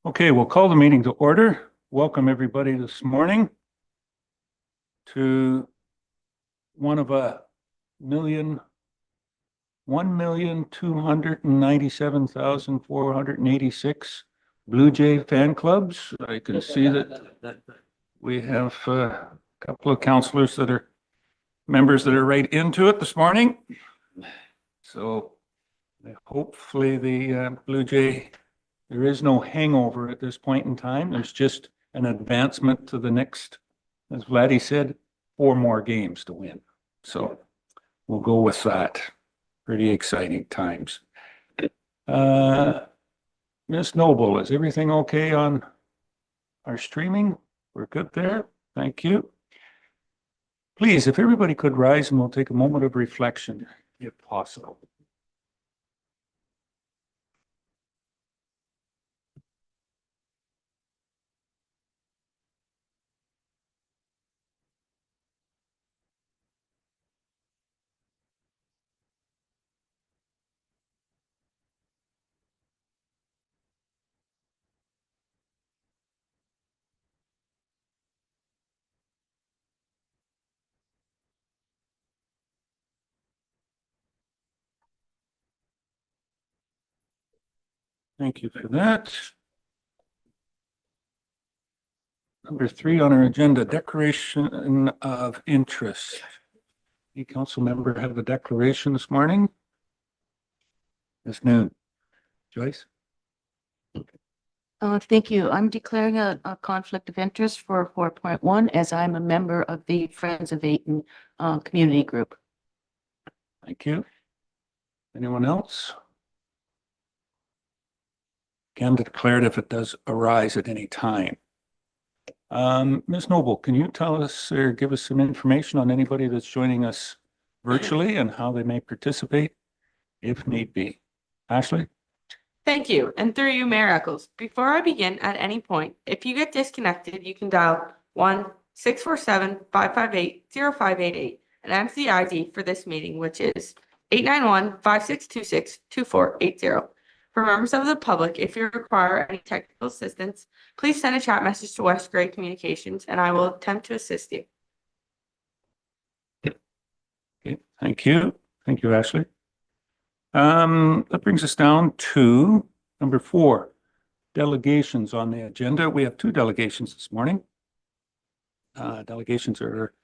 Okay, we'll call the meeting to order. Welcome everybody this morning to one of a million, 1,297,486 Blue Jay fan clubs. I can see that we have a couple of counselors that are members that are right into it this morning. So hopefully the Blue Jay, there is no hangover at this point in time. There's just an advancement to the next, as Vladdy said, 4 more games to win. So we'll go with that. Pretty exciting times. Ms. Noble, is everything okay on our streaming? We're good there. Thank you. Please, if everybody could rise and we'll take a moment of reflection, if possible. Thank you for that. Number 3 on our agenda, declaration of interest. Any council member have a declaration this morning? It's noon. Joyce? Thank you. I'm declaring a conflict of interest for 4.1 as I'm a member of the Friends of Ayton community group. Thank you. Anyone else? Can declare it if it does arise at any time. Ms. Noble, can you tell us or give us some information on anybody that's joining us virtually and how they may participate if need be? Ashley? Thank you. And through you, Mayor Eccles, before I begin at any point, if you get disconnected, you can dial 1-647-558-0588 and enter the ID for this meeting, which is 891-5626-2480. For members of the public, if you require any technical assistance, please send a chat message to West Gray Communications and I will attempt to assist you. Okay, thank you. Thank you, Ashley. That brings us down to number 4, delegations on the agenda. We have 2 delegations this morning. Delegations are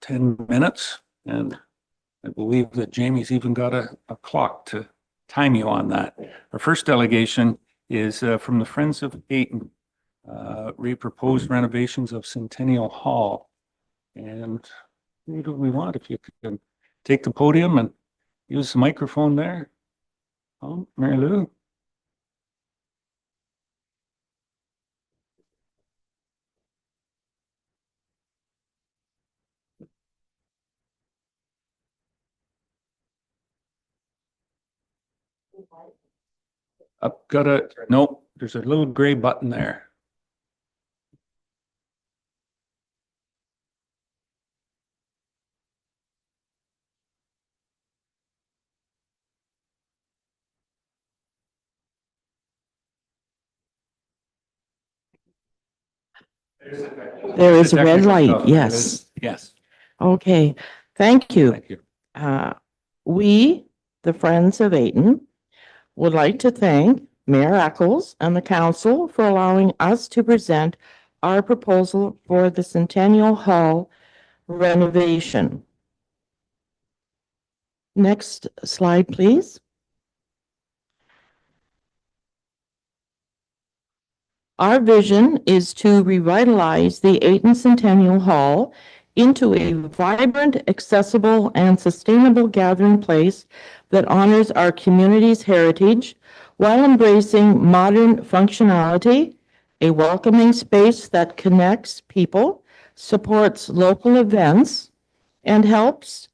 10 minutes, and I believe that Jamie's even got a clock to time you on that. Our first delegation is from the Friends of Ayton, proposed renovations of Centennial Hall. And who do we want? If you can take the podium and use the microphone there. Oh, Mary Lou. I've got nope, there's a little gray button there. There is a red light, yes. Yes. Okay, thank you. Thank you. We, the Friends of Ayton, would like to thank Mayor Eccles and the council for allowing us to present our proposal for the Centennial Hall renovation. Next slide, please. Our vision is to revitalize the Ayton Centennial Hall into a vibrant, accessible, and sustainable gathering place that honors our community's heritage while embracing modern functionality, a welcoming space that connects people, supports local events, and helps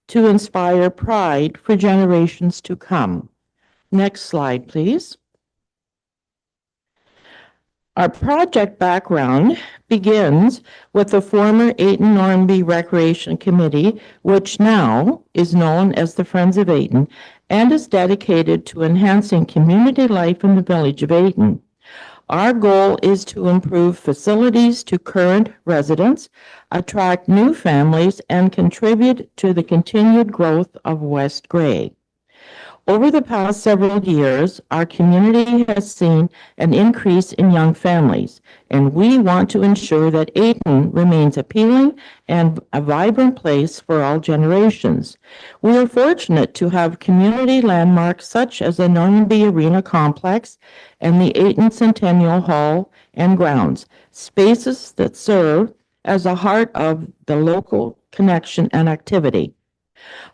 to inspire pride for generations to come. Next slide, please. Our project background begins with the former Ayton Normanby Recreation Committee, which now is known as the Friends of Ayton, and is dedicated to enhancing community life in the village of Ayton. Our goal is to improve facilities to current residents, attract new families, and contribute to the continued growth of West Gray. Over the past several years, our community has seen an increase in young families, and we want to ensure that Ayton remains appealing and a vibrant place for all generations. We are fortunate to have community landmarks such as the Normanby Arena Complex and the Ayton Centennial Hall and grounds, spaces that serve as the heart of the local connection and activity.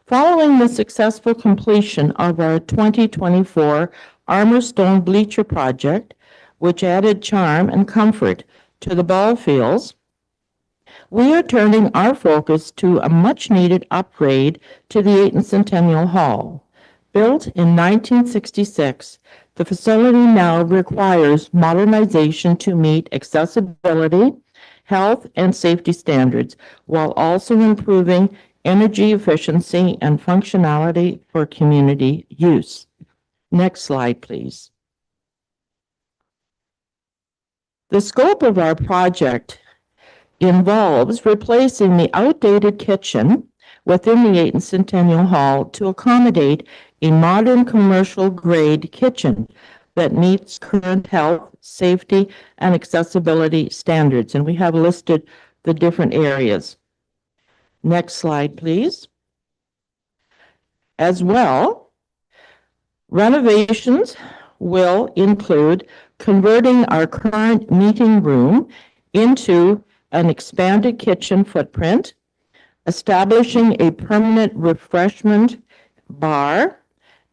Following the successful completion of our 2024 Armor Stone Bleacher project, which added charm and comfort to the ball fields, we are turning our focus to a much-needed upgrade to the Ayton Centennial Hall. Built in 1966, the facility now requires modernization to meet accessibility, health, and safety standards, while also improving energy efficiency and functionality for community use. Next slide, please. The scope of our project involves replacing the outdated kitchen within the Ayton Centennial Hall to accommodate a modern commercial-grade kitchen that meets current health, safety, and accessibility standards. And we have listed the different areas. Next slide, please. As well, renovations will include converting our current meeting room into an expanded kitchen footprint, establishing a permanent refreshment bar,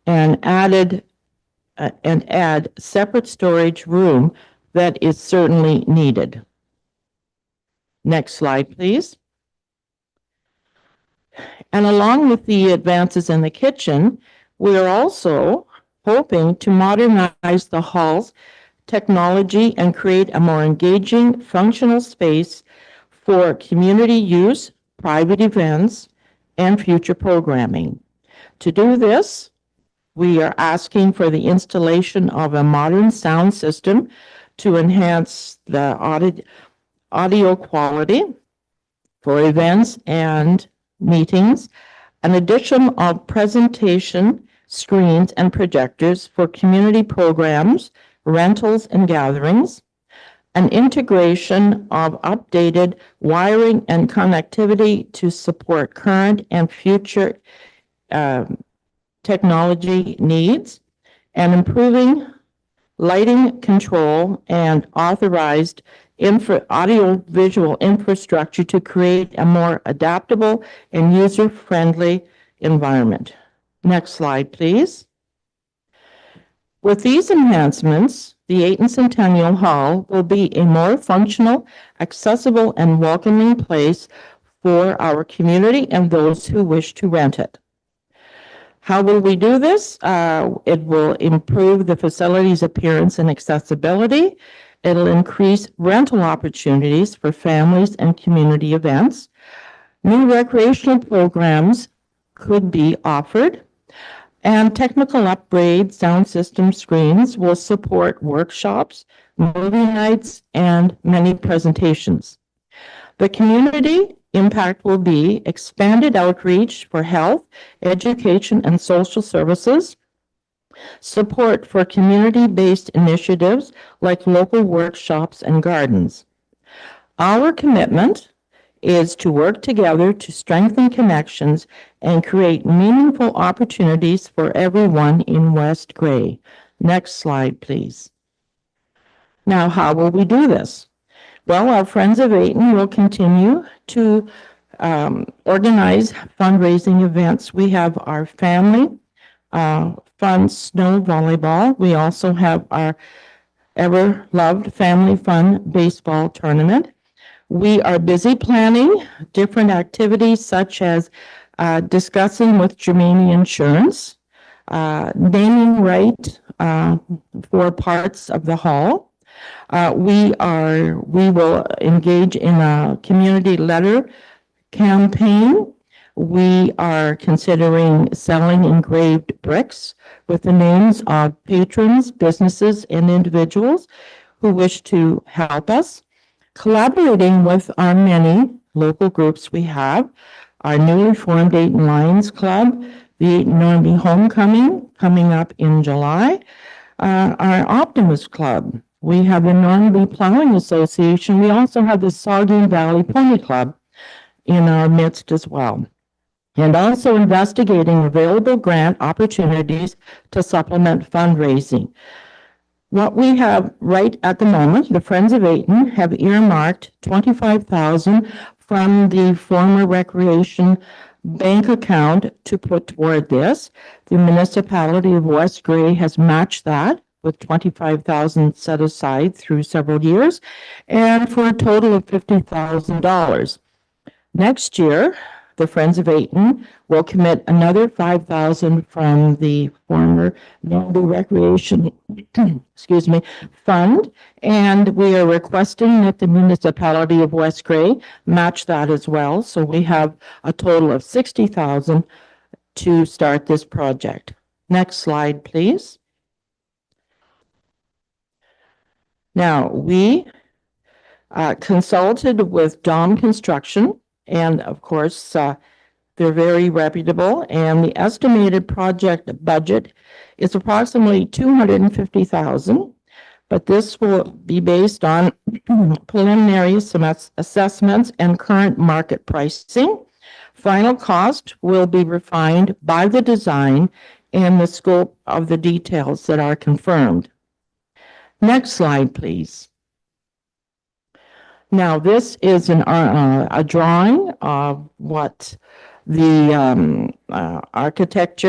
and add separate storage room that is certainly needed. Next slide, please. And along with the advances in the kitchen, we are also hoping to modernize the hall's technology and create a more engaging, functional space for community use, private events, and future programming. To do this, we are asking for the installation of a modern sound system to enhance the audio quality for events and meetings, an addition of presentation screens and projectors for community programs, rentals, and gatherings, an integration of updated wiring and connectivity to support current and future technology needs, and improving lighting control and authorized audio-visual infrastructure to create a more adaptable and user-friendly environment. Next slide, please. With these enhancements, the Ayton Centennial Hall will be a more functional, accessible, and welcoming place for our community and those who wish to rent it. How will we do this? It will improve the facility's appearance and accessibility. It'll increase rental opportunities for families and community events. New recreational programs could be offered. And technical upgrade sound system screens will support workshops, movie nights, and many presentations. The community impact will be expanded outreach for health, education, and social services, support for community-based initiatives like local workshops and gardens. Our commitment is to work together to strengthen connections and create meaningful opportunities for everyone in West Gray. Next slide, please. Now, how will we do this? Well, our Friends of Ayton will continue to organize fundraising events. We have our family fun snow volleyball. We also have our ever-loved family fun baseball tournament. We are busy planning different activities such as discussing with Germania Insurance, naming right for parts of the hall. We will engage in a community letter campaign. We are considering selling engraved bricks with the names of patrons, businesses, and individuals who wish to help us, collaborating with our many local groups we have, our newly formed Dayton Lions Club, the Dayton Normandy Homecoming coming up in July, our Optimist Club. We have the Normandy Plowing Association. We also have the Saugeen Valley Pony Club in our midst as well. And also investigating available grant opportunities to supplement fundraising. What we have right at the moment, the Friends of Ayton have earmarked $25,000 from the former recreation bank account to put toward this. The municipality of West Gray has matched that with $25,000 set aside through several years, and for a total of $50,000. Next year, the Friends of Ayton will commit another $5,000 from the former Normandy Recreation, excuse me, fund, and we are requesting that the municipality of West Gray match that as well. So we have a total of $60,000 to start this project. Next slide, please. Now, we consulted with Dom Construction, and of course, they're very reputable, and the estimated project budget is approximately $250,000, but this will be based on preliminary assessments and current market pricing. Final cost will be refined by the design and the scope of the details that are confirmed. Next slide, please. Now, this is a drawing of what the architect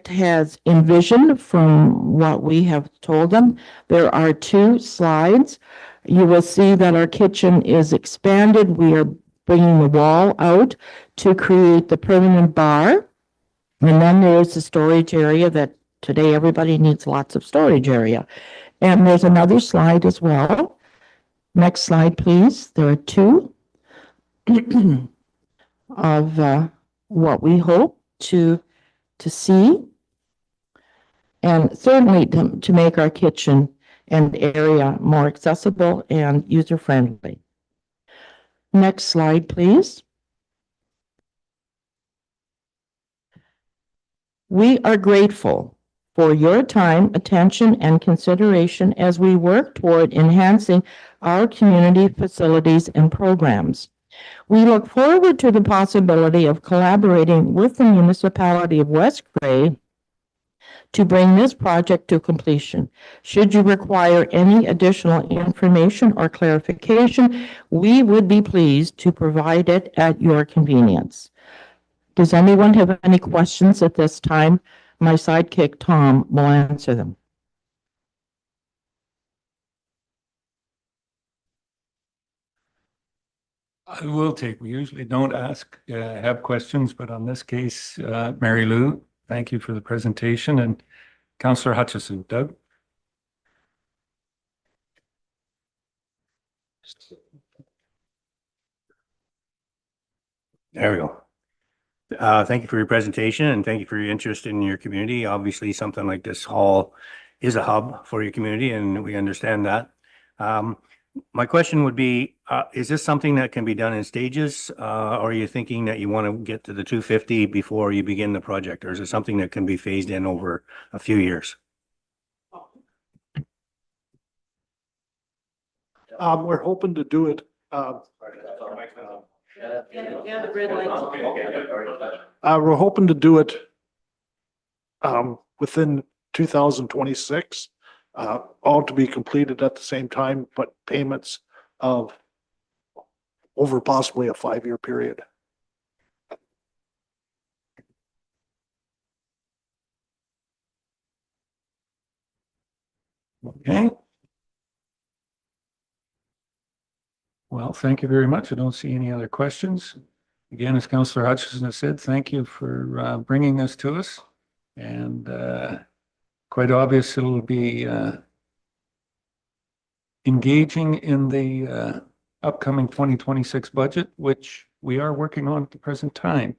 has envisioned from what we have told them. There are two slides. You will see that our kitchen is expanded. We are bringing the wall out to create the permanent bar. And then there's the storage area that today everybody needs lots of storage area. And there's another slide as well. Next slide, please. There are two of what we hope to see, and certainly to make our kitchen and area more accessible and user-friendly. Next slide, please. We are grateful for your time, attention, and consideration as we work toward enhancing our community facilities and programs. We look forward to the possibility of collaborating with the municipality of West Gray to bring this project to completion. Should you require any additional information or clarification, we would be pleased to provide it at your convenience. Does anyone have any questions at this time? My sidekick, Tom, will answer them. I will take, we usually don't have questions, but on this case, Mary Lou, thank you for the presentation, and Councillor Hutchison. Doug? There we go. Thank you for your presentation, and thank you for your interest in your community. Obviously, something like this hall is a hub for your community, and we understand that. My question would be, is this something that can be done in stages? Or are you thinking that you want to get to the 250 before you begin the project? Or is it something that can be phased in over a few years? We're hoping to do it. We're hoping to do it within 2026, all to be completed at the same time, but payments of over possibly a 5-year period. Okay. Well, thank you very much. I don't see any other questions. Again, as Councillor Hutchison has said, thank you for bringing this to us. And quite obvious it'll be engaging in the upcoming 2026 budget, which we are working on at the present time.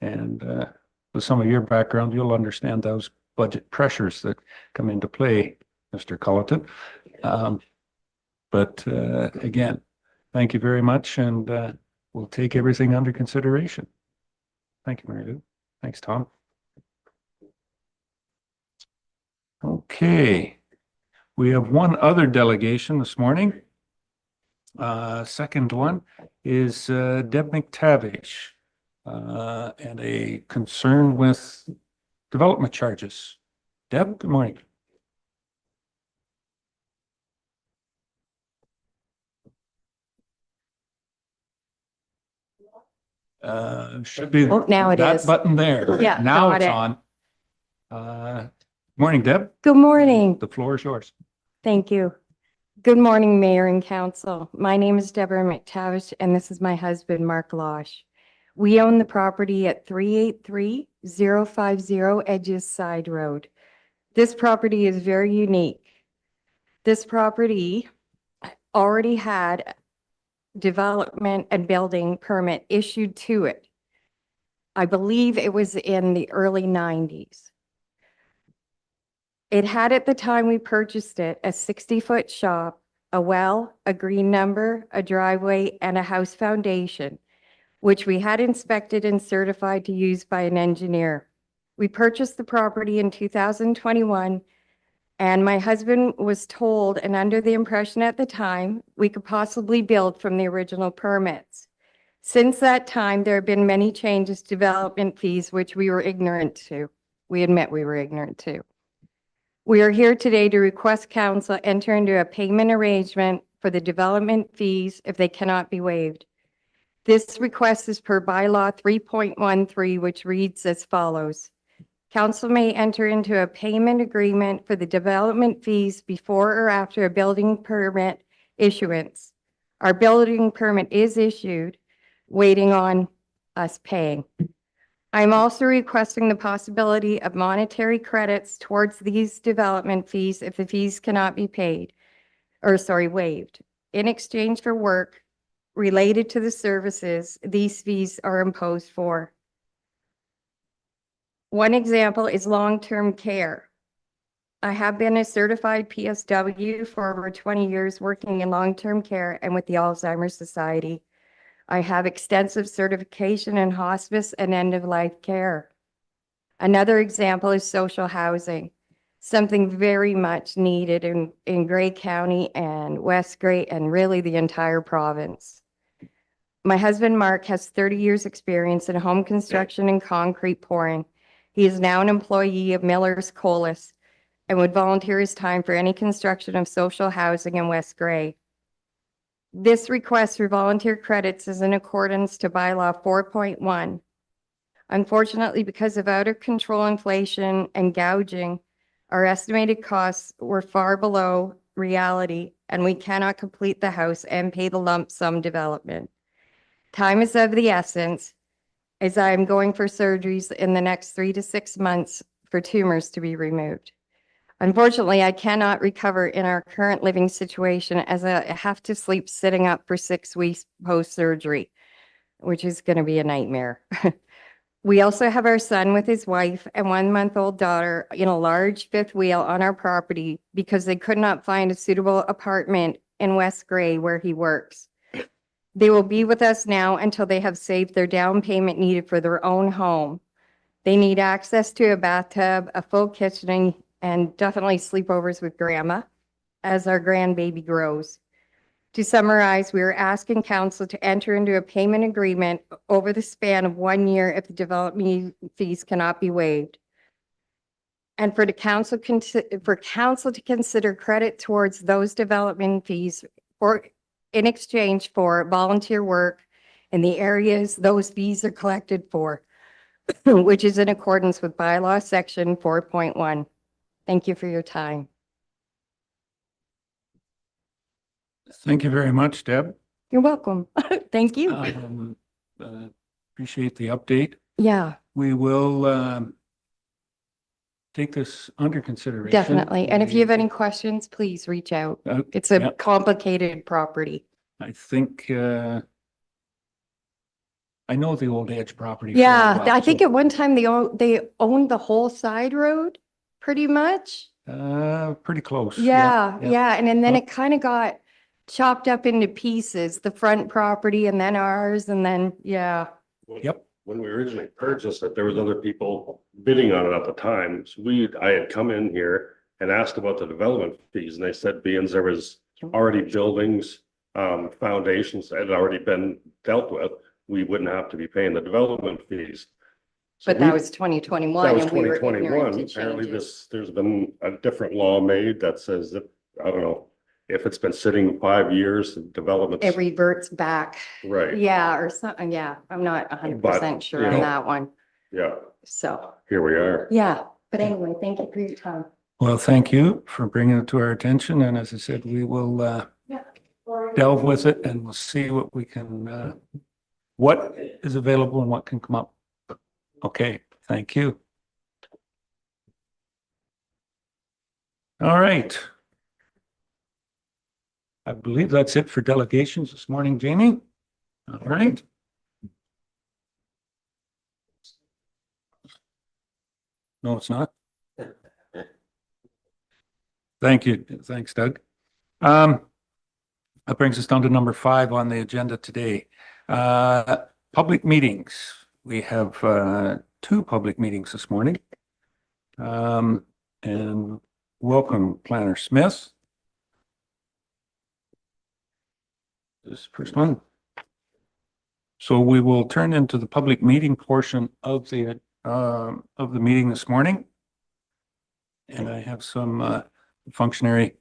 And with some of your background, you'll understand those budget pressures that come into play, Mr. Culleton. But again, thank you very much, and we'll take everything under consideration. Thank you, Mary Lou. Thanks, Tom. Okay, we have one other delegation this morning. Second one is Deb McTavish and a concern with development charges. Deb, good morning. Should be Oh, now it that is. button there. Yeah, Now got it's it. on. Morning, Deb. Good morning. The floor is yours. Thank you. Good morning, Mayor and Council. My name is Deborah McTavish, and this is my husband, Mark Losh. We own the property at 383050 Edges Side Road. This property is very unique. This property already had development and building permit issued to it. I believe it was in the early 90s. It had at the time we purchased it a 60-foot shop, a well, a green number, a driveway, and a house foundation, which we had inspected and certified to use by an engineer. We purchased the property in 2021, and my husband was told and under the impression at the time we could possibly build from the original permits. Since that time, there have been many changes to development fees, which we were ignorant to. We admit we were ignorant to. We are here today to request council enter into a payment arrangement for the development fees if they cannot be waived. This request is per bylaw 3.13, which reads as follows. Council may enter into a payment agreement for the development fees before or after a building permit issuance. Our building permit is issued, waiting on us paying. I'm also requesting the possibility of monetary credits towards these development fees if the fees cannot be paid, waived. In exchange for work related to the services these fees are imposed for. One example is long-term care. I have been a certified PSW for over 20 years working in long-term care and with the Alzheimer's Society. I have extensive certification in hospice and end-of-life care. Another example is social housing, something very much needed in Grey County and West Grey and really the entire province. My husband, Mark, has 30 years experience in home construction and concrete pouring. He is now an employee of Miller's Colas and would volunteer his time for any construction of social housing in West Grey. This request for volunteer credits is in accordance to bylaw 4.1. Unfortunately, because of out of control inflation and gouging, our estimated costs were far below reality, and we cannot complete the house and pay the lump sum development. Time is of the essence, as I am going for surgeries in the next 3 to 6 months for tumors to be removed. Unfortunately, I cannot recover in our current living situation as I have to sleep sitting up for 6 weeks post-surgery, which is going to be a nightmare. We also have our son with his wife and 1-month-old daughter in a large fifth wheel on our property because they could not find a suitable apartment in West Grey where he works. They will be with us now until they have saved their down payment needed for their own home. They need access to a bathtub, a full kitchen, and definitely sleepovers with grandma as our grandbaby grows. To summarize, we are asking council to enter into a payment agreement over the span of 1 year if the development fees cannot be waived. And for council to consider credit towards those development fees in exchange for volunteer work in the areas those fees are collected for, which is in accordance with bylaw section 4.1. Thank you for your time. Thank you very much, Deb. You're welcome. Thank you. Appreciate the update. Yeah, We will take this under consideration. definitely. And if you have any questions, please reach out. It's a Yeah. complicated property. I think I know the Old Edge property. Yeah, fairly well, I think so- at one time they owned the whole side road, pretty much. Pretty close. Yeah, yeah. yeah, and then Well- it kind of got chopped up into pieces, the front property and then ours, and then, yeah. Yep. When we originally purchased it, there was other people bidding on it at the time. So I had come in here and asked about the development fees, and they said being there was already buildings, foundations that had already been dealt with, we wouldn't have to be paying the development fees. So But that we- was 2021 That was and we were 2021. ignorant to Apparently changes. there's been a different law made that says that, I don't know, if it's been sitting 5 years, the development. It reverts back. Right, Yeah, or something, yeah, I'm not 100% sure you on know. that one, yeah, so, here we are. yeah. But anyway, thank you for your time. Well, thank you for bringing it to our attention. And as I said, we will delve with it and we'll see what we can, what is available and what can come up. Okay, thank you. All right. I believe that's it for delegations this morning, Jamie. All right. No, it's not. Thank you. Thanks, Doug. That brings us down to number 5 on the agenda today. Public meetings. We have 2 public meetings this morning. And welcome, Planner Smith. This first one. So we will turn into the public meeting portion of the meeting this morning. And I have some functionary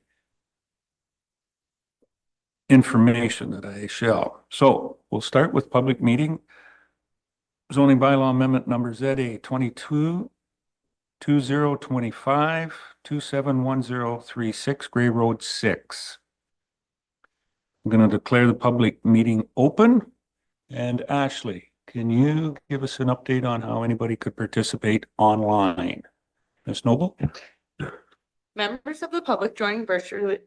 information that I shall. So we'll start with public meeting. Zoning bylaw amendment number ZA 22-2025-271036 Gray Road 6. I'm going to declare the public meeting open. And Ashley, can you give us an update on how anybody could participate online? Ms. Noble? Members of the public joining virtually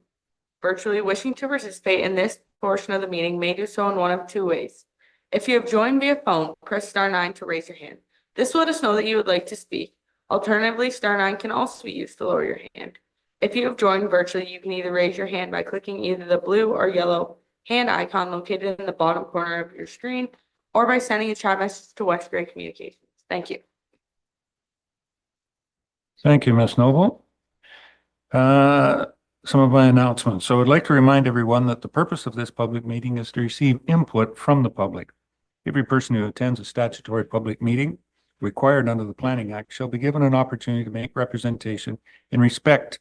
wishing to participate in this portion of the meeting may do so in one of 2 ways. If you have joined via phone, press *9 to raise your hand. This will let us know that you would like to speak. Alternatively, *9 can also be used to lower your hand. If you have joined virtually, you can either raise your hand by clicking either the blue or yellow hand icon located in the bottom corner of your screen, or by sending a chat message to West Gray Communications. Thank you. Thank you, Ms. Noble. Some of my announcements. So I'd like to remind everyone that the purpose of this public meeting is to receive input from the public. Every person who attends a statutory public meeting required under the Planning Act shall be given an opportunity to make representation in respect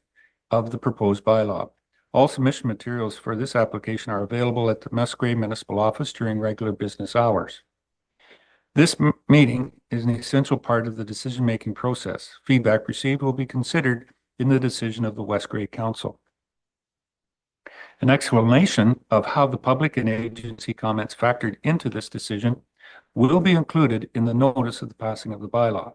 of the proposed bylaw. All submission materials for this application are available at the Musgrave Municipal Office during regular business hours. This meeting is an essential part of the decision-making process. Feedback received will be considered in the decision of the West Gray Council. An explanation of how the public and agency comments factored into this decision will be included in the notice of the passing of the bylaw.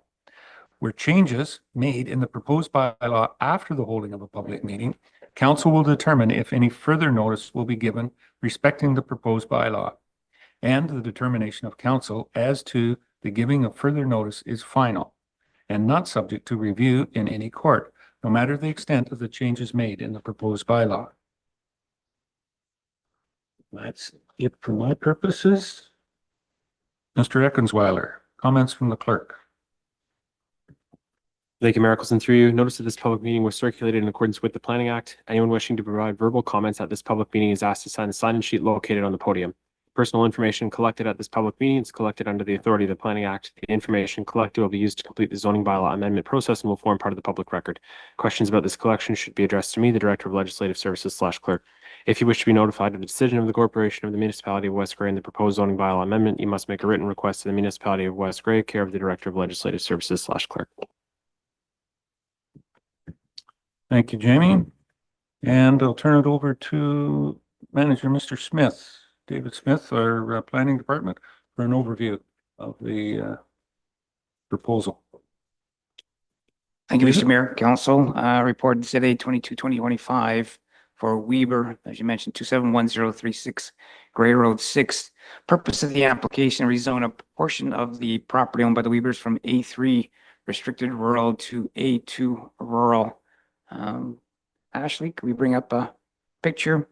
Where changes made in the proposed bylaw after the holding of a public meeting, Council will determine if any further notice will be given respecting the proposed bylaw, and the determination of Council as to the giving of further notice is final and not subject to review in any court, no matter the extent of the changes made in the proposed bylaw. That's it for my purposes. Mr. Eckensweiler, comments from the clerk. Thank you, Mayor Eccleston. Through you, notice of this public meeting was circulated in accordance with the Planning Act. Anyone wishing to provide verbal comments at this public meeting is asked to sign the sign-in sheet located on the podium. Personal information collected at this public meeting is collected under the authority of the Planning Act. The information collected will be used to complete the zoning bylaw amendment process and will form part of the public record. Questions about this collection should be addressed to me, the Director of Legislative Services / Clerk. If you wish to be notified of the decision of the Corporation of the Municipality of West Gray and the proposed zoning bylaw amendment, you must make a written request to the Municipality of West Gray, care of the Director of Legislative Services / Clerk. Thank you, Jamie. And I'll turn it over to Manager Mr. Smith, David Smith, our Planning Department, for an overview of the proposal. Thank you, Mr. Mayor, Council. Report ZA 22-2025 for Weber, as you mentioned, 271036 Gray Road 6. Purpose of the application, rezone a portion of the property owned by the Webers from A3 restricted rural to A2 rural. Ashley, can we bring up a picture?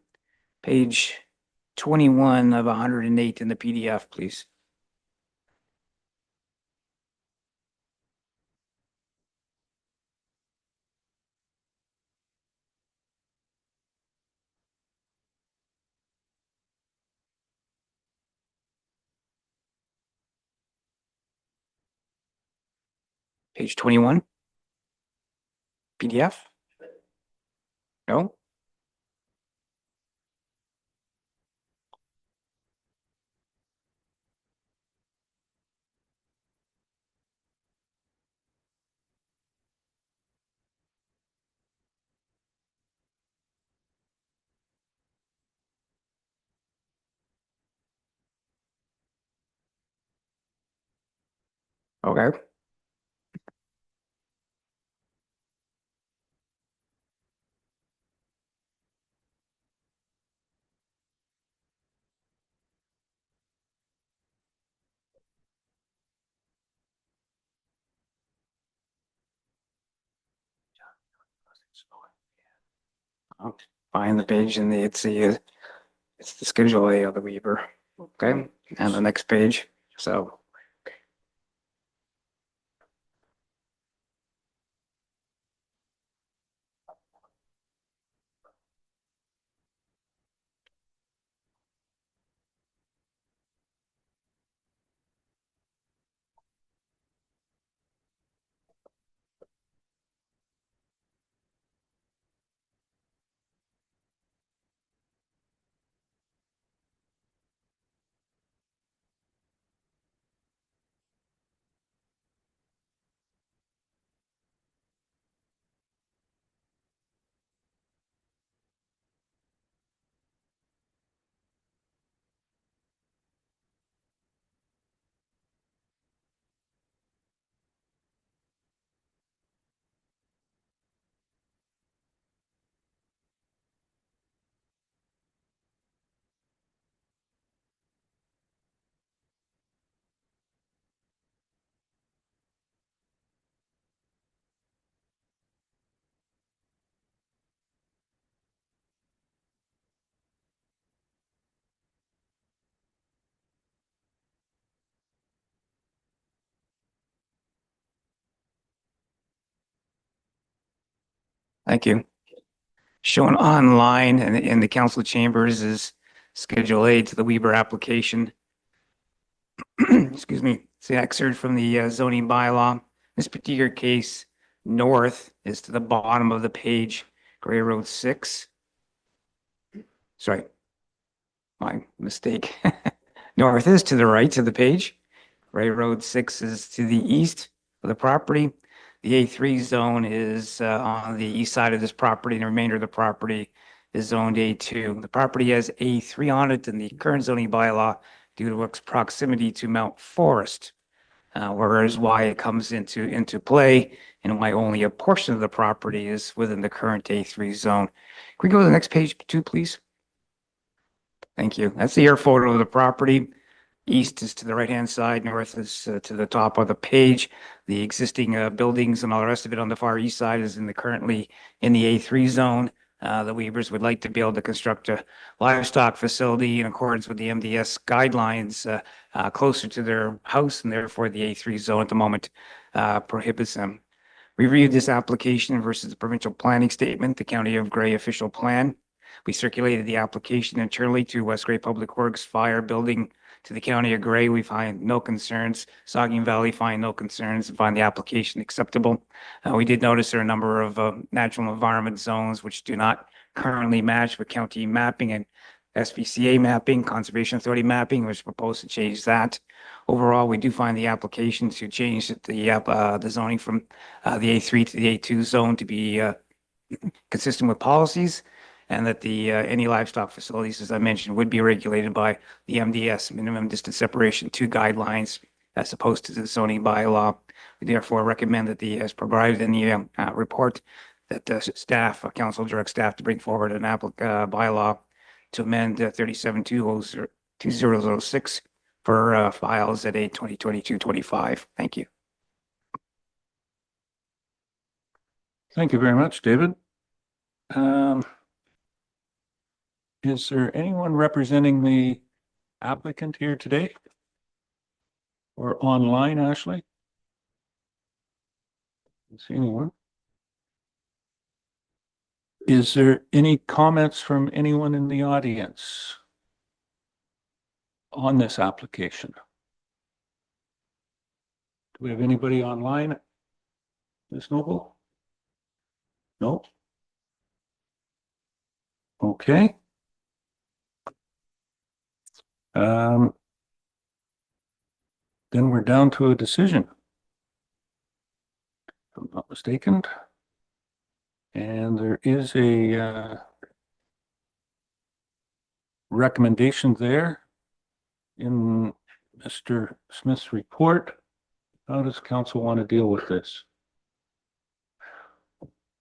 Page 21 of 108 in the PDF, please. Page 21. PDF? No? Okay. I'll find the page and it's the Schedule A of the Weaver. Okay, and the next page. So. Thank you. Shown online and in the council chambers is Schedule A to the Weber application. Excuse me, it's the excerpt from the zoning bylaw. This particular case, north is to the bottom of the page, Gray Road 6. Sorry, my mistake. North is to the right of the page. Gray Road 6 is to the east of the property. The A3 zone is on the east side of this property, and the remainder of the property is zoned A2. The property has A3 on it in the current zoning bylaw due to its proximity to Mount Forest, whereas why it comes into play and why only a portion of the property is within the current A3 zone. Can we go to the next page 2, please? Thank you. That's the air photo of the property. East is to the right-hand side, north is to the top of the page. The existing buildings and all the rest of it on the far east side is currently in the A3 zone. The Weavers would like to be able to construct a livestock facility in accordance with the MDS guidelines closer to their house, and therefore the A3 zone at the moment prohibits them. We reviewed this application versus the provincial planning statement, the County of Gray official plan. We circulated the application internally to West Gray Public Works, Fire, Building, to the County of Gray. We find no concerns. Saugeen Valley find no concerns and find the application acceptable. We did notice there are a number of natural environment zones which do not currently match with county mapping and SPCA mapping, Conservation Authority mapping, which proposed to change that. Overall, we do find the application to change the zoning from the A3 to the A2 zone to be consistent with policies, and that any livestock facilities, as I mentioned, would be regulated by the MDS, minimum distance separation 2 guidelines, as opposed to the zoning bylaw. We therefore recommend that as provided in the report, that the staff, council direct staff to bring forward an bylaw to amend 37-2006 for files at 8/2022-25. Thank you. Thank you very much, David. Is there anyone representing the applicant here today? Or online, Ashley? Don't see anyone. Is there any comments from anyone in the audience on this application? Do we have anybody online? Ms. Noble? No? Okay. Then we're down to a decision. If I'm not mistaken. And there is a recommendation there in Mr. Smith's report. How does council want to deal with this?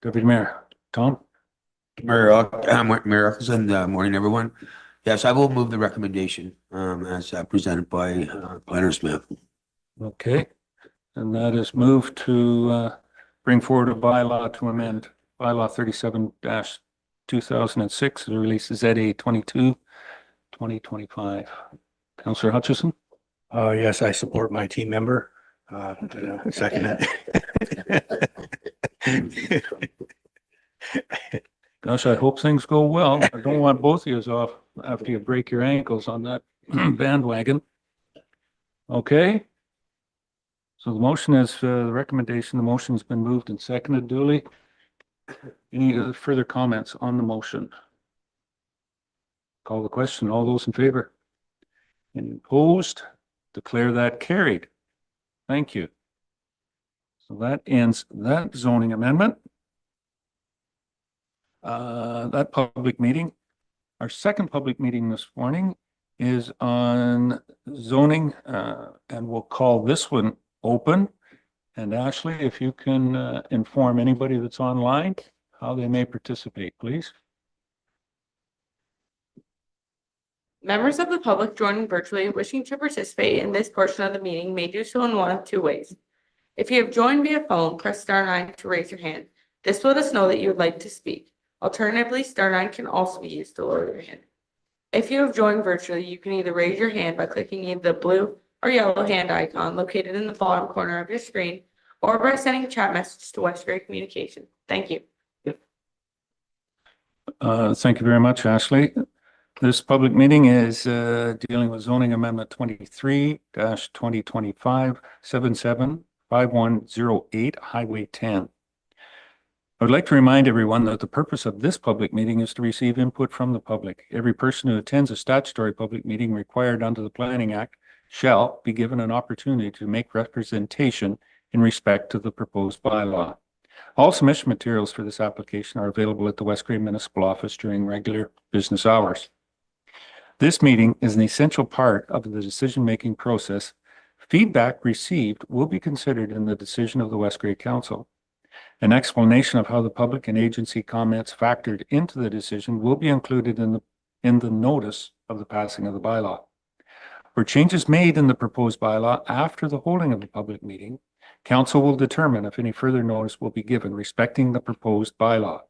Deputy Mayor, Tom? Mayor Atkinson, morning, everyone. Yes, I will move the recommendation as presented by Planner Smith. Okay, and that is moved to bring forward a bylaw to amend bylaw 37-2006, the release is ZA 22/2025. Councillor Hutchison? Yes, I support my team member. Second it. Gosh, I hope things go well. I don't want both of you off after you break your ankles on that bandwagon. Okay. So the motion is the recommendation. The motion has been moved and seconded duly. Any further comments on the motion? Call the question. All those in favor? Any opposed? Declare that carried. Thank you. So that ends that zoning amendment. That public meeting. Our second public meeting this morning is on zoning, and we'll call this one open. And Ashley, if you can inform anybody that's online how they may participate, please. Members of the public joining virtually wishing to participate in this portion of the meeting may do so in one of two ways. If you have joined via phone, press *9 to raise your hand. This will let us know that you would like to speak. Alternatively, *9 can also be used to lower your hand. If you have joined virtually, you can either raise your hand by clicking either the blue or yellow hand icon located in the bottom corner of your screen, or by sending a chat message to West Grey Communication. Thank you. Thank you very much, Ashley. This public meeting is dealing with zoning amendment 23-2025 775108 Highway 10. I would like to remind everyone that the purpose of this public meeting is to receive input from the public. Every person who attends a statutory public meeting required under the Planning Act shall be given an opportunity to make representation in respect to the proposed bylaw. All submission materials for this application are available at the West Grey Municipal Office during regular business hours. This meeting is an essential part of the decision-making process. Feedback received will be considered in the decision of the West Grey Council. An explanation of how the public and agency comments factored into the decision will be included in the notice of the passing of the bylaw. For changes made in the proposed bylaw after the holding of the public meeting, Council will determine if any further notice will be given respecting the proposed bylaw,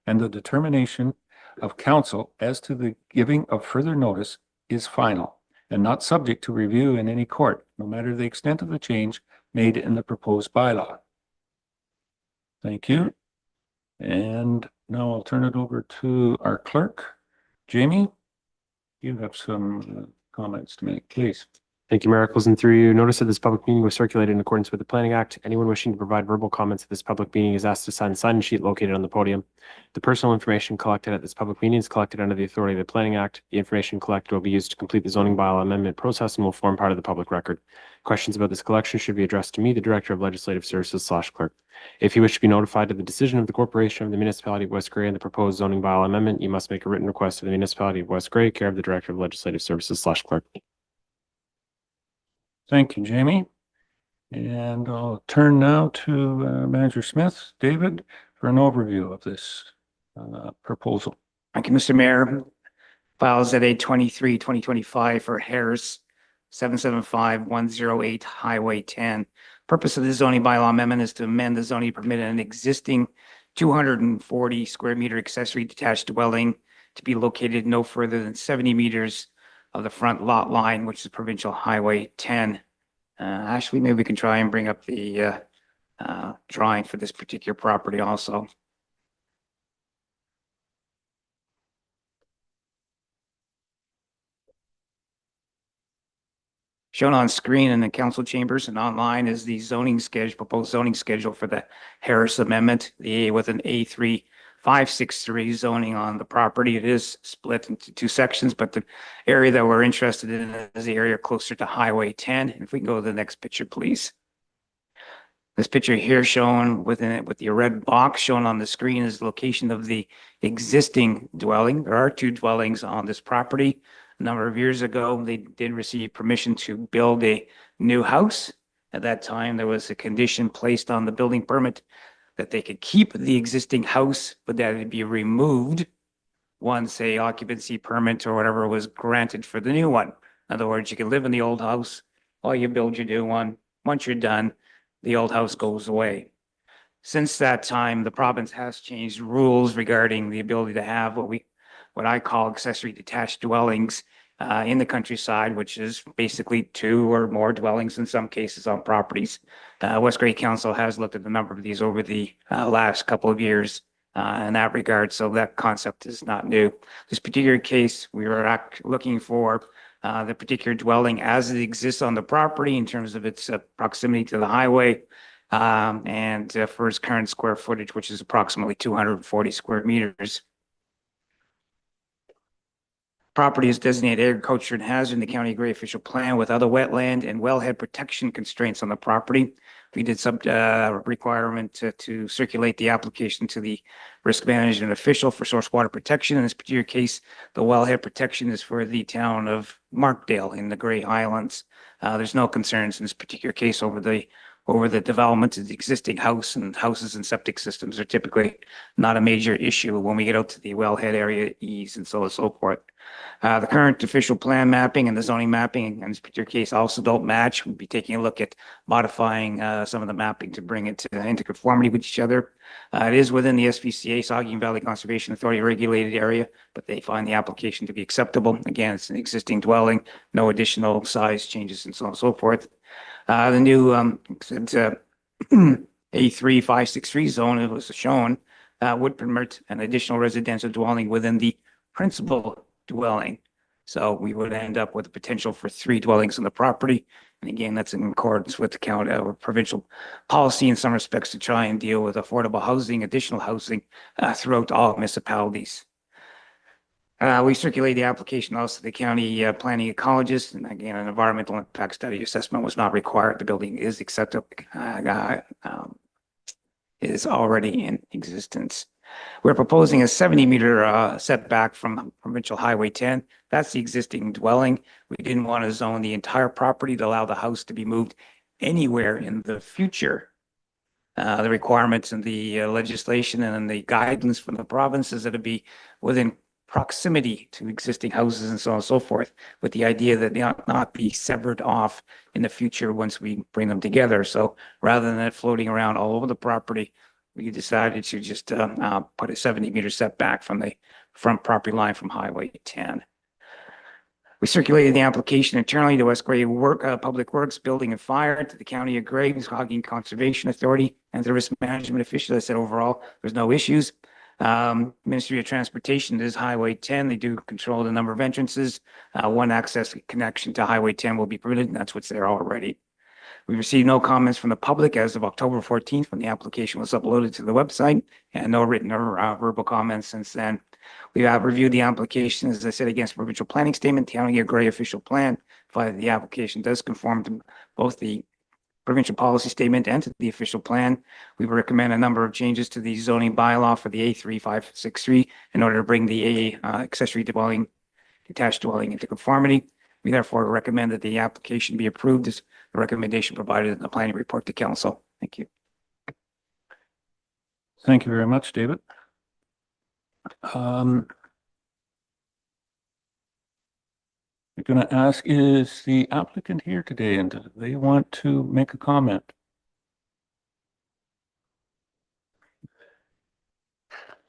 and the determination of Council as to the giving of further notice is final and not subject to review in any court, no matter the extent of the change made in the proposed bylaw. Thank you. And now I'll turn it over to our clerk. Jamie, you have some comments to make, please. Thank you, Mayor Eccleston. Through you, notice that this public meeting was circulated in accordance with the Planning Act. Anyone wishing to provide verbal comments at this public meeting is asked to sign the sign-in sheet located on the podium. The personal information collected at this public meeting is collected under the authority of the Planning Act. The information collected will be used to complete the zoning bylaw amendment process and will form part of the public record. Questions about this collection should be addressed to me, the Director of Legislative Services / Clerk. If you wish to be notified of the decision of the Corporation of the Municipality of West Grey and the proposed zoning bylaw amendment, you must make a written request to the Municipality of West Grey, care of the Director of Legislative Services / Clerk. Thank you, Jamie. And I'll turn now to Manager Smith, David, for an overview of this proposal. Thank you, Mr. Mayor. Files ZA 23-2025 for Harris 775108 Highway 10. Purpose of the zoning bylaw amendment is to amend the zoning permit in an existing 240 square meter accessory detached dwelling to be located no further than 70 meters of the front lot line, which is Provincial Highway 10. Ashley, maybe we can try and bring up the drawing for this particular property also. Shown on screen in the council chambers and online is the zoning schedule, proposed zoning schedule for the Harris Amendment, with an A3563 zoning on the property. It is split into two sections, but the area that we're interested in is the area closer to Highway 10. And if we can go to the next picture, please. This picture here shown within it with the red box shown on the screen is the location of the existing dwelling. There are two dwellings on this property. A number of years ago, they did receive permission to build a new house. At that time, there was a condition placed on the building permit that they could keep the existing house, but that it be removed once a occupancy permit or whatever was granted for the new one. In other words, you can live in the old house while you build your new one. Once you're done, the old house goes away. Since that time, the province has changed rules regarding the ability to have what I call accessory detached dwellings in the countryside, which is basically two or more dwellings in some cases on properties. West Grey Council has looked at the number of these over the last couple of years in that regard, so that concept is not new. This particular case, we were looking for the particular dwelling as it exists on the property in terms of its proximity to the highway and for its current square footage, which is approximately 240 square meters. Property is designated agriculture and hazard in the County of Grey official plan with other wetland and wellhead protection constraints on the property. We did some requirement to circulate the application to the risk management official for source water protection. In this particular case, the wellhead protection is for the town of Markdale in the Grey Highlands. There's no concerns in this particular case over the development of the existing house, and houses and septic systems are typically not a major issue when we get out to the wellhead area ease and so on and so forth. The current official plan mapping and the zoning mapping in this particular case also don't match. We'll be taking a look at modifying some of the mapping to bring it into conformity with each other. It is within the SVCA, Saugeen Valley Conservation Authority regulated area, but they find the application to be acceptable. Again, it's an existing dwelling, no additional size changes and so on and so forth. The new A3563 zone, it was shown, would permit an additional residential dwelling within the principal dwelling. So we would end up with a potential for 3 dwellings on the property. And again, that's in accordance with the county or provincial policy in some respects to try and deal with affordable housing, additional housing throughout all municipalities. We circulated the application also to the county planning ecologist, and again, an environmental impact study assessment was not required. The building is acceptable, is already in existence. We're proposing a 70-meter setback from Provincial Highway 10. That's the existing dwelling. We didn't want to zone the entire property to allow the house to be moved anywhere in the future. The requirements and the legislation and the guidance from the province is that it be within proximity to existing houses and so on and so forth, with the idea that they not be severed off in the future once we bring them together. So rather than it floating around all over the property, we decided to just put a 70-meter setback from the front property line from Highway 10. We circulated the application internally to West Grey Public Works, Building and Fire, to the County of Grey, Saugeen Conservation Authority, and the risk management official. I said overall, there's no issues. Ministry of Transportation is Highway 10. They do control the number of entrances. One access connection to Highway 10 will be permitted, and that's what's there already. We received no comments from the public as of October 14th when the application was uploaded to the website, and no written or verbal comments since then. We have reviewed the application, as I said, against provincial planning statement, County of Grey official plan. The application does conform to both the provincial policy statement and to the official plan. We recommend a number of changes to the zoning bylaw for the A3563 in order to bring the accessory dwelling, detached dwelling into conformity. We therefore recommend that the application be approved as the recommendation provided in the planning report to council. Thank you. Thank you very much, David. I'm going to ask, is the applicant here today and do they want to make a comment?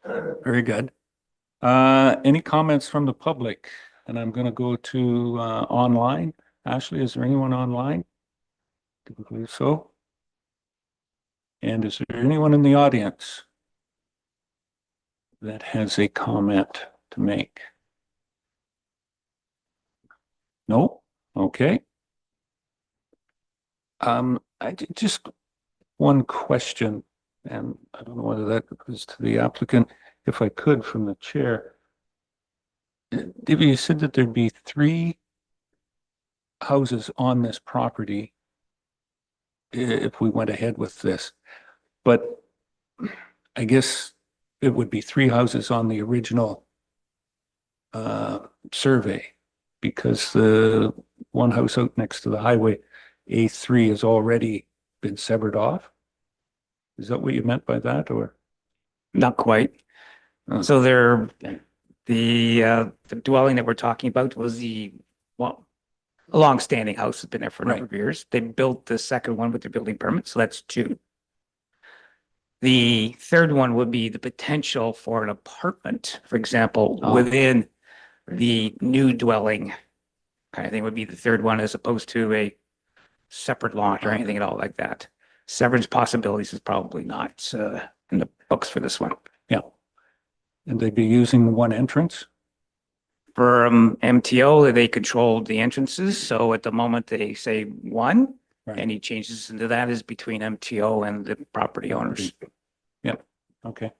Very good. Any comments from the public? And I'm going to go to online. Ashley, is there anyone online? Do you believe so? And is there anyone in the audience that has a comment to make? No? Okay. Just one question, and I don't know whether that was to the applicant, if I could, from the chair. Divya, you said that there'd be 3 houses on this property if we went ahead with this, but I guess it would be 3 houses on the original survey, because the one house out next to the highway, A3, has already been severed off. Is that what you meant by that, or? Not quite. Oh. So the dwelling that we're talking about was a longstanding house, has been there for a number of years. They built the second one with their building permit, so that's 2. The third one would be the potential for an apartment, for example, within the new dwelling. Kind of thing would be the third one, as opposed to a separate lot or anything at all like that. Severance possibilities is probably not in the books for this one. Yeah. And they'd be using one entrance? For MTO, they controlled the entrances, so at the moment they say 1. Right. Any changes into that is between MTO and the property owners. Yep. Okay.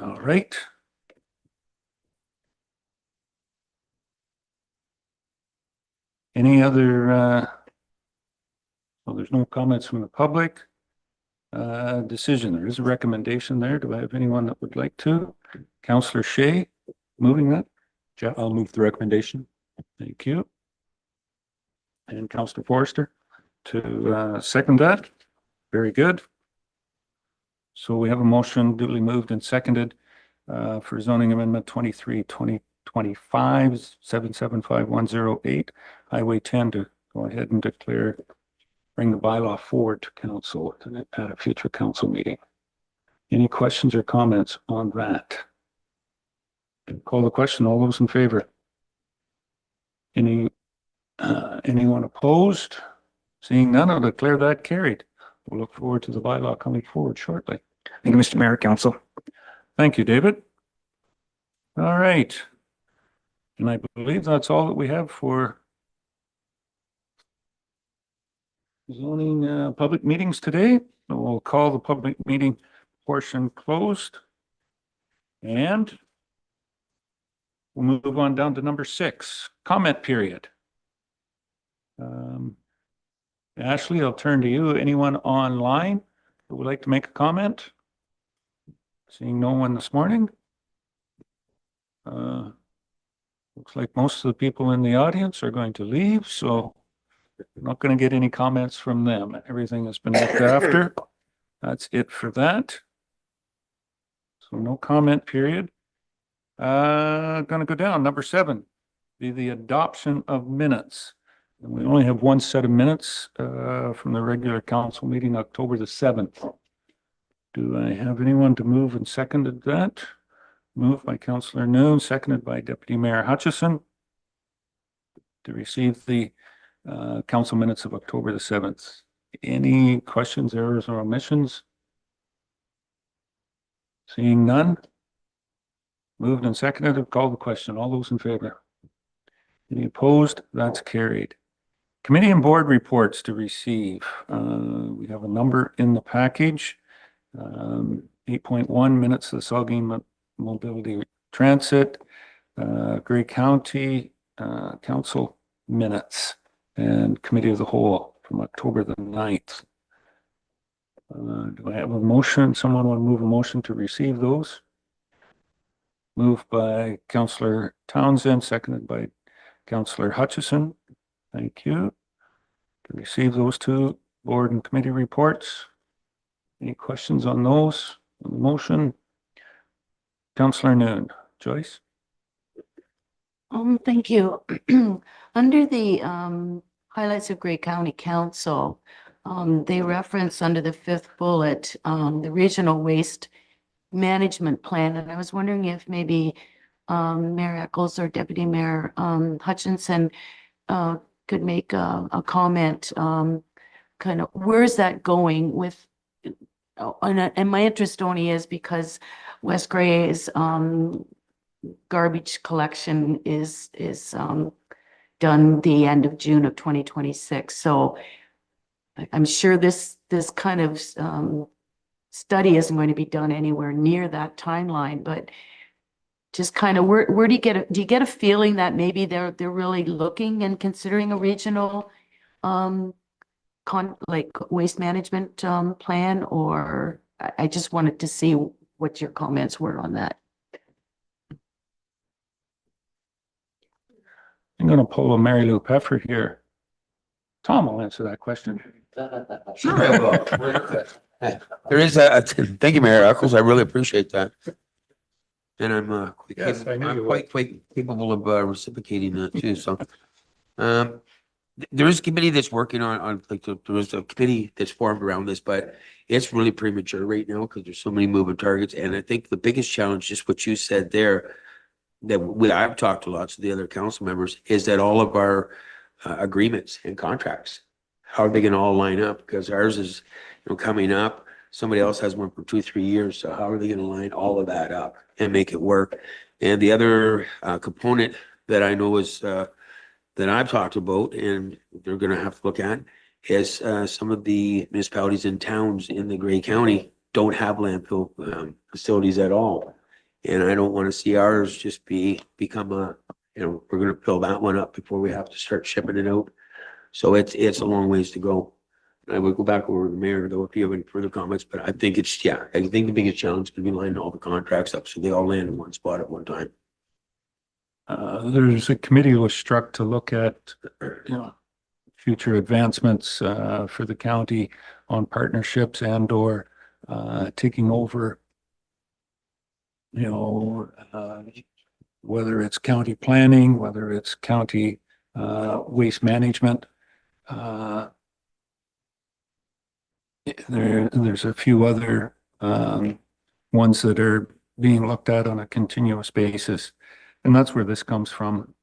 All right. Any other, well, there's no comments from the public. Decision, there is a recommendation there. Do I have anyone that would like to? Councillor Shea, moving that? Jeff, I'll move the recommendation. Thank you. And Councillor Forrester to second that. Very good. So we have a motion duly moved and seconded for zoning amendment 23/2025 775108 Highway 10 to go ahead and declare, bring the bylaw forward to council at a future council meeting. Any questions or comments on that? Call the question. All those in favor? Anyone opposed? Seeing none, I'll declare that carried. We'll look forward to the bylaw coming forward shortly. Thank you, Mr. Mayor, Council. Thank you, David. All right. And I believe that's all that we have for zoning public meetings today. So we'll call the public meeting portion closed. And we'll move on down to number 6, comment period. Ashley, I'll turn to you. Anyone online who would like to make a comment? Seeing no one this morning. Looks like most of the people in the audience are going to leave, so I'm not going to get any comments from them. Everything has been looked after. That's it for that. So no comment period. Going to go down. Number 7, be the adoption of minutes. And we only have one set of minutes from the regular council meeting, October the 7th. Do I have anyone to move and seconded that? Moved by Councillor Noon, seconded by Deputy Mayor Hutchison to receive the council minutes of October the 7th. Any questions, errors, or omissions? Seeing none. Moved and seconded. Call the question. All those in favor? Any opposed? That's carried. Committee and board reports to receive. We have a number in the package. 8.1 minutes of the Saugeen Mobility Transit, Grey County Council minutes, and Committee of the Whole from October the 9th. Do I have a motion? Someone want to move a motion to receive those? Moved by Councillor Townsend, seconded by Councillor Hutchison. Thank you. To receive those 2 board and committee reports. Any questions on those? On the motion? Councillor Noon. Joyce? Thank you. Under the highlights of Grey County Council, they reference under the fifth bullet, the regional waste management plan. And I was wondering if maybe Mayor Eccles or Deputy Mayor Hutchinson could make a comment, kind of, where's that going with? And my interest only is because West Gray's garbage collection is done the end of June of 2026. So I'm sure this kind of study isn't going to be done anywhere near that timeline, but just kind of where do you get a feeling that maybe they're really looking and considering a regional like waste management plan, or I just wanted to see what your comments were on that. I'm going to pull a Mary Lou Pfeffer here. Tom will answer that question. Sure, I will. There is thank you, Mayor Eccles. I really appreciate that. And I'm Yes, I knew you quite capable of reciprocating that too. So, there is a committee that's working on like there was a committee that's formed around this, but it's really premature right now because there's so many moving targets. And I think the biggest challenge, just what you said there, that I've talked to lots of the other council members, is that all of our agreements and contracts, how are they going to all line up? Because ours is, coming up. Somebody else has one for 2-3 years. So how are they going to line all of that up and make it work? And the other component that I know is that I've talked about, and they're going to have to look at, is some of the municipalities and towns in the Grey County don't have landfill facilities at all. And I don't want to see ours just become we're going to fill that one up before we have to start shipping it out. So it's a long ways to go. I would go back over to the mayor though, if you have any further comments, but I think I think the biggest challenge is going to be lining all the contracts up so they all land in one spot at one time. There's a committee that was struck to look at, future advancements for the county on partnerships and or taking over, whether it's county planning, whether it's county waste management. There's a few other ones that are being looked at on a continuous basis. And that's where this comes from.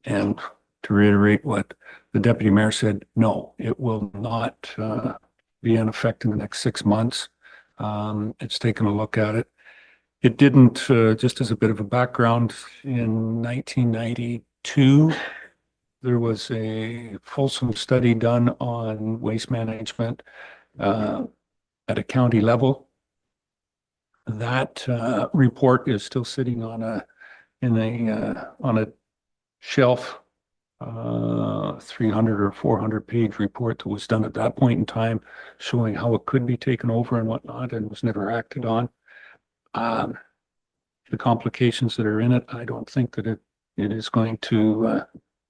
And to reiterate what the deputy mayor said, no, it will not be in effect in the next 6 months. It's taken a look at it. It didn't, just as a bit of a background, in 1992, there was a fulsome study done on waste management at a county level. That report is still sitting on a shelf, 300 or 400 page report that was done at that point in time, showing how it could be taken over and whatnot, and was never acted on. The complications that are in it, I don't think that it is going to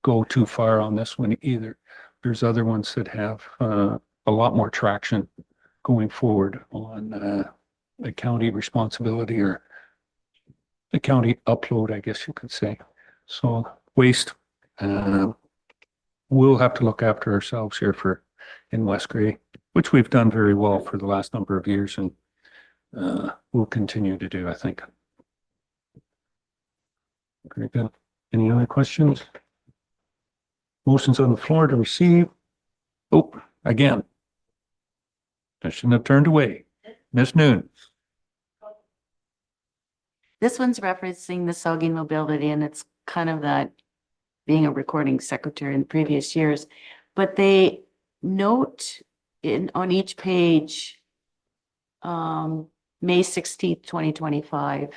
go too far on this one either. There's other ones that have a lot more traction going forward on the county responsibility, or the county upload, I guess you could say. So waste, we'll have to look after ourselves here in West Grey, which we've done very well for the last number of years, and we'll continue to do, I think. Very good. Any other questions? Motions on the floor to receive. Oh, again. I shouldn't have turned away. Ms. Noon. This one's referencing the Saugeen Mobility, and it's kind of that being a recording secretary in previous years. But they note on each page, May 16th, 2025,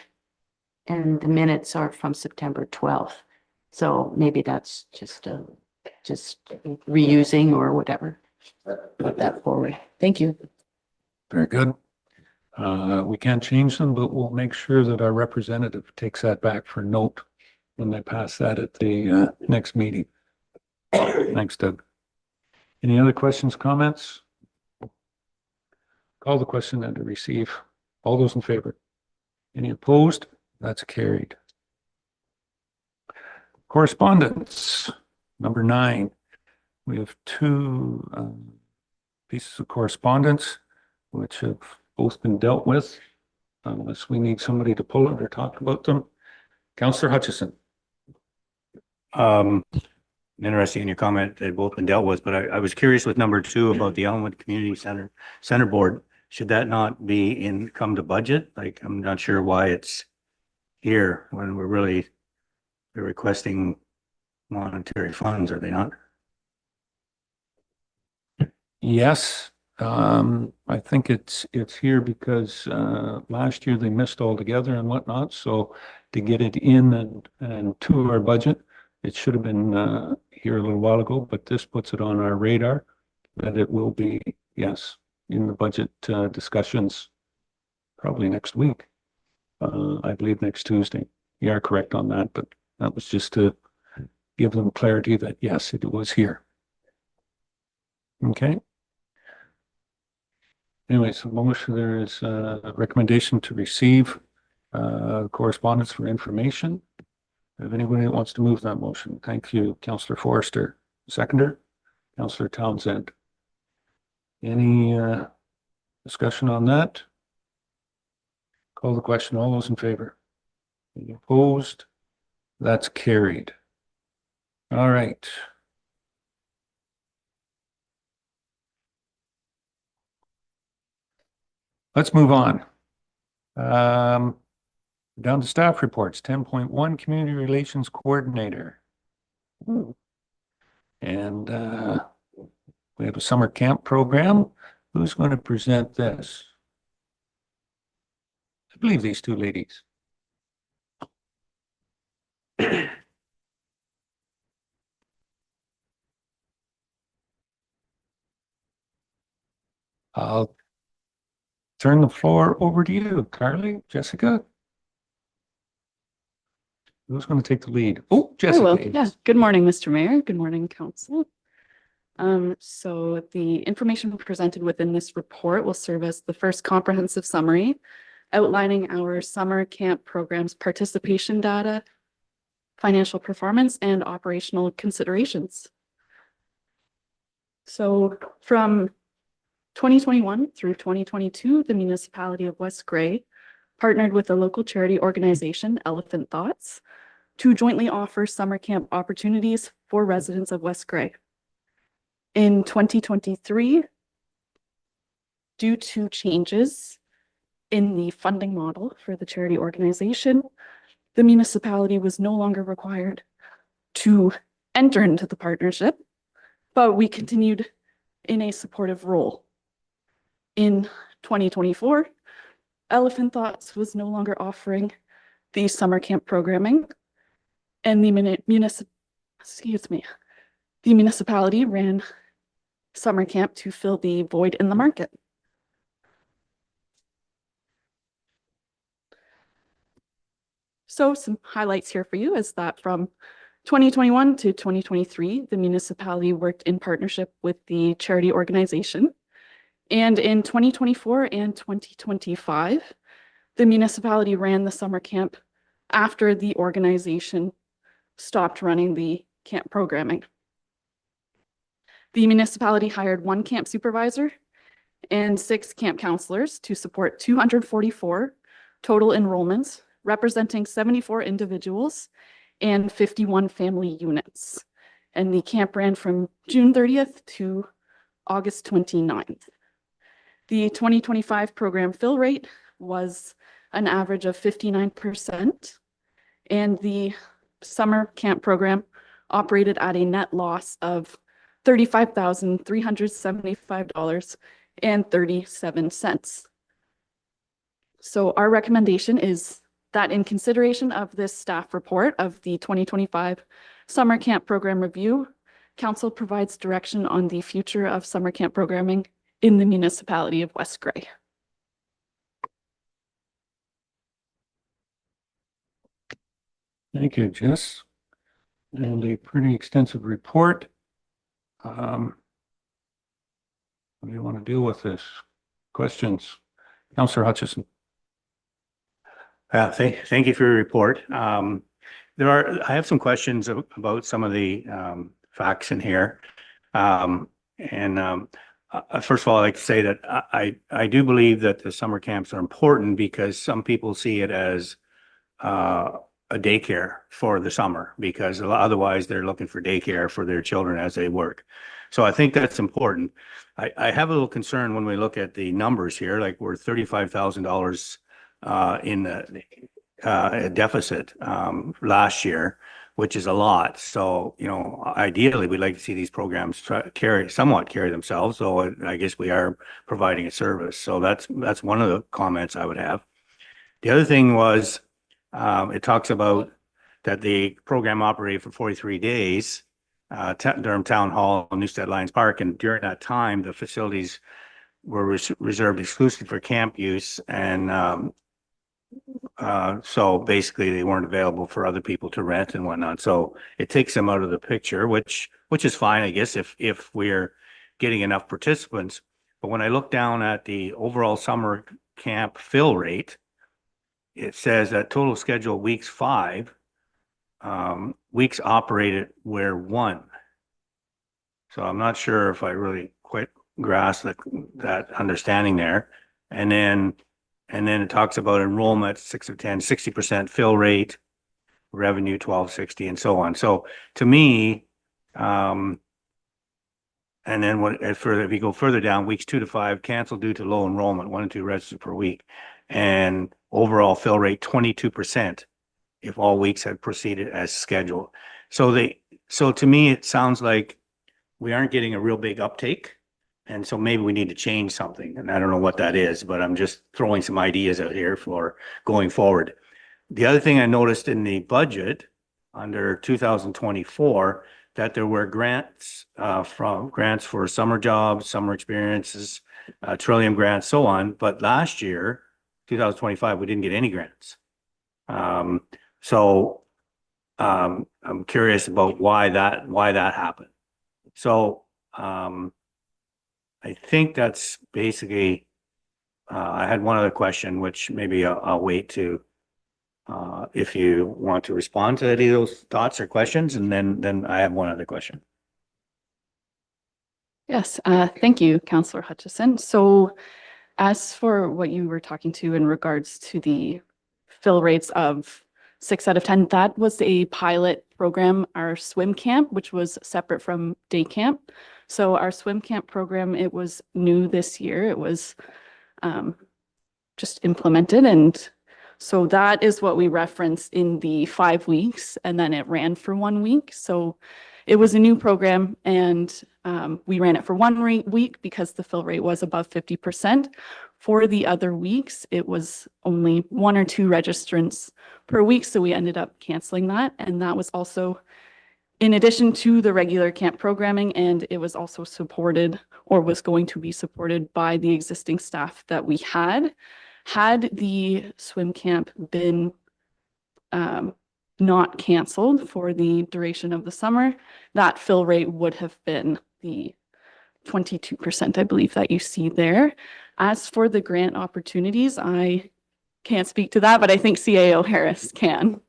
and the minutes are from September 12th. So maybe that's just reusing or whatever. Put that forward. Thank you. Very good. We can't change them, but we'll make sure that our representative takes that back for note when they pass that at the next meeting. Thanks, Doug. Any other questions, comments? Call the question and to receive. All those in favor? Any opposed? That's carried. Correspondence, number 9. We have two pieces of correspondence, which have both been dealt with, unless we need somebody to pull it or talk about them. Councillor Hutchison. Interesting in your comment, they've both been dealt with, but I was curious with number 2 about the Elmwood Community Center Board. Should that not be come to budget? Like, I'm not sure why it's here when they're requesting monetary funds, are they not? Yes, I think it's here because last year they missed altogether and whatnot. So to get it in and to our budget, it should have been here a little while ago, but this puts it on our radar that it will be, yes, in the budget discussions probably next week. I believe next Tuesday. You are correct on that, but that was just to give them clarity that yes, it was here. Okay. Anyway, so motion, there is a recommendation to receive correspondence for information. If anybody wants to move that motion, thank you, Councillor Forrester. Seconder, Councillor Townsend. Any discussion on that? Call the question. All those in favor? Any opposed? That's carried. All right. Let's move on. Down to staff reports, 10.1 Community Relations Coordinator. And we have a summer camp program. Who's going to present this? I believe these two ladies. I'll turn the floor over to you, Carly, Jessica. Who's going to take the lead? Oh, Jessica. Yeah. Good morning, Mr. Mayor. Good morning, Council. So the information presented within this report will serve as the first comprehensive summary outlining our summer camp program's participation data, financial performance, and operational considerations. So from 2021 through 2022, the municipality of West Grey partnered with a local charity organization, Elephant Thoughts, to jointly offer summer camp opportunities for residents of West Grey. In 2023, due to changes in the funding model for the charity organization, the municipality was no longer required to enter into the partnership, but we continued in a supportive role. In 2024, Elephant Thoughts was no longer offering the summer camp programming, and the municipality ran summer camp to fill the void in the market. So some highlights here for you is that from 2021 to 2023, the municipality worked in partnership with the charity organization. And in 2024 and 2025, the municipality ran the summer camp after the organization stopped running the camp programming. The municipality hired 1 camp supervisor and 6 camp counselors to support 244 total enrollments, representing 74 individuals and 51 family units. And the camp ran from June 30th to August 29th. The 2025 program fill rate was an average of 59%, and the summer camp program operated at a net loss of $35,375.37. So our recommendation is that in consideration of this staff report of the 2025 summer camp program review, council provides direction on the future of summer camp programming in the municipality of West Grey. Thank you, Jess. And a pretty extensive report. What do you want to do with this? Questions? Councillor Hutchison. Thank you for your report. I have some questions about some of the facts in here. First of all, I'd like to say that I do believe that the summer camps are important because some people see it as a daycare for the summer because otherwise they're looking for daycare for their children as they work. So I think that's important. I have a little concern when we look at the numbers here, like we're $35,000 in a deficit last year, which is a lot. So, you know, ideally, we'd like to see these programs somewhat carry themselves. So I guess we are providing a service. So that's one of the comments I would have. The other thing was, it talks about that the program operated for 43 days, Durham Town Hall and Newstead Lions Park. And during that time, the facilities were reserved exclusively for camp use. And so basically they weren't available for other people to rent and whatnot. So it takes them out of the picture, which is fine, I guess, if we're getting enough participants. But when I look down at the overall summer camp fill rate, it says that total schedule weeks 5, weeks operated were 1. So I'm not sure if I really quite grasp that understanding there. And then it talks about enrollment, 6 of 10, 60% fill rate, revenue 1260, and so on. So to me, and then if you go further down, weeks 2 to 5 canceled due to low enrollment, 1 and 2 registered per week, and overall fill rate 22% if all weeks had proceeded as scheduled. So to me, it sounds like we aren't getting a real big uptake. And so maybe we need to change something. And I don't know what that is, but I'm just throwing some ideas out here for going forward. The other thing I noticed in the budget under 2024, that there were grants for summer jobs, summer experiences, Trillium grants, so on. But last year, 2025, we didn't get any grants. So I'm curious about why that happened. So I think that's basically, I had one other question, which maybe I'll wait to, if you want to respond to any of those thoughts or questions, and then I have one other question. Yes, thank you, Councillor Hutchison. So as for what you were talking to in regards to the fill rates of 6 out of 10, that was a pilot program, our swim camp, which was separate from day camp. So our swim camp program, it was new this year. It was just implemented. And so that is what we referenced in the 5 weeks, and then it ran for 1 week. So it was a new program, and we ran it for 1 week because the fill rate was above 50%. For the other weeks, it was only 1 or 2 registrants per week. So we ended up canceling that. And that was also in addition to the regular camp programming, and it was also supported, or was going to be supported, by the existing staff that we had. Had the swim camp been not canceled for the duration of the summer, that fill rate would have been the 22%, I believe, that you see there. As for the grant opportunities, I can't speak to that, but I think CAO Harris can.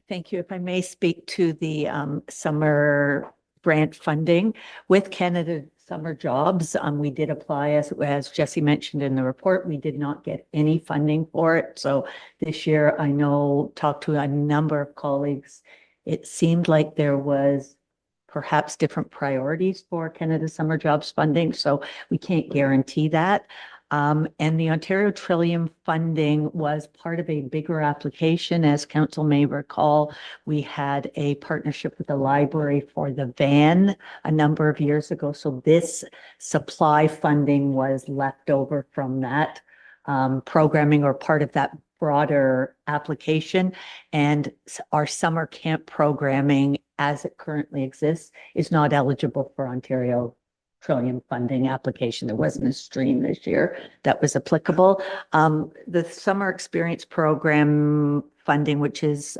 Thank you. If I may speak to the summer grant funding with Canada Summer Jobs, we did apply, as Jesse mentioned in the report. We did not get any funding for it. So this year, I know, talked to a number of colleagues, it seemed like there was perhaps different priorities for Canada Summer Jobs funding. So we can't guarantee that. And the Ontario Trillium funding was part of a bigger application. As council may recall, we had a partnership with the library for the van a number of years ago. So this supply funding was left over from that programming, or part of that broader application. And our summer camp programming, as it currently exists, is not eligible for Ontario Trillium funding application. There wasn't a stream this year that was applicable. The summer experience program funding, which is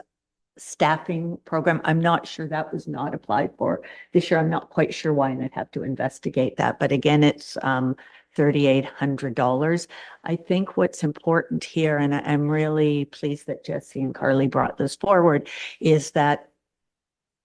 staffing program, I'm not sure, that was not applied for this year. I'm not quite sure why, and I'd have to investigate that. But again, it's $3,800. I think what's important here, and I'm really pleased that Jesse and Carly brought this forward, is that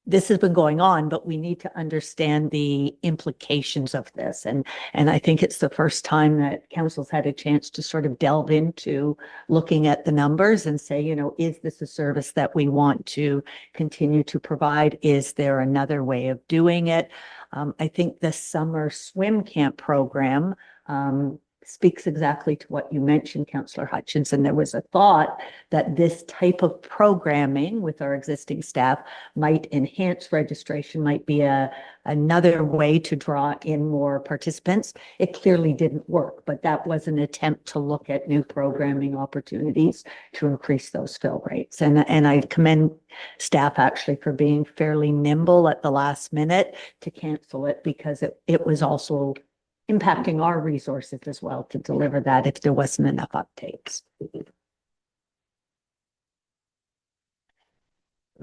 this has been going on, but we need to understand the implications of this. And I think it's the first time that council's had a chance to sort of delve into looking at the numbers and say, you know, is this a service that we want to continue to provide? Is there another way of doing it? I think the summer swim camp program speaks exactly to what you mentioned, Councillor Hutchinson. There was a thought that this type of programming with our existing staff might enhance registration, might be another way to draw in more participants. It clearly didn't work, but that was an attempt to look at new programming opportunities to increase those fill rates. And I commend staff actually for being fairly nimble at the last minute to cancel it, because it was also impacting our resources as well to deliver that if there wasn't enough uptakes.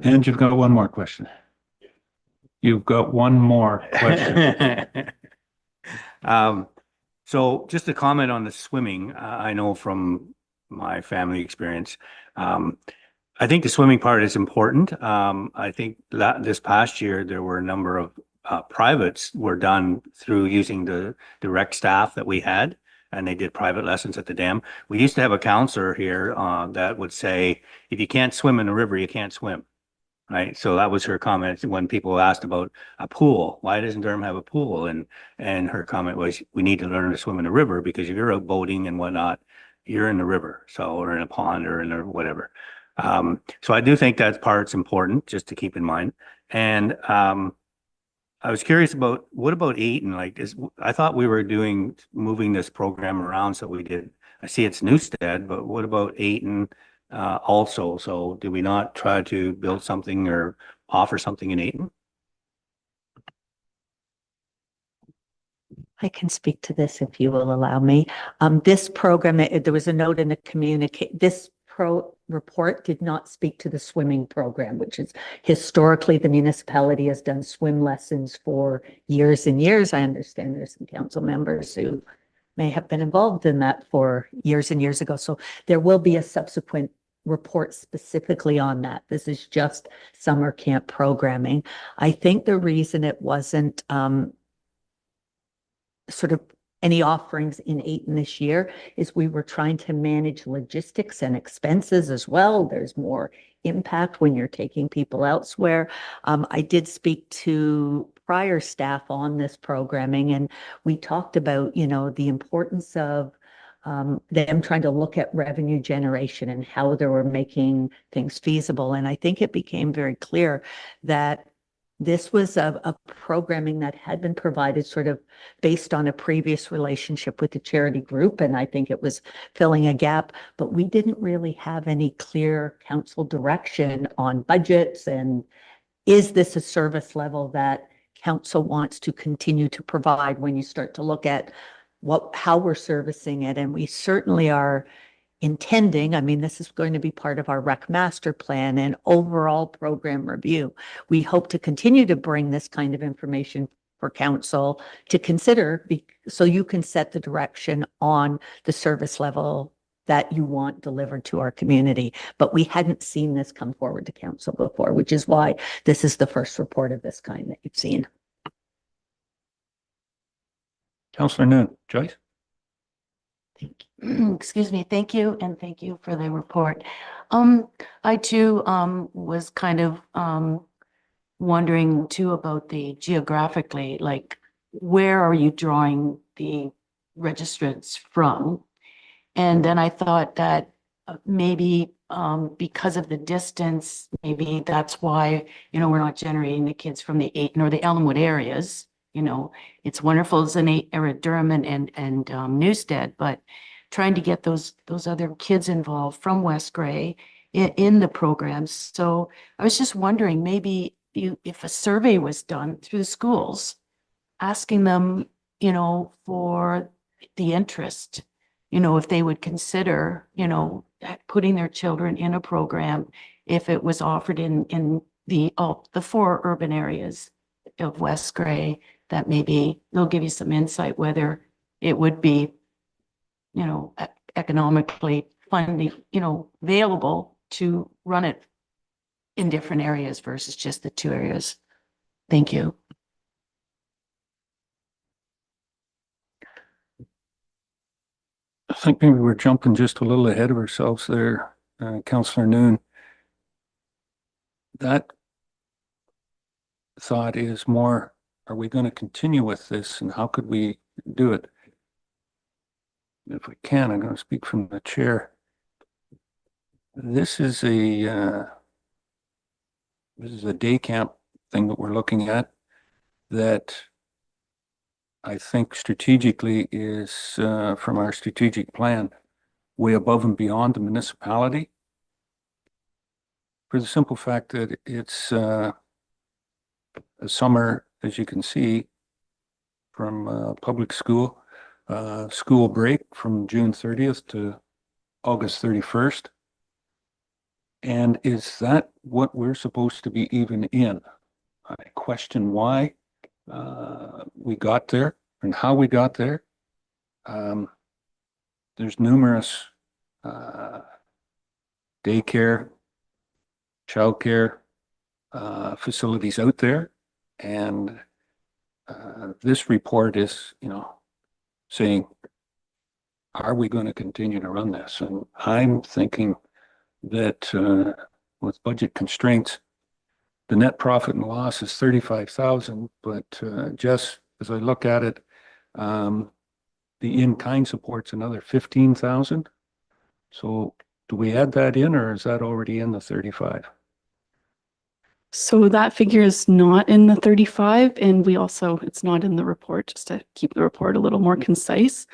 And you've got one more question. You've got one more question. So just to comment on the swimming, I know from my family experience, I think the swimming part is important. I think that this past year, there were a number of privates were done through using the direct staff that we had, and they did private lessons at the dam. We used to have a counselor here that would say, if you can't swim in the river, you can't swim. Right. So that was her comment when people asked about a pool. Why doesn't Durham have a pool? And her comment was, we need to learn to swim in the river, because if you're out boating and whatnot, you're in the river. So, or in a pond or in a whatever. So I do think that part's important just to keep in mind. And I was curious about, what about Ayton? Like, I thought we were moving this program around, so we did. I see it's Newstead, but what about Ayton also? So do we not try to build something or offer something in Ayton? I can speak to this if you will allow me. This program, there was a note in the this report did not speak to the swimming program, which is historically the municipality has done swim lessons for years and years. I understand there's some council members who may have been involved in that for years and years ago. So there will be a subsequent report specifically on that. This is just summer camp programming. I think the reason it wasn't sort of any offerings in Ayton this year is we were trying to manage logistics and expenses as well. There's more impact when you're taking people elsewhere. I did speak to prior staff on this programming, and we talked about, you know, the importance of them trying to look at revenue generation and how they were making things feasible. And I think it became very clear that this was a programming that had been provided sort of based on a previous relationship with the charity group. And I think it was filling a gap, but we didn't really have any clear council direction on budgets. And is this a service level that council wants to continue to provide when you start to look at how we're servicing it? And we certainly are intending, I mean, this is going to be part of our rec master plan and overall program review. We hope to continue to bring this kind of information for council to consider, so you can set the direction on the service level that you want delivered to our community. But we hadn't seen this come forward to council before, which is why this is the first report of this kind that you've seen. Councillor Noon, Joyce? Excuse me. Thank you. And thank you for the report. I too was kind of wondering too about the geographically, like, where are you drawing the registrants from? And then I thought that maybe because of the distance, maybe that's why, you know, we're not generating the kids from the Ayton or the Elmwood areas. You know, it's wonderful as an Durham and Newstead, but trying to get those other kids involved from West Grey in the programs. So I was just wondering, maybe if a survey was done through the schools, asking them, you know, for the interest, you know, if they would consider, you know, putting their children in a program if it was offered in the 4 urban areas of West Grey, that maybe they'll give you some insight whether it would be, you know, economically funding, you know, available to run it in different areas versus just the two areas. Thank you. I think maybe we're jumping just a little ahead of ourselves there, Councillor Noon. That thought is more, are we going to continue with this and how could we do it? If we can, I'm going to speak from the chair. This is a day camp thing that we're looking at that I think strategically is from our strategic plan way above and beyond the municipality, for the simple fact that it's a summer, as you can see, from public school, school break from June 30th to August 31st. And is that what we're supposed to be even in? I question why we got there and how we got there. There's numerous daycare, childcare facilities out there, and this report is, saying, are we going to continue to run this? And I'm thinking that with budget constraints, the net profit and loss is 35,000, but just as I look at it, the in-kind support's another 15,000. So do we add that in, or is that already in the 35? So that figure is not in the 35, and it's not in the report, just to keep the report a little more concise.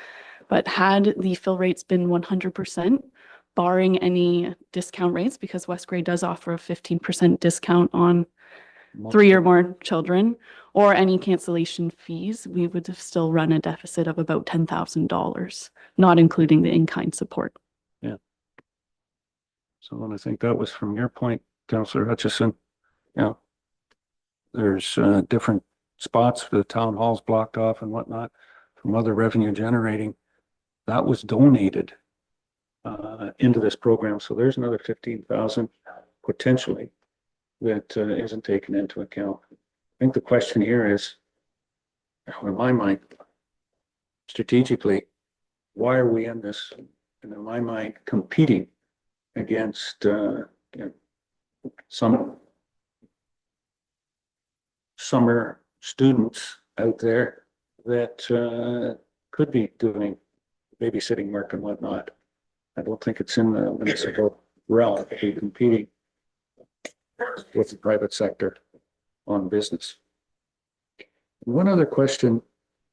But had the fill rates been 100%, barring any discount rates, because West Grey does offer a 15% discount on 3 or more children, or any cancellation fees, we would have still run a deficit of about $10,000, not including the in-kind support. Yeah. So then I think that was from your point, Councillor Hutchison. There's different spots for the town halls blocked off and whatnot from other revenue generating. That was donated into this program. So there's another 15,000 potentially that isn't taken into account. I think the question here is, in my mind, strategically, why are we in this? And in my mind, competing against some summer students out there that could be doing babysitting work and whatnot. I don't think it's in the municipal realm to be competing with the private sector on business. One other question,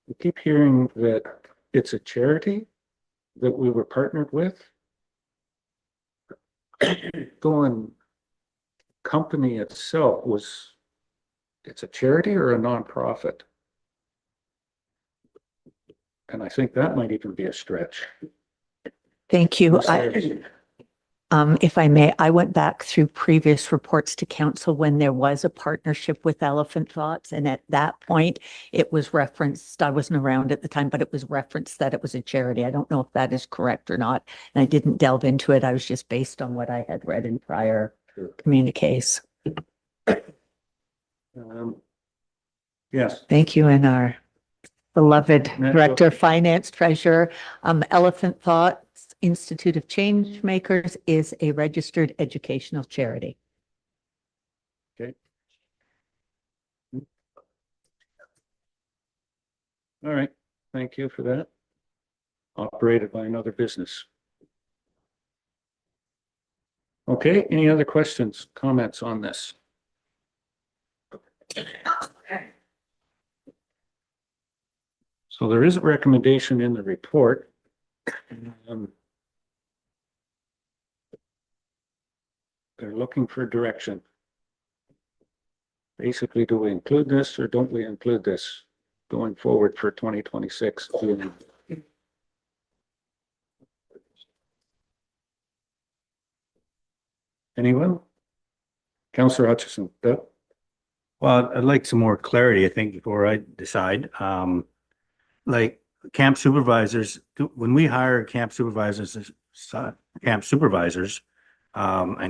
we keep hearing that it's a charity that we were partnered with. Going company itself it's a charity or a nonprofit? And I think that might even be a stretch. Thank you. If I may, I went back through previous reports to council when there was a partnership with Elephant Thoughts. And at that point, it was referenced, I wasn't around at the time, but it was referenced that it was a charity. I don't know if that is correct or not. And I didn't delve into it. I was just based on what I had read in prior communiques. Yes. Thank you. And our beloved Director of Finance, Treasurer, Elephant Thoughts Institute of Change Makers is a registered educational charity. Okay. All right. Thank you for that. Operated by another business. Okay. Any other questions, comments on this? So there is a recommendation in the report. They're looking for direction. Basically, do we include this or don't we include this going forward for 2026? Anyone? Councillor Hutchison. Well, I'd like some more clarity, I think, before I decide. Like camp supervisors, when we hire camp supervisors and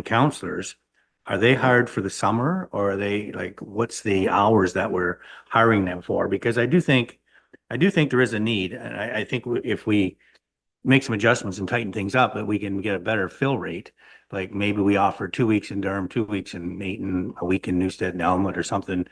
counselors, are they hired for the summer or are they like, what's the hours that we're hiring them for? Because I do think there is a need. And I think if we make some adjustments and tighten things up, that we can get a better fill rate. Like maybe we offer 2 weeks in Durham, 2 weeks in Mayton, a week in Newstead and Elmwood or something,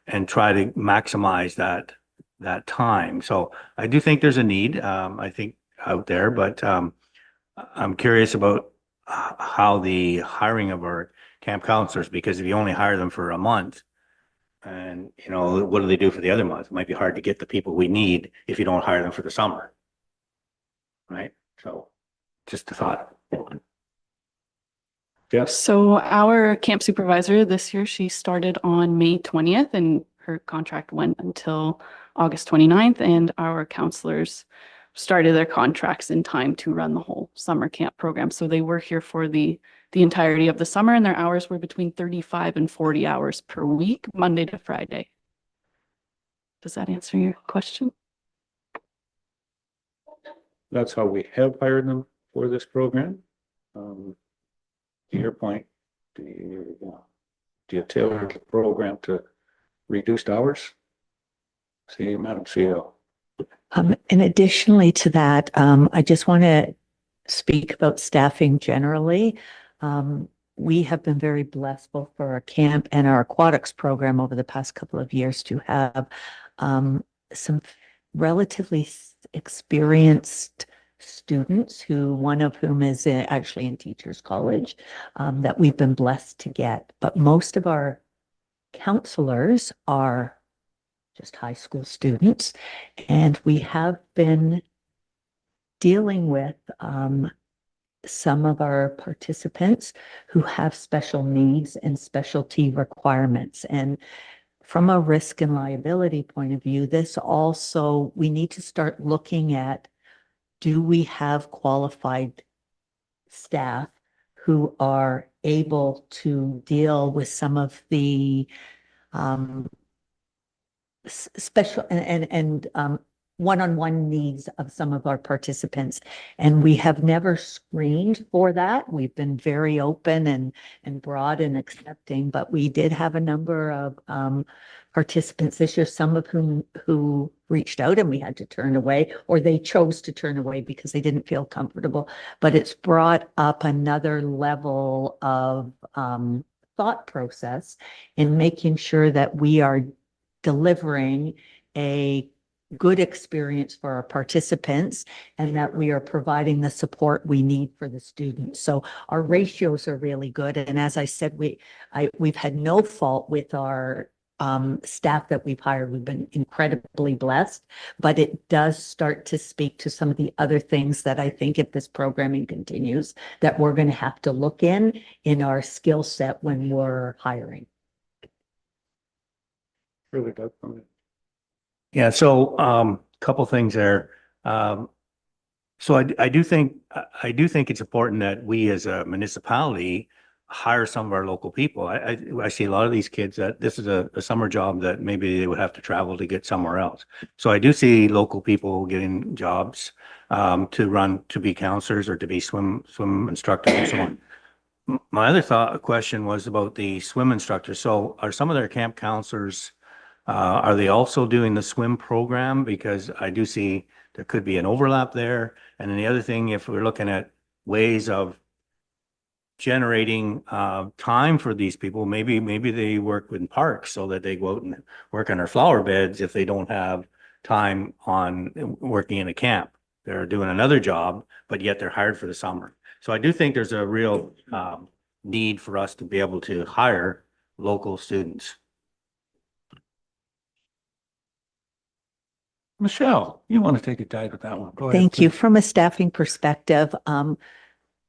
and try to maximize that time. So I do think there's a need, I think out there, but I'm curious about how the hiring of our camp counselors, because if you only hire them for a month, and what do they do for the other month? It might be hard to get the people we need if you don't hire them for the summer. Right? So just a thought. Yes. So our camp supervisor this year, she started on May 20th and her contract went until August 29th, and our counselors started their contracts in time to run the whole summer camp program. So they were here for the entirety of the summer, and their hours were between 35 and 40 hours per week, Monday to Friday. Does that answer your question? That's how we have hired them for this program. To your point, do you tailor the program to reduced hours? See, Madam CEO. And additionally to that, I just want to speak about staffing generally. We have been very blessed both for our camp and our aquatics program over the past couple of years to have some relatively experienced students, one of whom is actually in Teachers College, that we've been blessed to get. But most of our counselors are just high school students, and we have been dealing with some of our participants who have special needs and specialty requirements. And from a risk and liability point of view, we need to start looking at, do we have qualified staff who are able to deal with some of the special and one-on-one needs of some of our participants? And we have never screened for that. We've been very open and broad and accepting, but we did have a number of participants this year, some of who reached out and we had to turn away, or they chose to turn away because they didn't feel comfortable. But it's brought up another level of thought process in making sure that we are delivering a good experience for our participants and that we are providing the support we need for the students. So our ratios are really good. And as I said, we've had no fault with our staff that we've hired. We've been incredibly blessed, but it does start to speak to some of the other things that I think, if this programming continues, that we're going to have to look in our skill set when we're hiring. Really good from it. Yeah, so couple things there. So I do think it's important that we as a municipality hire some of our local people. I see a lot of these kids that this is a summer job that maybe they would have to travel to get somewhere else. So I do see local people getting jobs to be counselors or to be swim instructors and so on. My other question was about the swim instructors. So are some of their camp counselors, are they also doing the swim program? Because I do see there could be an overlap there. And then the other thing, if we're looking at ways of generating time for these people, maybe they work in parks so that they go out and work on their flower beds if they don't have time on working in a camp. They're doing another job, but yet they're hired for the summer. So I do think there's a real need for us to be able to hire local students. Michelle, you want to take a dive at that one? Go ahead. Thank you. Please. From a staffing perspective,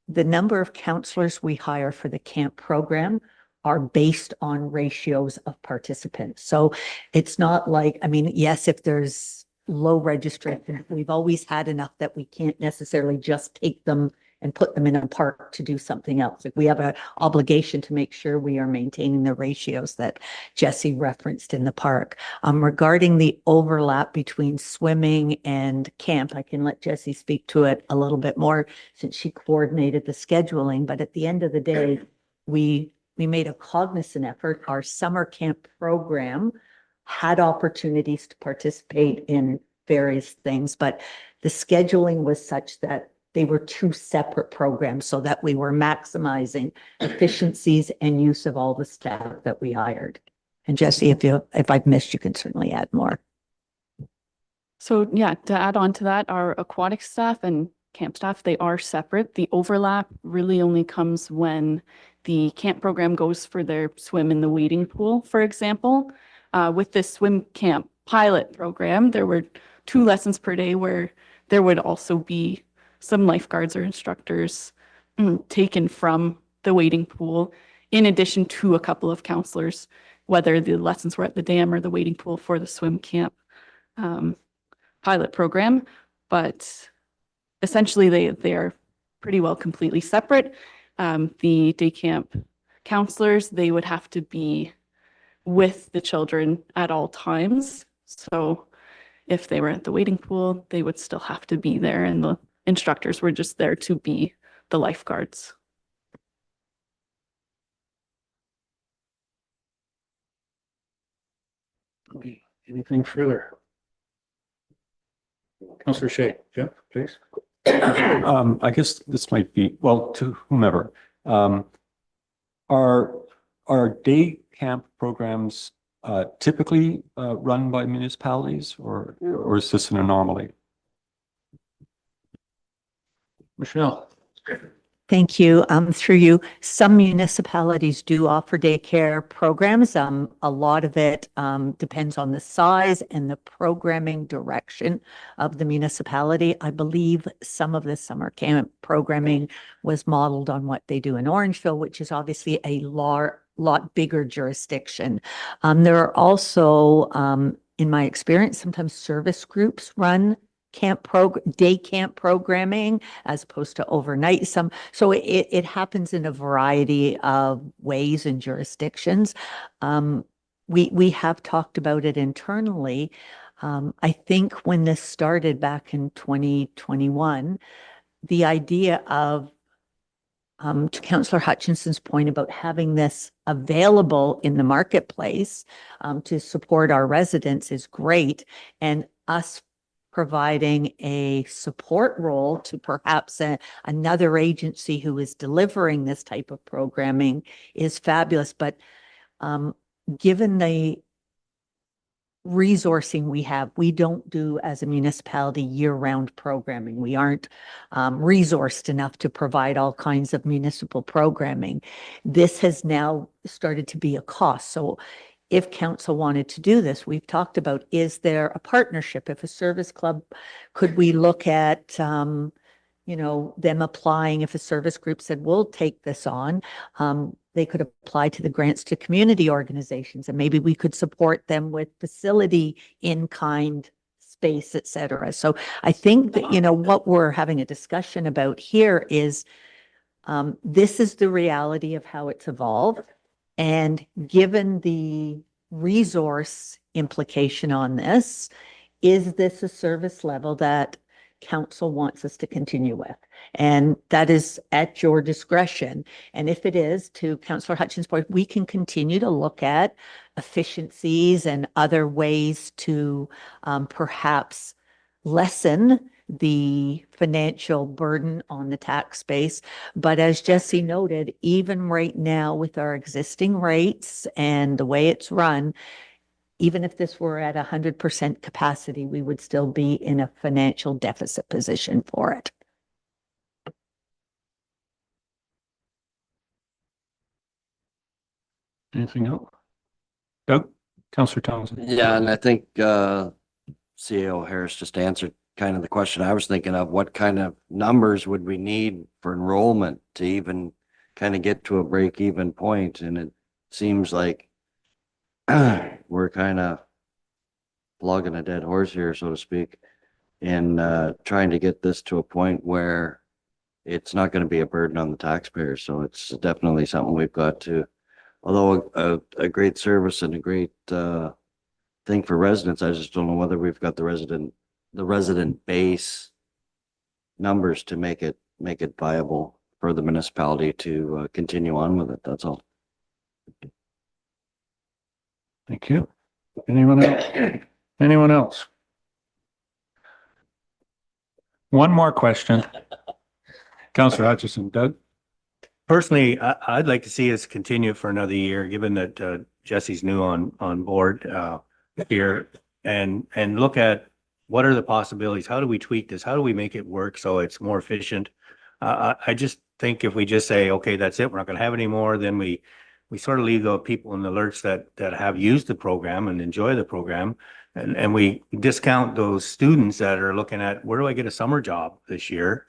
the number of counselors we hire for the camp program are based on ratios of participants. So it's not like, yes, if there's low registration, we've always had enough that we can't necessarily just take them and put them in a park to do something else. Like, we have an obligation to make sure we are maintaining the ratios that Jesse referenced in the park. Regarding the overlap between swimming and camp, I can let Jesse speak to it a little bit more since she coordinated the scheduling. But at the end of the day, we we made a cognizant effort. Our summer camp program had opportunities to participate in various things, but the scheduling was such that they were two separate programs so that we were maximizing efficiencies and use of all the staff that we hired. And Jesse, if I've missed, you can certainly add more. So yeah, to add on to that, our aquatic staff and camp staff, they are separate. The overlap really only comes when the camp program goes for their swim in the wading pool, for example. With this swim camp pilot program, there were 2 lessons per day where there would also be some lifeguards or instructors taken from the wading pool, in addition to a couple of counselors, whether the lessons were at the dam or the wading pool for the swim camp pilot program. But essentially, they are pretty well completely separate. The day camp counselors, they would have to be with the children at all times. So if they were at the wading pool, they would still have to be there, and the instructors were just there to be the lifeguards. Okay, anything further? Councillor Shay, Jeff, please. I guess this might be, well, to whomever. Are day camp programs typically run by municipalities, or is this an anomaly? Michelle. Thank you. Through you, some municipalities do offer daycare programs. A lot of it depends on the size and the programming direction of the municipality. I believe some of the summer camp programming was modeled on what they do in Orangeville, which is obviously a lot bigger jurisdiction. There are also, in my experience, sometimes service groups run day camp programming as opposed to overnight. So it happens in a variety of ways and jurisdictions. We have talked about it internally. I think when this started back in 2021, the idea of to Councillor Hutchinson's point about having this available in the marketplace to support our residents is great, and us providing a support role to perhaps another agency who is delivering this type of programming is fabulous. But given the resourcing we have, we don't do as a municipality year-round programming. We aren't resourced enough to provide all kinds of municipal programming. This has now started to be a cost. So if council wanted to do this, we've talked about, is there a partnership? If a service club, could we look at, them applying? If a service group said, we'll take this on, they could apply to the grants to community organizations, and maybe we could support them with facility in-kind space, et cetera. So I think that, what we're having a discussion about here is this is the reality of how it's evolved. And given the resource implication on this, is this a service level that council wants us to continue with? And that is at your discretion. And if it is, to Councillor Hutchins' point, we can continue to look at efficiencies and other ways to perhaps lessen the financial burden on the tax base. But as Jesse noted, even right now with our existing rates and the way it's run, even if this were at 100% capacity, we would still be in a financial deficit position for it. Anything else? Doug? Councillor Townsend? Yeah, and I think CAO Harris just answered kind of the question I was thinking of. What kind of numbers would we need for enrollment to even kind of get to a break-even point? And it seems like we're kind of flogging a dead horse here, so to speak, in trying to get this to a point where it's not going to be a burden on the taxpayers. So it's definitely something we've got to, although a great service and a great thing for residents, I just don't know whether we've got the resident base numbers to make it viable for the municipality to continue on with it. That's all. Thank you. Anyone else? Anyone else? One more question. Councillor Hutchison, Doug? Personally, I'd like to see us continue for another year, given that Jesse's new on board here, and look at what are the possibilities? How do we tweak this? How do we make it work so it's more efficient? I just think if we just say, okay, that's it, we're not going to have any more, then we sort of leave the people in the lurch that have used the program and enjoy the program, and we discount those students that are looking at, where do I get a summer job this year?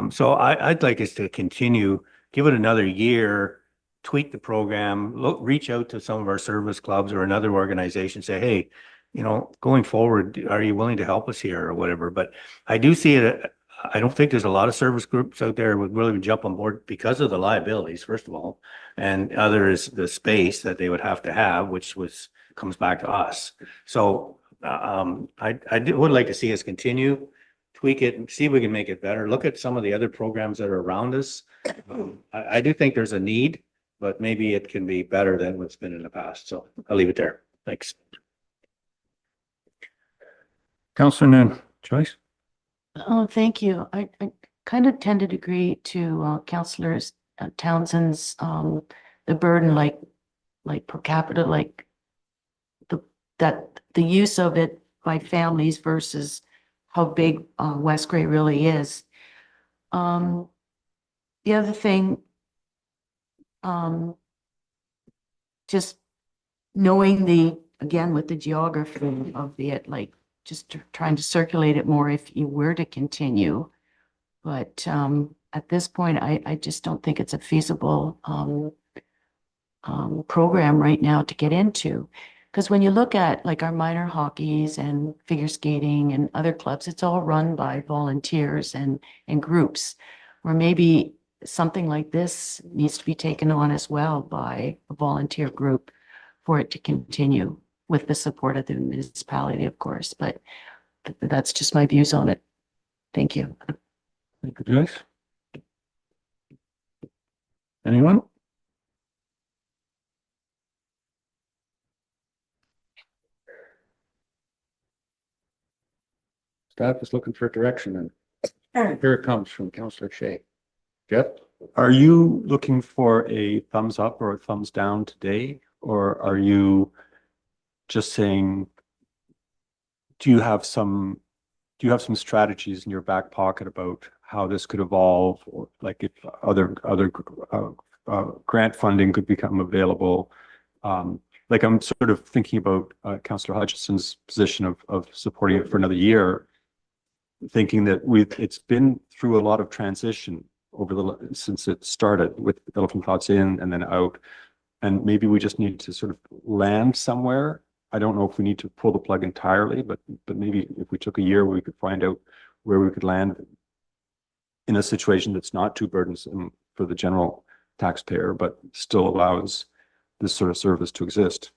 So I'd like us to continue, give it another year, tweak the program, reach out to some of our service clubs or another organization, say, hey, you know, going forward, are you willing to help us here or whatever? But I do see it. I don't think there's a lot of service groups out there would really jump on board because of the liabilities, first of all, and other is the space that they would have to have, which comes back to us. So would like to see us continue, tweak it, and see if we can make it better. Look at some of the other programs that are around us. I do think there's a need, but maybe it can be better than what's been in the past. So I'll leave it there. Thanks. Councillor Noon, Joyce? Oh, thank you. I kind of tend to agree to Councillor Townsend's the burden, like per capita, like the use of it by families versus how big West Gray really is. The other thing, just knowing again with the geography of it, like just trying to circulate it more if you were to continue. But at this point, I just don't think it's a feasible program right now to get into. Because when you look at like our minor hockeys and figure skating and other clubs, it's all run by volunteers and groups, where maybe something like this needs to be taken on as well by a volunteer group for it to continue with the support of the municipality, of course. But that's just my views on it. Thank you. Thank you, Joyce. Anyone? Staff is looking for direction, and here it comes from Councillor Shea. Jeff? Are you looking for a thumbs up or a thumbs down today? Or are you just saying, do you have some strategies in your back pocket about how this could evolve, or like if other grant funding could become available? Like I'm sort of thinking about Councillor Hutchison's position of supporting it for another year, thinking that it's been through a lot of transition since it started with Elephant Thoughts in and then out, and maybe we just need to sort of land somewhere. I don't know if we need to pull the plug entirely, but maybe if we took a year, we could find out where we could land in a situation that's not too burdensome for the general taxpayer, but still allows this sort of service to exist.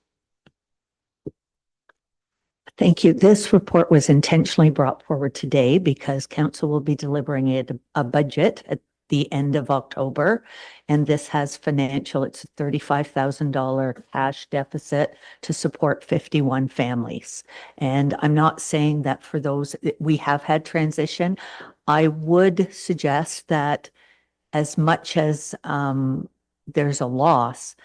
Thank you. This report was intentionally brought forward today because council will be delivering a budget at the end of October. And this has it's a $35,000 cash deficit to support 51 families. And I'm not saying that for those, we have had transition. I would suggest that as much as there's a loss,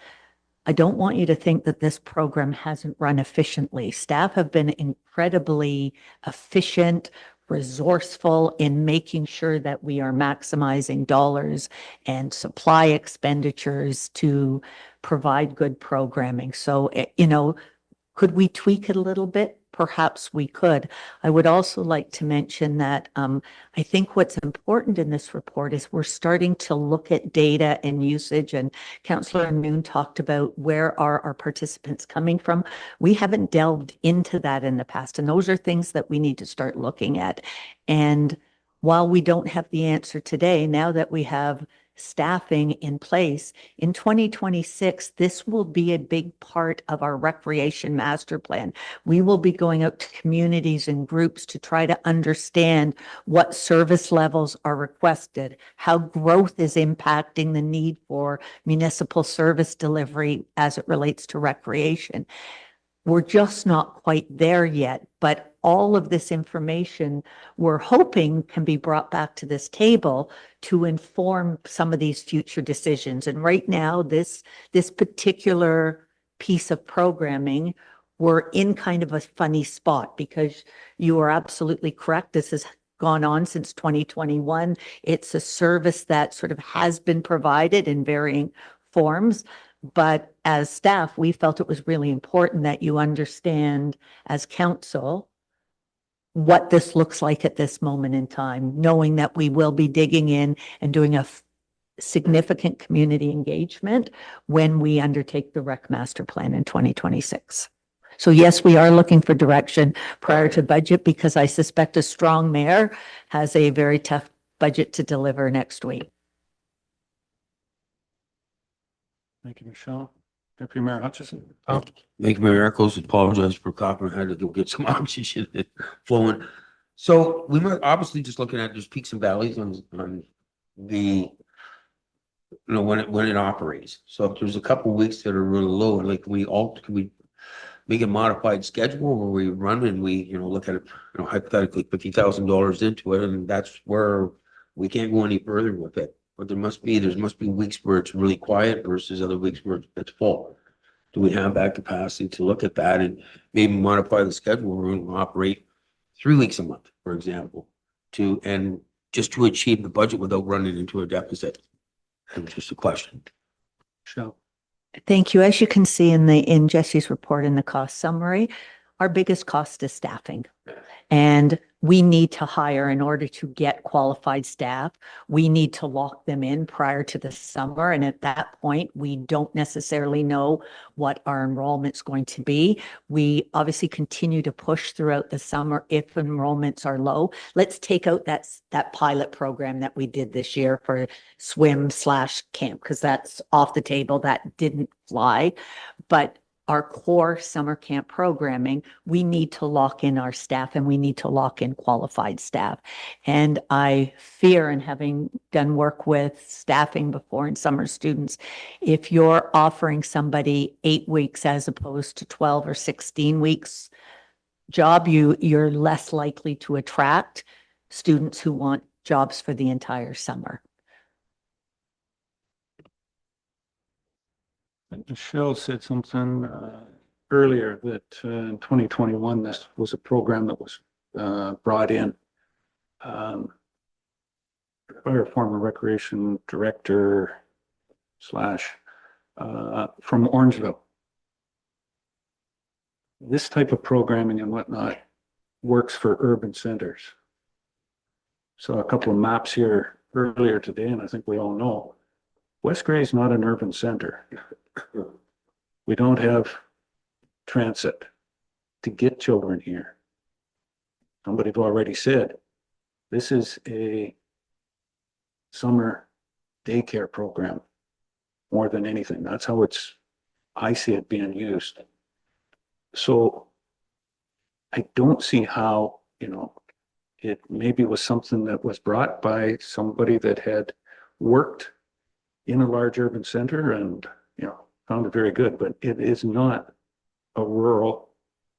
I don't want you to think that this program hasn't run efficiently. Staff have been incredibly efficient, resourceful in making sure that we are maximizing dollars and supply expenditures to provide good programming. So, you know, could we tweak it a little bit? Perhaps we could. I would also like to mention that I think what's important in this report is we're starting to look at data and usage, and Councillor Noon talked about where are our participants coming from. We haven't delved into that in the past, and those are things that we need to start looking at. And while we don't have the answer today, now that we have staffing in place. In 2026, this will be a big part of our recreation master plan. We will be going out to communities and groups to try to understand what service levels are requested, how growth is impacting the need for municipal service delivery as it relates to recreation. We're just not quite there yet, but all of this information we're hoping can be brought back to this table to inform some of these future decisions. And right now, this particular piece of programming, we're in kind of a funny spot because you are absolutely correct. This has gone on since 2021. It's a service that sort of has been provided in varying forms. But as staff, we felt it was really important that you understand as council what this looks like at this moment in time, knowing that we will be digging in and doing a significant community engagement when we undertake the rec master plan in 2026. So yes, we are looking for direction prior to budget because I suspect a strong mayor has a very tough budget to deliver next week. Thank you, Michelle. Deputy Mayor Hutchison. Make miracles, apologize for coughing, I had to go get some oxygen flowing. So we were obviously just looking at there's peaks and valleys on the, when it operates. So if there's a couple of weeks that are really low, like can we make a modified schedule where we run and we, look at it, hypothetically $50,000 into it, and that's where we can't go any further with it. But there must be weeks where it's really quiet versus other weeks where it's full. Do we have that capacity to look at that and maybe modify the schedule where we operate 3 weeks a month, for example, and just to achieve the budget without running into a deficit? That's just a question. Michelle. Thank you. As you can see in Jesse's report in the cost summary, our biggest cost is staffing. And we need to hire in order to get qualified staff. We need to lock them in prior to the summer. And at that point, we don't necessarily know what our enrollment's going to be. We obviously continue to push throughout the summer if enrollments are low. Let's take out that pilot program that we did this year for swim/camp, because that's off the table. That didn't fly. But our core summer camp programming, we need to lock in our staff and we need to lock in qualified staff. And I fear, and having done work with staffing before and summer students, if you're offering somebody 8 weeks as opposed to 12 or 16 weeks job, you're less likely to attract students who want jobs for the entire summer. Michelle said something earlier that in 2021, this was a program that was brought in by our former recreation director / from Orangeville. This type of programming and whatnot works for urban centers. So a couple of maps here earlier today, and I think we all know, West Grey is not an urban center. We don't have transit to get children here. Somebody already said, this is a summer daycare program more than anything. That's how I see it being used. So I don't see how, it maybe was something that was brought by somebody that had worked in a large urban center and, found it very good, but it is not a rural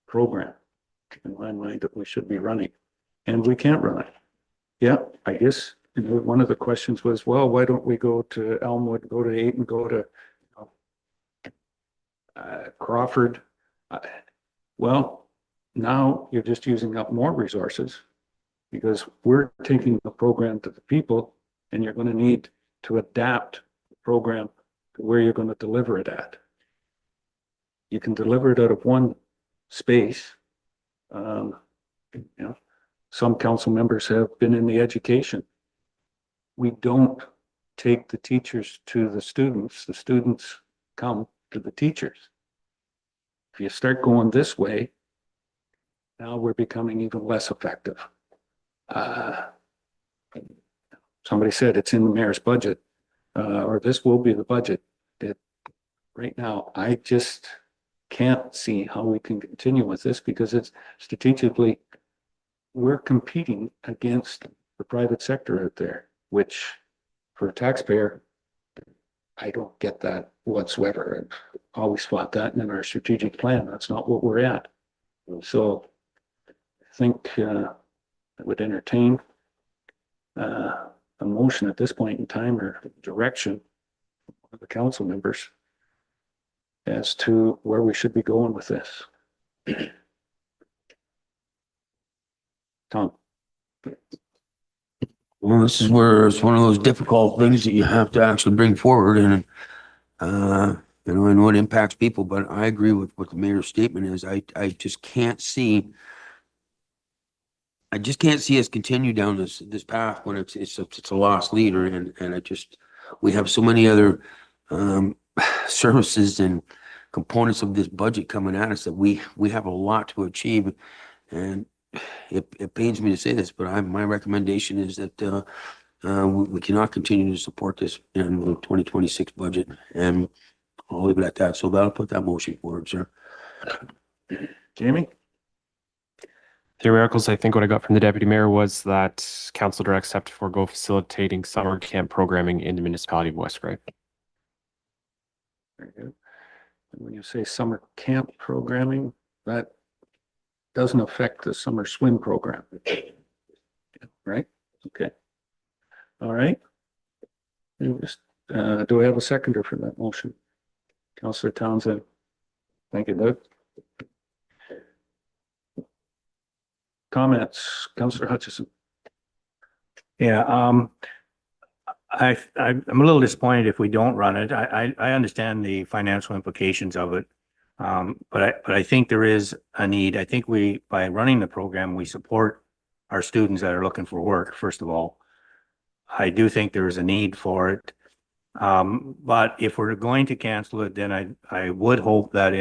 program in my mind that we should be running, and we can't run it. Yeah, I guess one of the questions was, well, why don't we go to Elmwood, go to Ayton, go to Crawford? Well, now you're just using up more resources because we're taking the program to the people, and you're going to need to adapt the program to where you're going to deliver it at. You can deliver it out of one space. Some council members have been in the education. We don't take the teachers to the students come to the teachers. If you start going this way, now we're becoming even less effective. Somebody said it's in the mayor's budget. or this will be the budget, that right now, I just can't see how we can continue with this because it's strategically, we're competing against the private sector out there, which for a taxpayer, I don't get that whatsoever. I've always fought that in our strategic plan. That's not what we're at. So I think I would entertain a motion at this point in time or direction of the council members as to where we should be going with this. Tom. Well, this is where it's one of those difficult things that you have to actually bring forward and, you know, I know it impacts people, but I agree with what the mayor's statement is. I just can't see. I just can't see us continue down this path when it's a lost leader and we have so many other, services and components of this budget coming at us that we have a lot to achieve. And it pains me to say this, but my recommendation is that, we cannot continue to support this in the 2026 budget, and I'll leave it at that. So that'll put that motion forward, sir. Jamie? Theoreticals, I think what I got from the deputy mayor was that council directs staff to forego facilitating summer camp programming in the municipality of West Grey. Very good. And when you say summer camp programming, that doesn't affect the summer swim program. Right? Okay. All right. Do I have a seconder for that motion? Councillor Townsend. Thank you, Doug. Comments, Councillor Hutchison. Yeah, I'm a little disappointed if we don't run it. I understand the financial implications of it. But I think there is a need. I think by running the program, we support our students that are looking for work, first of all. I do think there is a need for it. But if we're going to cancel it, then I would hope that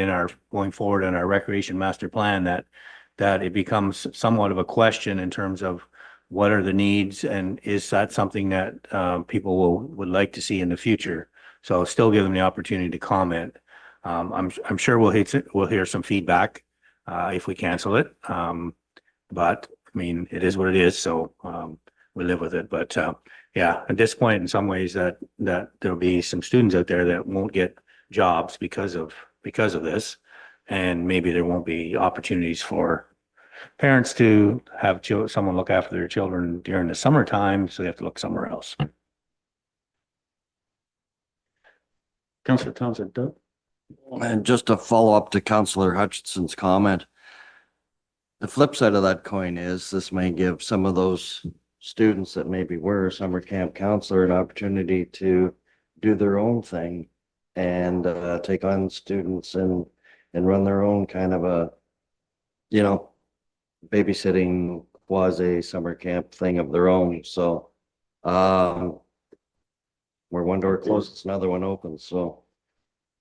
going forward in our recreation master plan, that it becomes somewhat of a question in terms of what are the needs and is that something that people would like to see in the future? So still give them the opportunity to comment. I'm sure we'll hear some feedback if we cancel it. But I mean, it is what it is, so we live with it. But yeah, at this point, in some ways, that there'll be some students out there that won't get jobs because of this, and maybe there won't be opportunities for parents to have someone look after their children during the summertime, so they have to look somewhere else. Councillor Townsend, Doug? And just to follow up to Councillor Hutchinson's comment, the flip side of that coin is this may give some of those students that maybe were summer camp counselor an opportunity to do their own thing and take on students and run their own kind of a, you know, babysitting quasi summer camp thing of their own. So where one door closes, another one opens. So,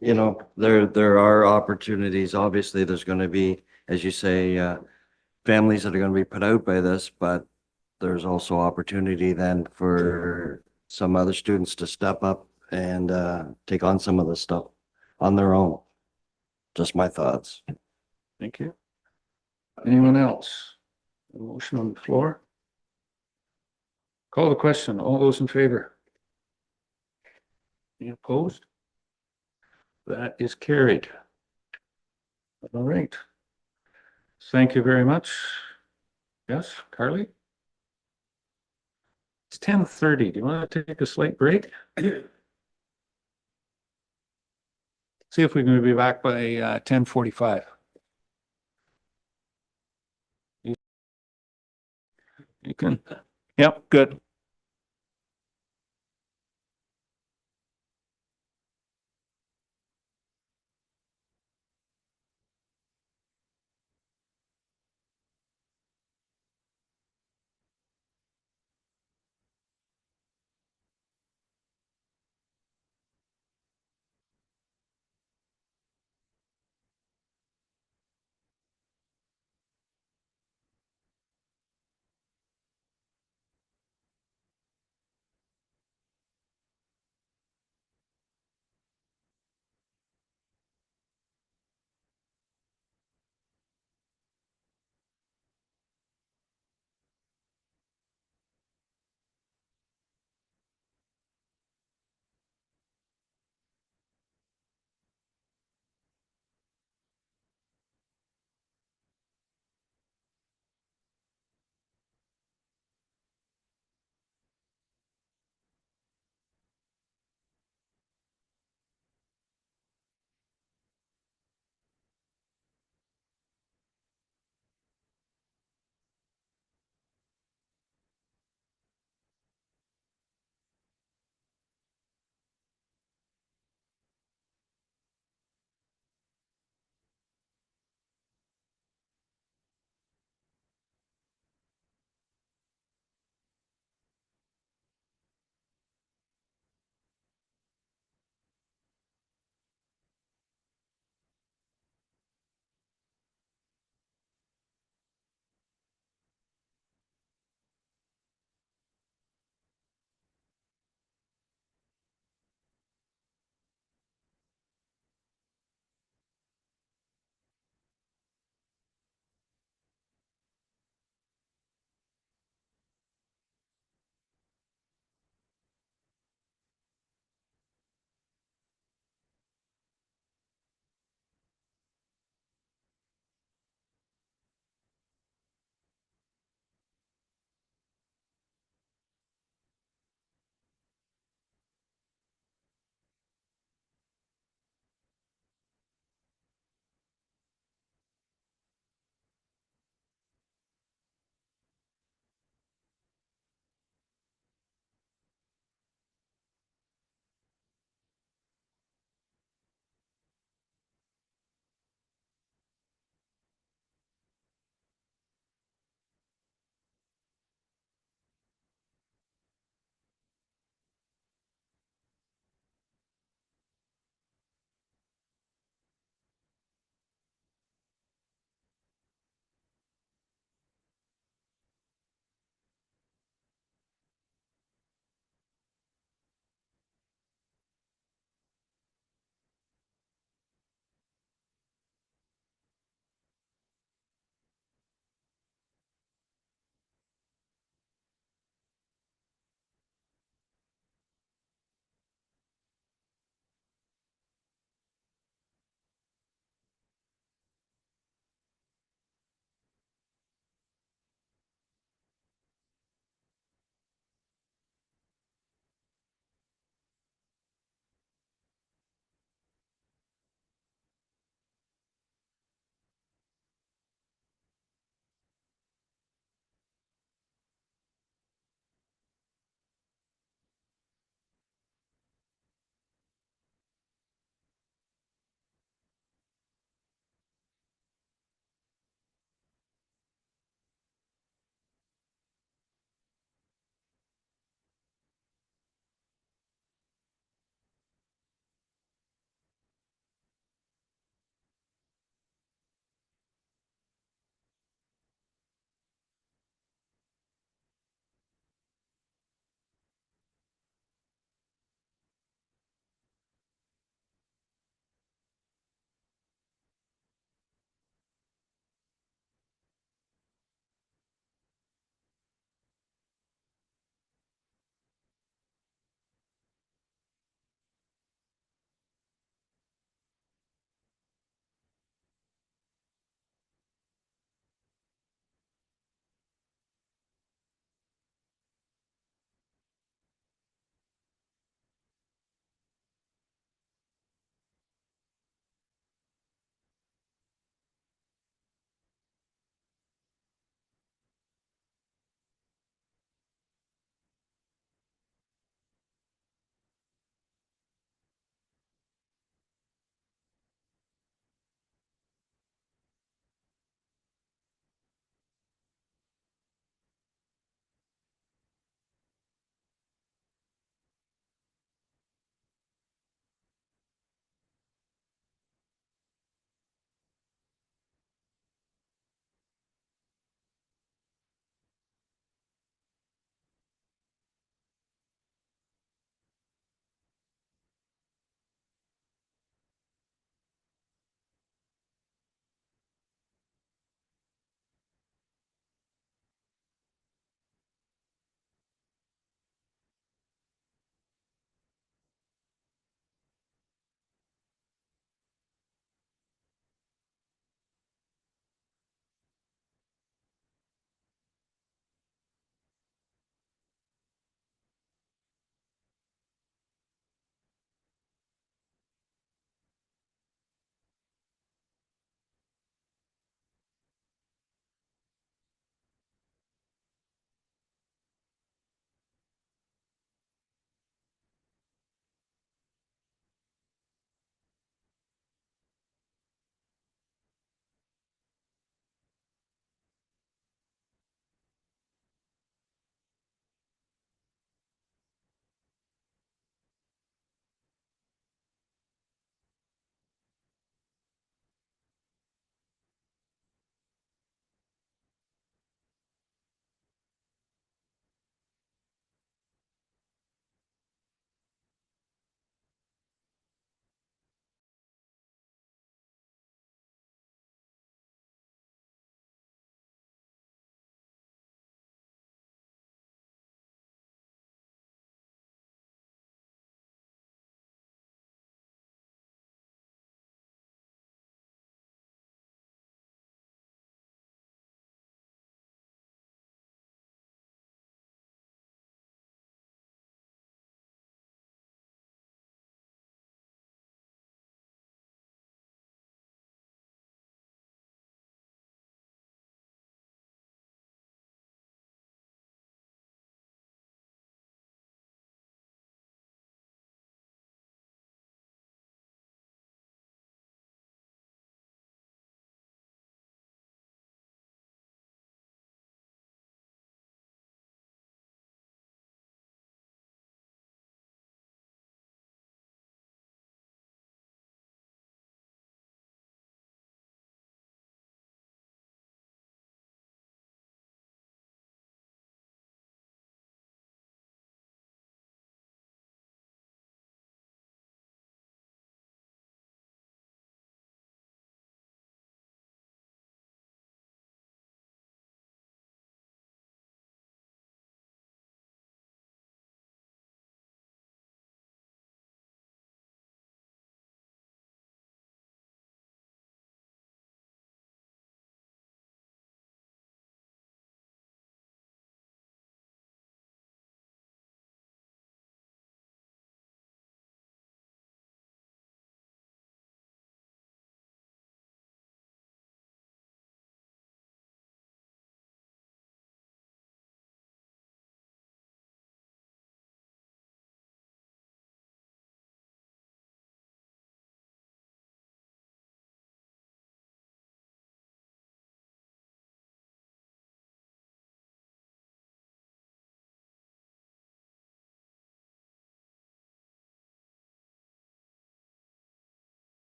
you know, there are opportunities. Obviously, there's going to be, as you say, families that are going to be put out by this, but there's also opportunity then for some other students to step up and take on some of this stuff on their own. Just my thoughts. Thank you. Anyone else? A motion on the floor? Call the question. All those in favor? Any opposed? That is carried. All right. Thank you very much. Yes, Carly? It's 10:30. Do you want to take a slight break? See if we can be back by 10:45. You can, yep, good.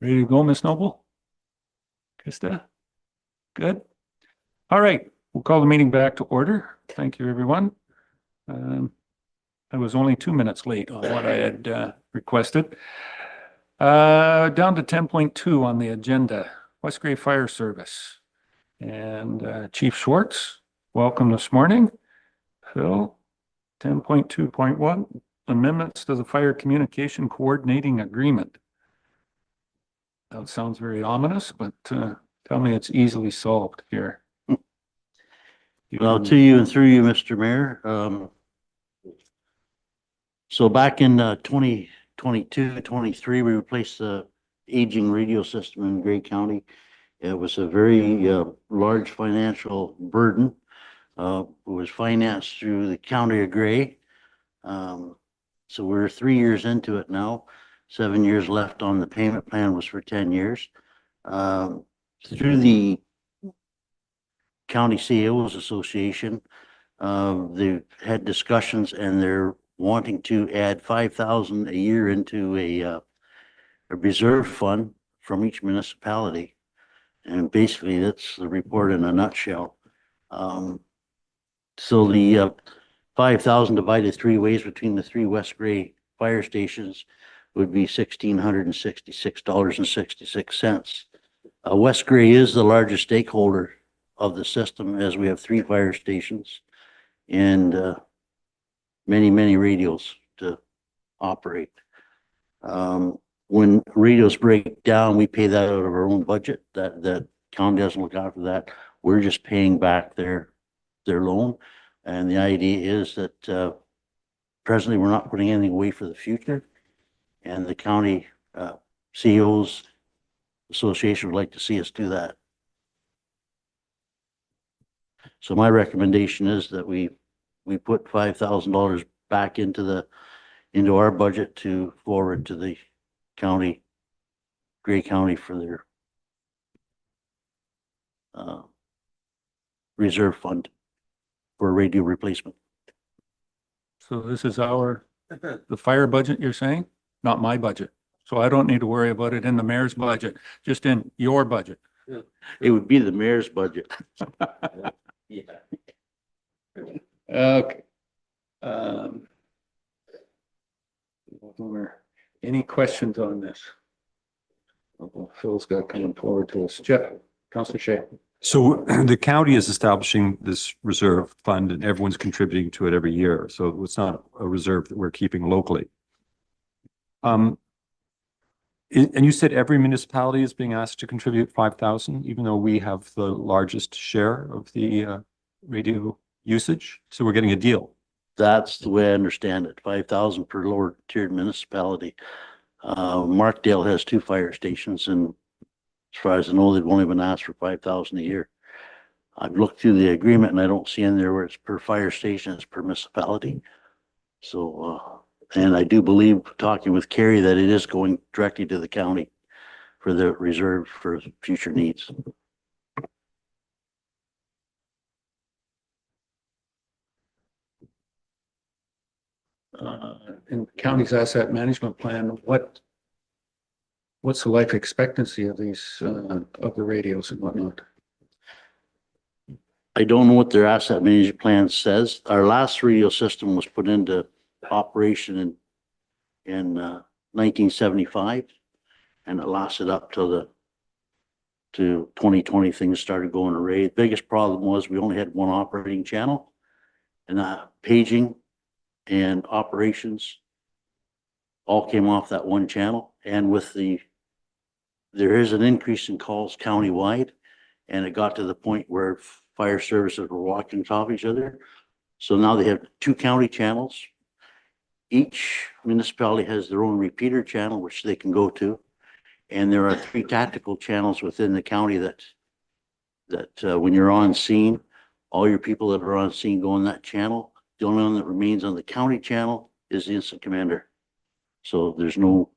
Ready to go, Ms. Noble? Krista? Good. All right, we'll call the meeting back to order. Thank you, everyone. I was only 2 minutes late on what I had requested. Down to 10.2 on the agenda, Westgrave Fire Service. And Chief Schwartz, welcome this morning. Phil, 10.2.1, amendments to the Fire Communication Coordinating Agreement. That sounds very ominous, but tell me it's easily solved here. Well, to you and through you, Mr. Mayor. So back in 2022, 23, we replaced the aging radio system in Grey County. It was a very large financial burden. It was financed through the County of Grey. So we're 3 years into it now. 7 years left on the payment plan was for 10 years. Through the County CEOs Association, they've had discussions and they're wanting to add 5,000 a year into a reserve fund from each municipality. And basically that's the report in a nutshell. So the 5,000 divided 3 ways between the 3 West Grey fire stations would be $1,666.66. West Grey is the largest stakeholder of the system, as we have 3 fire stations and many radios to operate. When radios break down, we pay that out of our own budget. That county doesn't look after that. We're just paying back their loan. And the idea is that presently we're not putting anything away for the future. And the county CEOs Association would like to see us do that. So my recommendation is that we put $5,000 back into our budget to forward to the county, Grey County, for their reserve fund for radio replacement. So this is the fire budget you're saying? Not my budget. So I don't need to worry about it in the mayor's budget, just in your budget. It would be the mayor's budget. Yeah. Okay. Any questions on this? Phil's got coming forward to us. Jeff, Councillor Shea. So the county is establishing this reserve fund and everyone's contributing to it every year. So it's not a reserve that we're keeping locally. And you said every municipality is being asked to contribute 5,000, even though we have the largest share of the radio usage. So we're getting a deal. That's the way I understand it. 5,000 per lower tiered municipality. Markdale has 2 fire stations, and as far as I know, they've only been asked for 5,000 a year. I've looked through the agreement and I don't see in there where it's per fire station, it's per municipality. So, and I do believe, talking with Kerry, that it is going directly to the county for the reserve for future needs. In the county's asset management plan, what's the life expectancy of these, of the radios and whatnot? I don't know what their asset management plan says. Our last radio system was put into operation in 1975, and it lasted up till to 2020. Things started going array. The biggest problem was we only had 1 operating channel, and paging and operations all came off that 1 channel. And with there is an increase in calls countywide, and it got to the point where fire services were walking off each other. So now they have 2 county channels. Each municipality has their own repeater channel, which they can go to. And there are 3 tactical channels within the county that when you're on scene, all your people that are on scene go on that channel. The only one that remains on the county channel is the incident commander. So there's no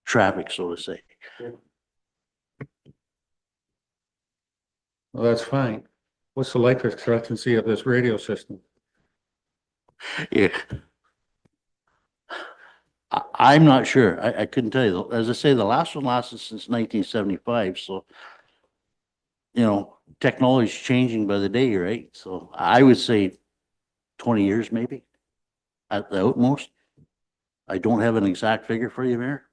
traffic, so to say. Well, that's fine. What's the life expectancy of this radio system? Yeah. I'm not sure. I couldn't tell you. As I say, the last one lasted since 1975, so technology's changing by the day, right? So I would say 20 years maybe at the utmost. I don't have an exact figure for you, Mayor.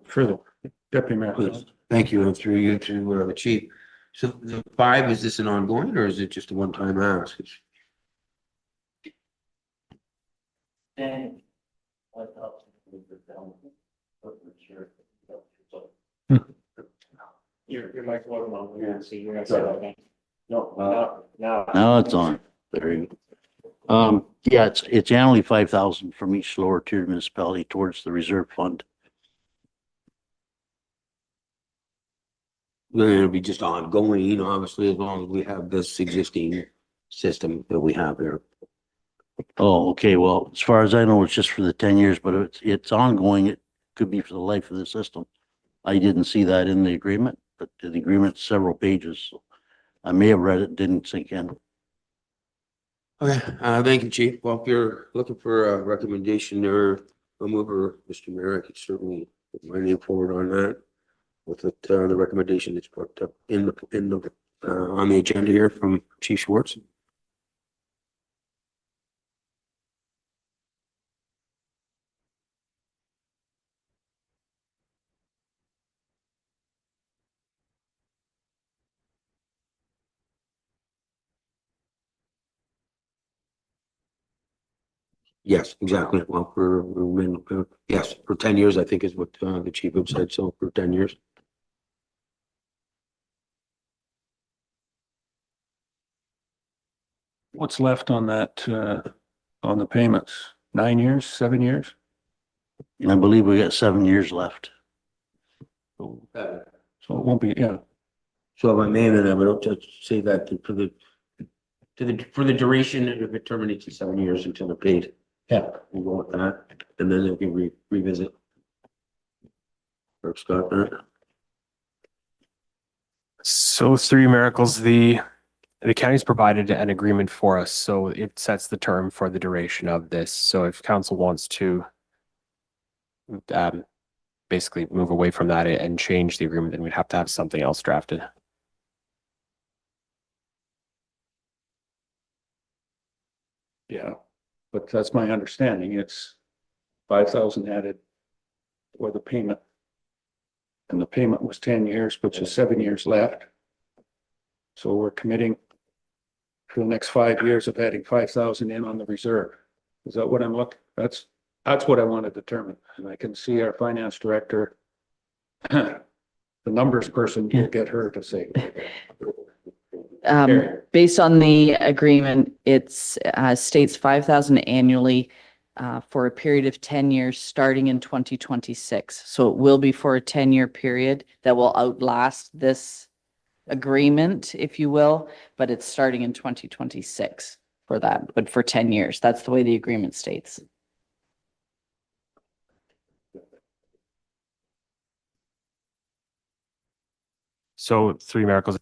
Further, Deputy Mayor. Please. Thank you, and through you to the chief. So the 5, is this an ongoing or is it just a one-time ask? Your mic wasn't on. We're gonna see. You're gonna say that again. No, now. Now it's on. There you go. Yeah, it's annually 5,000 from each lower tier municipality towards the reserve fund. Then it'll be just ongoing, obviously, as long as we have this existing system that we have there. Oh, okay. Well, as far as I know, it's just for the 10 years, but it's ongoing. It could be for the life of the system. I didn't see that in the agreement, but the agreement's several pages. So I may have read it, didn't sink in. Okay, thank you, chief. Well, if you're looking for a recommendation or a mover, Mr. Mayor, I could certainly put my name forward on that. With it, the recommendation that's put up on the agenda here from Chief Schwartz. Yes, exactly. Well, yes, for 10 years, I think is what the chief had said. So for 10 years. What's left on that, on the payments? 9 years, 7 years? And I believe we got 7 years left. So it won't be, yeah. So if I may, then I would just say that for the duration, if it terminates in 7 years until they're paid. Yeah. We'll go with that, and then they can revisit. Or Scott, So through miracles, the county's provided an agreement for us, so it sets the term for the duration of this. So if council wants to basically move away from that and change the agreement, then we'd have to have something else drafted. Yeah, but that's my understanding. It's 5,000 added for the payment. And the payment was 10 years, which is 7 years left. So we're committing for the next 5 years of adding 5,000 in on the reserve. Is that what I'm looking? That's what I want to determine. And I can see our finance director, the numbers person, will get her to say. Based on the agreement, it's states 5,000 annually for a period of 10 years, starting in 2026. So it will be for a 10-year period that will outlast this agreement, if you will, but it's starting in 2026 for that, but for 10 years. That's the way the agreement states. So through miracles,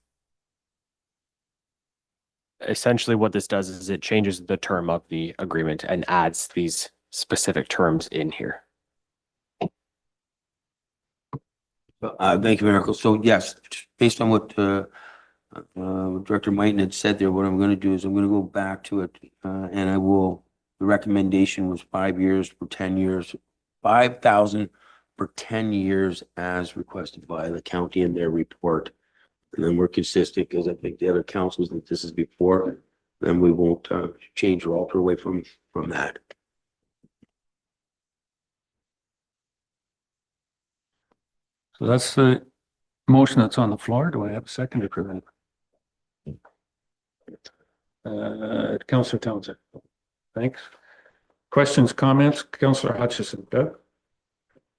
essentially what this does is it changes the term of the agreement and adds these specific terms in here. Thank you, Miracle. So yes, based on what Director Mighton had said there, what I'm going to do is I'm going to go back to it, and I will. The recommendation was 5 years for 10 years, 5,000 for 10 years, as requested by the county in their report. And then we're consistent because I think the other councils that this is before, then we won't change or alter away from that. So that's the motion that's on the floor. Do I have a seconder for that? Councillor Townsend. Thanks. Questions, comments? Councillor Hutchison. Doug?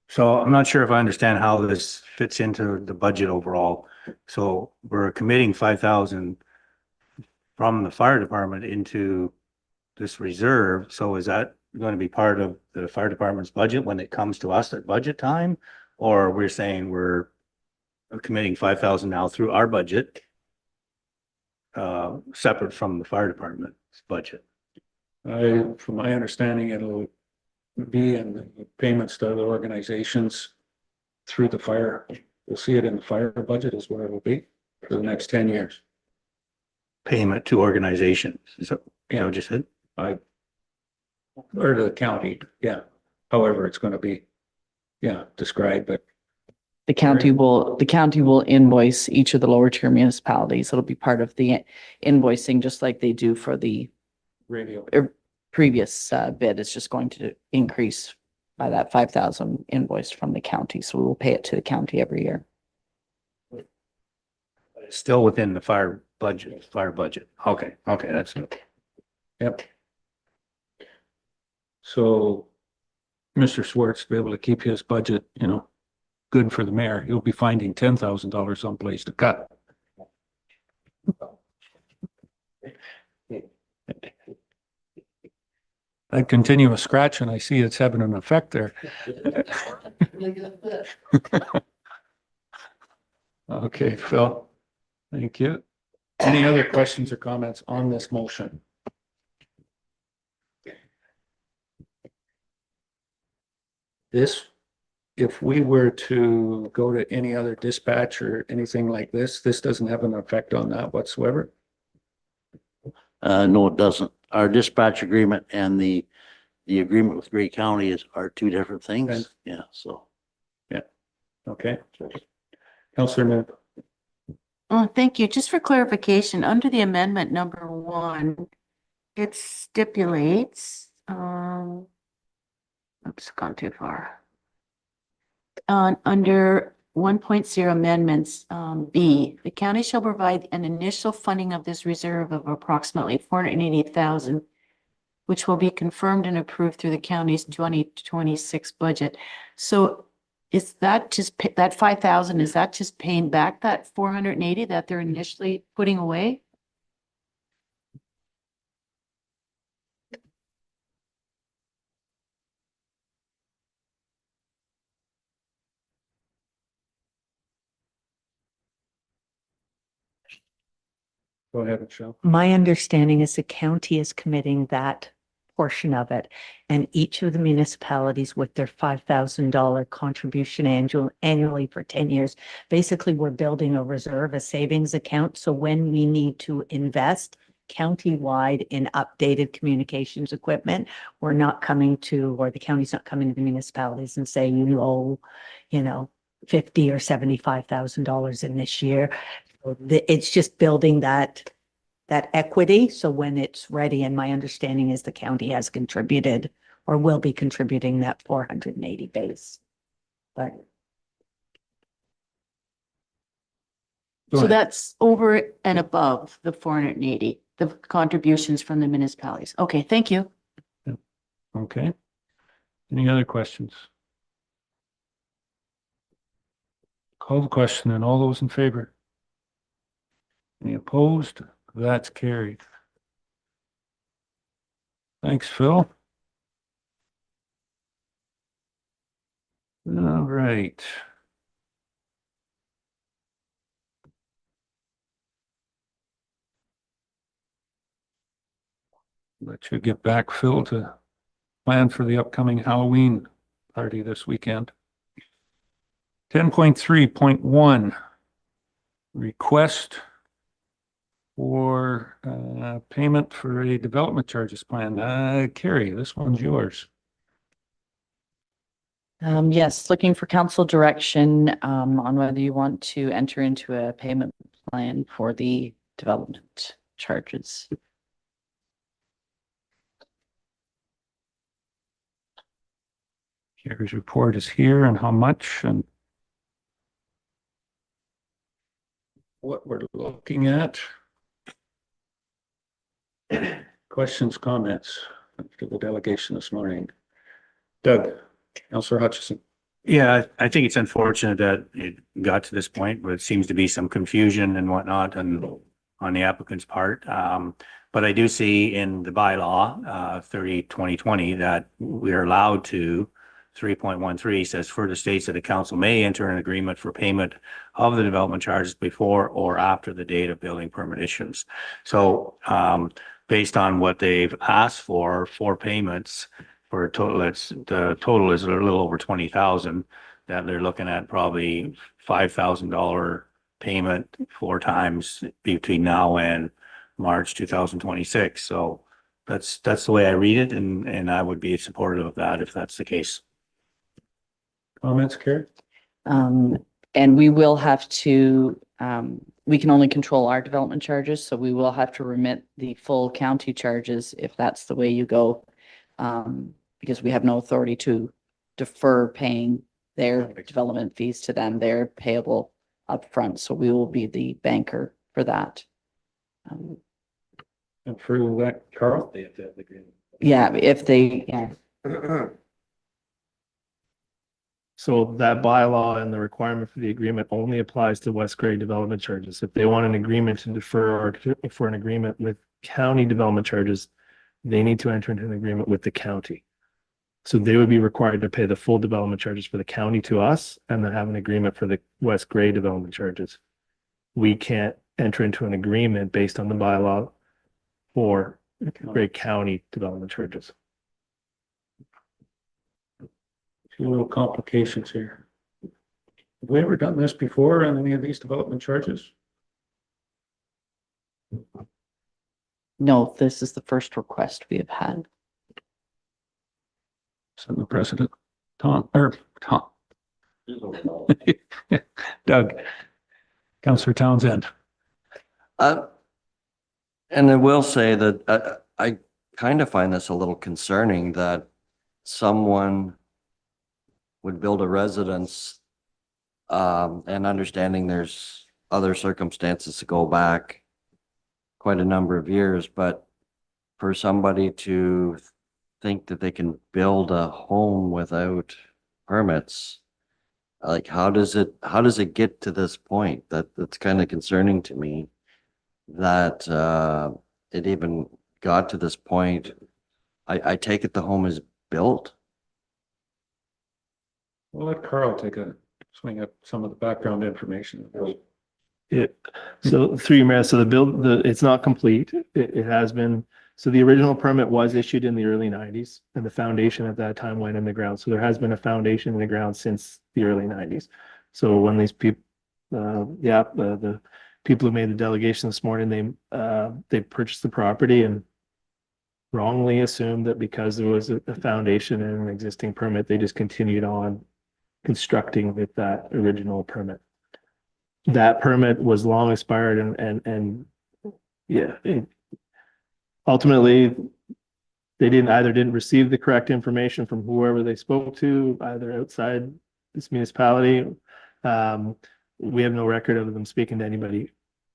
So I'm not sure if I understand how this fits into the budget overall. So we're committing 5,000 from the fire department into this reserve. So is that going to be part of the fire department's budget when it comes to us at budget time? Or we're saying we're committing 5,000 now through our budget, separate from the fire department's budget? From my understanding, it'll be in the payments to other organizations through the fire. You'll see it in the fire budget is where it'll be for the next 10 years. Payment to organizations. So, you know, just said, Or to the county, yeah. However, it's going to be, described, but The county will invoice each of the lower tier municipalities. It'll be part of the invoicing, just like they do for the radio. previous bid. It's just going to increase by that 5,000 invoiced from the county. So we will pay it to the county every year. still within the fire budget. Okay, that's good. Yep. So Mr. Swartz to be able to keep his budget, good for the mayor, he'll be finding $10,000 someplace to cut. That continuous scratching, I see it's having an effect there. Okay, Phil, thank you. Any other questions or comments on this motion? This, if we were to go to any other dispatch or anything like this doesn't have an effect on that whatsoever? No, it doesn't. Our dispatch agreement and the agreement with Grey County are two different things. Okay. Yeah, so. Okay. Councillor Moon. Oh, thank you. Just for clarification, under the amendment number 1, it stipulates, oops, gone too far. Under 1.0 amendments, B, the county shall provide an initial funding of this reserve of approximately 480,000, which will be confirmed and approved through the county's 2026 budget. So is that just that 5,000? Is that just paying back that 480 that they're initially putting away? Go ahead, Michelle. My understanding is the county is committing that portion of it. And each of the municipalities with their $5,000 contribution annually for 10 years. Basically, we're building a reserve, a savings account. So when we need to invest countywide in updated communications equipment, we're not coming to, or the county's not coming to the municipalities and saying, you owe, $50,000 or $75,000 in this year. So it's just building that equity. So when it's ready, and my understanding is the county has contributed or will be contributing that 480 base. But So that's over and above the 480, the contributions from the municipalities. Okay, thank you. Okay. Any other questions? Call the question and all those in favor? Any opposed? That's carried. Thanks, Phil. All right. Let you get back, Phil, to plan for the upcoming Halloween party this weekend. 10.3.1, request for payment for a development charges plan. Carrie, this one's yours. Yes, looking for council direction on whether you want to enter into a payment plan for the development charges. Carrie's report is here and how much and what we're looking at. Questions, comments to the delegation this morning? Doug, Councillor Hutchison. Yeah, I think it's unfortunate that it got to this point, but it seems to be some confusion and whatnot on the applicant's part. But I do see in the bylaw, 30/2020, that we're allowed to, 3.13 says further states that the council may enter an agreement for payment of the development charges before or after the date of building permit issuance. So based on what they've asked for, 4 payments for a total, the total is a little over 20,000, that they're looking at probably $5,000 payment 4 times between now and March 2026. So that's the way I read it, and I would be supportive of that if that's the case. Comments, Carrie? And we will have to, we can only control our development charges, so we will have to remit the full county charges if that's the way you go. Because we have no authority to defer paying their development fees to them. They're payable upfront, so we will be the banker for that. And for that, Carl? Yeah, if they, yeah. So that bylaw and the requirement for the agreement only applies to West Grey development charges. If they want an agreement to defer or for an agreement with county development charges, they need to enter into an agreement with the county. So they would be required to pay the full development charges for the county to us and then have an agreement for the West Grey development charges. We can't enter into an agreement based on the bylaw for Grey County development charges. A few little complications here. Have we ever done this before on any of these development charges? No, this is the first request we have had. Setting the precedent. Tom. Doug. Councillor Townsend. And I will say that I kind of find this a little concerning that someone would build a residence, and understanding there's other circumstances to go back quite a number of years, but for somebody to think that they can build a home without permits, like how does it get to this point? That's kind of concerning to me, that it even got to this point. I take it the home is built. We'll let Carl take a swing at some of the background information. So through your mayor, so it's not complete. It has been, so the original permit was issued in the early 90s and the foundation at that time went in the ground. So there has been a foundation in the ground since the early 90s. So when these people, the people who made the delegation this morning, they purchased the property and wrongly assumed that because there was a foundation and an existing permit, they just continued on constructing with that original permit. That permit was long expired and ultimately they didn't receive the correct information from whoever they spoke to, either outside this municipality. We have no record of them speaking to anybody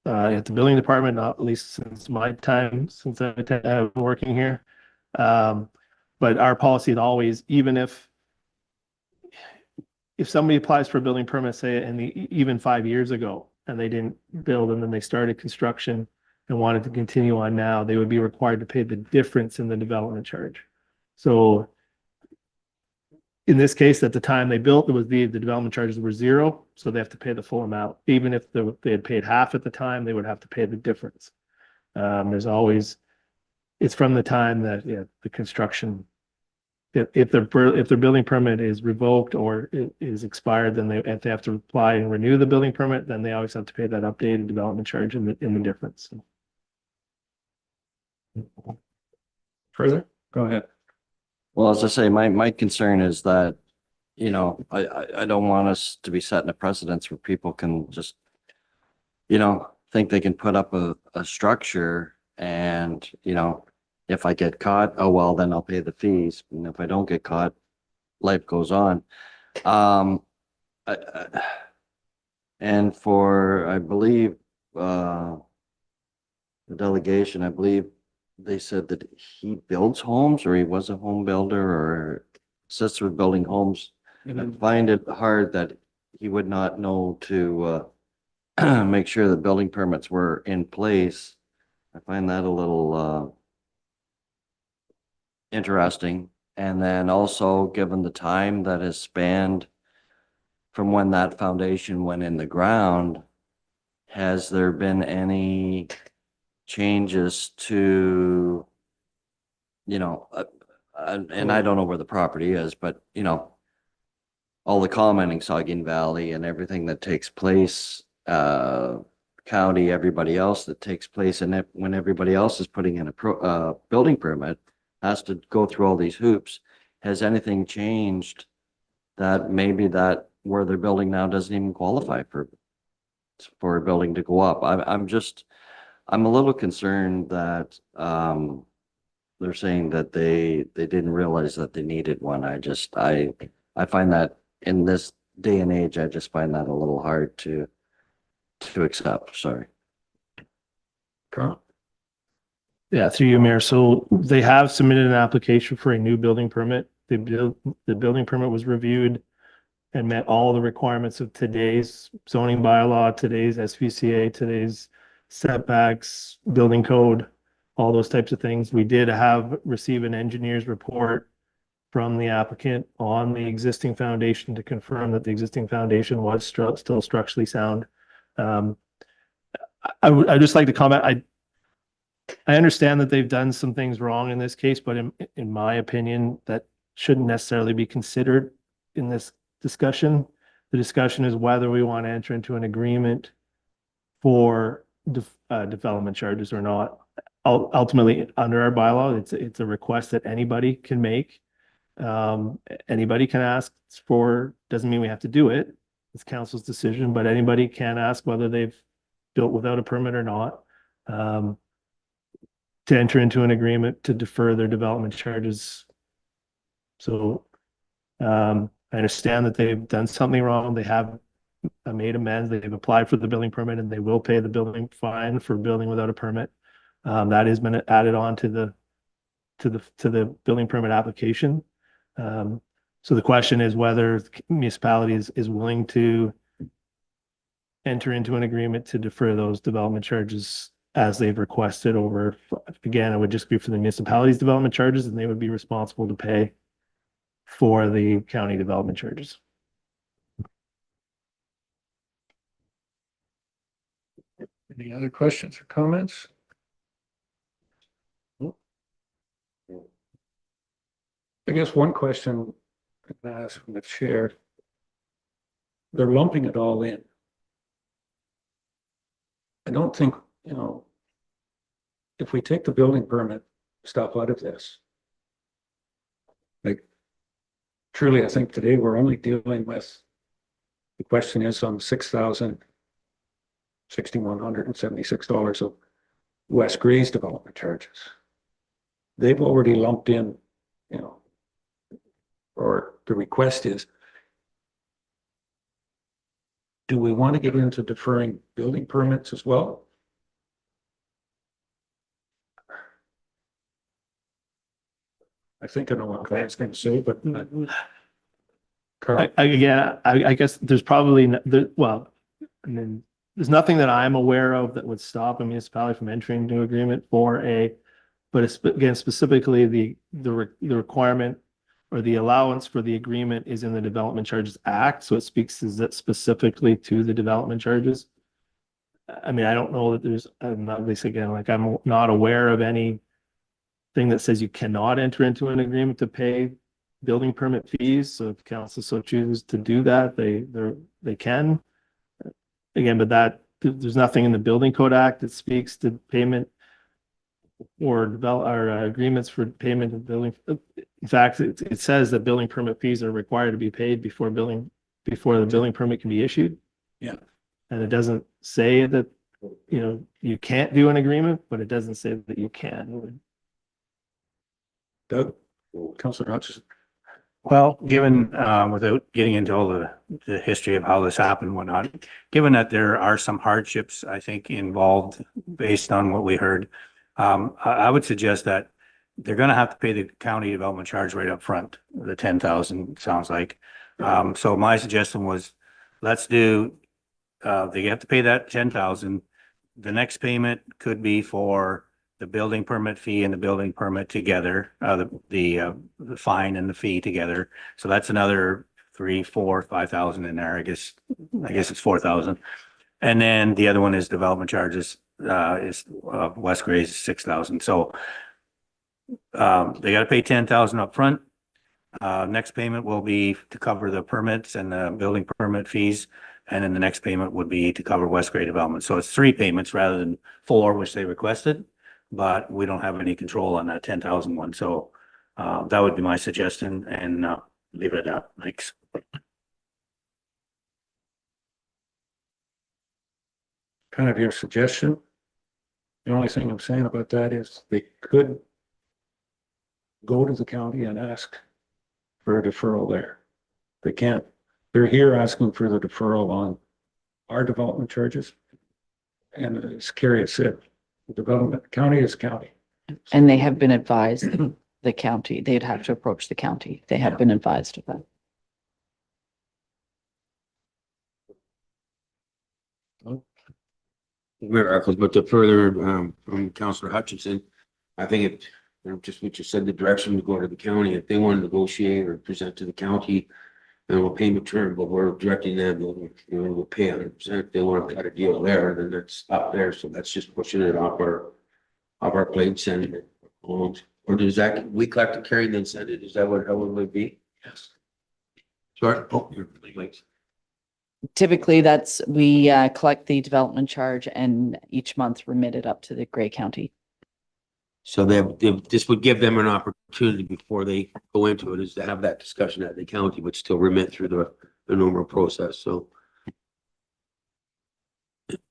at the building department, not at least since my time, since I've been working here. But our policy is always, even if somebody applies for a building permit, say even 5 years ago, and they didn't build and then they started construction and wanted to continue on now, they would be required to pay the difference in the development charge. So in this case, at the time they built, the development charges were zero, so they have to pay the full amount. Even if they had paid half at the time, they would have to pay the difference. It's from the time that the construction, if their building permit is revoked or it is expired, then if they have to apply and renew the building permit, then they always have to pay that updated development charge in the difference. Further? Go ahead. Well, as I say, my concern is that, I don't want us to be setting a precedence where people can just, think they can put up a structure and, if I get caught, oh, well, then I'll pay the fees. And if I don't get caught, life goes on. And for, I believe, the delegation, I believe they said that he builds homes, or he was a home builder, or assists with building homes. I find it hard that he would not know to make sure that building permits were in place. I find that a little interesting. And then also, given the time that has spanned from when that foundation went in the ground, has there been any changes to, you know, and I don't know where the property is, but you know, all the commenting Saugeen Valley and everything that takes place, county, everybody else that takes place, and when everybody else is putting in a building permit, has to go through all these hoops. Has anything changed that maybe that where they're building now doesn't even qualify for a building to go up? I'm a little concerned that they're saying that they didn't realize that they needed one. I find that in this day and age, I just find that a little hard to accept. Sorry. Carl? Yeah, through you, Mayor. So they have submitted an application for a new building permit. The building permit was reviewed and met all the requirements of today's zoning bylaw, today's SVCA, today's setbacks, building code, all those types of things. We did receive an engineer's report from the applicant on the existing foundation to confirm that the existing foundation was still structurally sound. I'd just like to comment. I understand that they've done some things wrong in this case, but in my opinion, that shouldn't necessarily be considered in this discussion. The discussion is whether we want to enter into an agreement for development charges or not. Ultimately, under our bylaw, it's a request that anybody can make. Anybody can ask for, doesn't mean we have to do it. It's council's decision, but anybody can ask whether they've built without a permit or not. To enter into an agreement to defer their development charges. So I understand that they've done something wrong. They have made amends. They've applied for the building permit and they will pay the building fine for building without a permit. That has been added on to the building permit application. So the question is whether the municipality is willing to enter into an agreement to defer those development charges as they've requested over, again, it would just be for the municipality's development charges and they would be responsible to pay for the county development charges. Any other questions or comments? I guess one question I can ask from the chair. They're lumping it all in. I don't think, you know, if we take the building permit stuff out of this, like, truly, I think today we're only dealing with, the question is on $6,176 of West Gray's development charges. They've already lumped in, you know, or the request is, do we want to get into deferring building permits as well? I think I know what Claire's going to say, but Carl. I guess there's probably, well, I mean, there's nothing that I'm aware of that would stop a municipality from entering into agreement for but it's, again, specifically the requirement or the allowance for the agreement is in the Development Charges Act. So it speaks specifically to the development charges. I mean, I don't know that I'm not aware of anything that says you cannot enter into an agreement to pay building permit fees. So if council so chooses to do that, they can. Again, but there's nothing in the Building Code Act that speaks to payment or agreements for payment of building. In fact, it says that building permit fees are required to be paid before the building permit can be issued. Yeah. And it doesn't say that, you know, you can't do an agreement, but it doesn't say that you can. Doug, Councilor Hutchison. Well, given, without getting into all the history of how this happened and whatnot, given that there are some hardships, I think, involved based on what we heard, I would suggest that they're going to have to pay the county development charge right up front. The 10,000 sounds like. So my suggestion was, let's do, they have to pay that 10,000. The next payment could be for the building permit fee and the building permit together, the fine and the fee together. So that's another 3, 4, 5,000 in there. I guess it's 4,000. And then the other one is development charges. is, West Gray is 6,000. So they got to pay 10,000 up front. Next payment will be to cover the permits and the building permit fees. And then the next payment would be to cover West Gray development. So it's 3 payments rather than 4, which they requested. But we don't have any control on that 10,000 one. So that would be my suggestion, and leave it at that. Thanks. Kind of your suggestion. The only thing I'm saying about that is they could go to the county and ask for a deferral there. They can't. They're here asking for the deferral on our development charges. And as Carrie has said, the development, county is county. And they have been advised, the county, they'd have to approach the county. They have been advised of that. Miracles, but to further, from Councillor Hutchinson, I think it, just what you said, the direction to go to the county, if they want to negotiate or present to the county, and we'll pay term, but we're directing them, we'll pay 100%. If they want to cut a deal there, then that's up there. So that's just pushing it off our plates and, or does that, we collect and carry and then send it? Is that what, how it would be? Yes. Sorry, oh, you're late. Typically, that's, we collect the development charge and each month remit it up to the Grey County. So this would give them an opportunity before they go into it, is to have that discussion at the county, but still remit through the normal process. So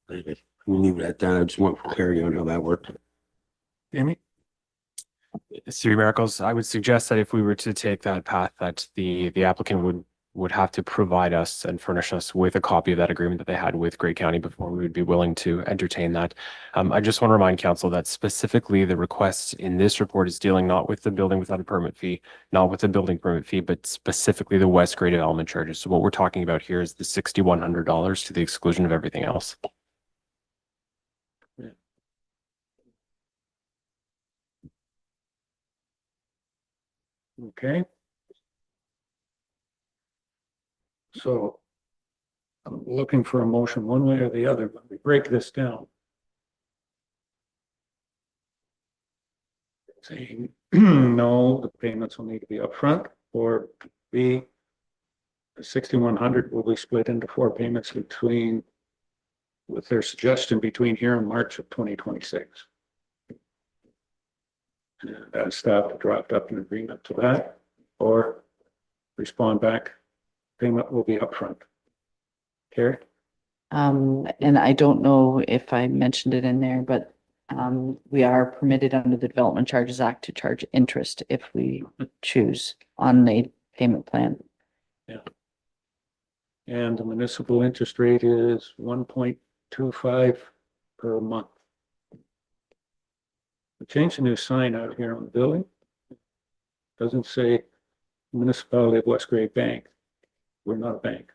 we'll leave it at that. I just want clarity on how that worked. Amy? Through Miracles, I would suggest that if we were to take that path, that the applicant would have to provide us and furnish us with a copy of that agreement that they had with Grey County before we would be willing to entertain that. I just want to remind council that specifically the request in this report is dealing not with the building without a permit fee, not with the building permit fee, but specifically the West Gray development charges. So what we're talking about here is the $6,100 to the exclusion of everything else. Okay. So I'm looking for a motion one way or the other, but we break this down. Saying, no, the payments will need to be upfront, or B, the 6,100 will be split into 4 payments between, with their suggestion between here and March of 2026. And staff draft up an agreement to that, or respond back, payment will be upfront. Carrie? And I don't know if I mentioned it in there, but we are permitted under the Development Charges Act to charge interest if we choose on a payment plan. Yeah. And the municipal interest rate is 1.25 per month. We changed a new sign out here on the building. Doesn't say Municipality of West Gray Bank. We're not a bank.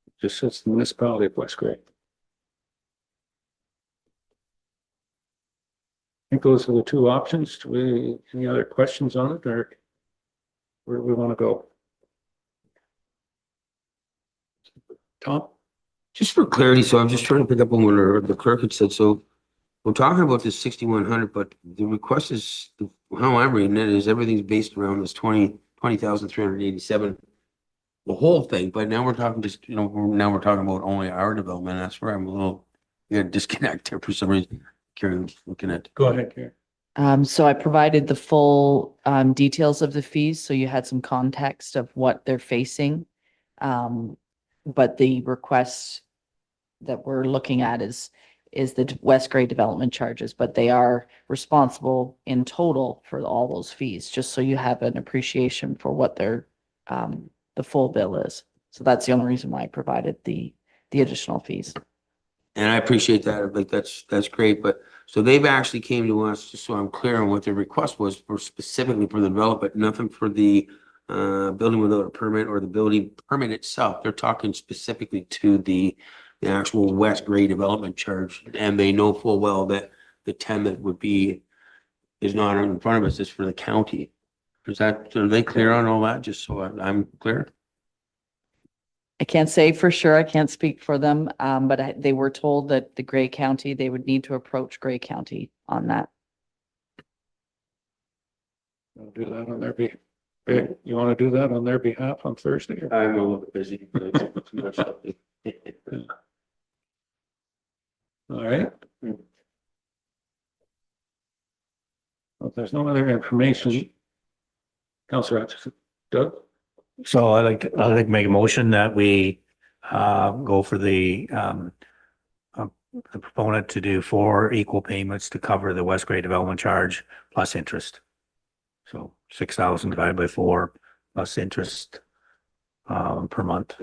It just says the Municipality of West Gray. I think those are the 2 options. Do we, any other questions on it, or where do we want to go? Tom? Just for clarity, so I'm just trying to pick up on what the clerk had said. So we're talking about this 6,100, but the request is, how I'm reading it, is everything's based around this 20,387, the whole thing. But now we're talking just, now we're talking about only our development. That's where I'm a little, disconnect there for some reason. Karen, looking at. Go ahead, Karen. So I provided the full details of the fees, so you had some context of what they're facing. But the request that we're looking at is the West Gray development charges, but they are responsible in total for all those fees, just so you have an appreciation for what their the full bill is. So that's the only reason why I provided the additional fees. And I appreciate that. Like, that's great. But so they've actually came to us, just so I'm clear on what their request was, for specifically for the development, nothing for the building without a permit or the building permit itself. They're talking specifically to the actual West Gray development charge, and they know full well that the 10 that would be is not in front of us, is for the county. Are they clear on all that? Just so I'm clear. I can't say for sure, I can't speak for them, but they were told that the Gray County, they would need to approach Gray County on that. I'll do that on their behalf. You want to do that on their behalf on Thursday? I'm a little bit busy. All right. Well, if there's no other information, Councillor Hutchison, Doug? So I'd like to make a motion that we go for the proponent to do 4 equal payments to cover the West Grade development charge plus interest. So 6,000 divided by 4 plus interest per month.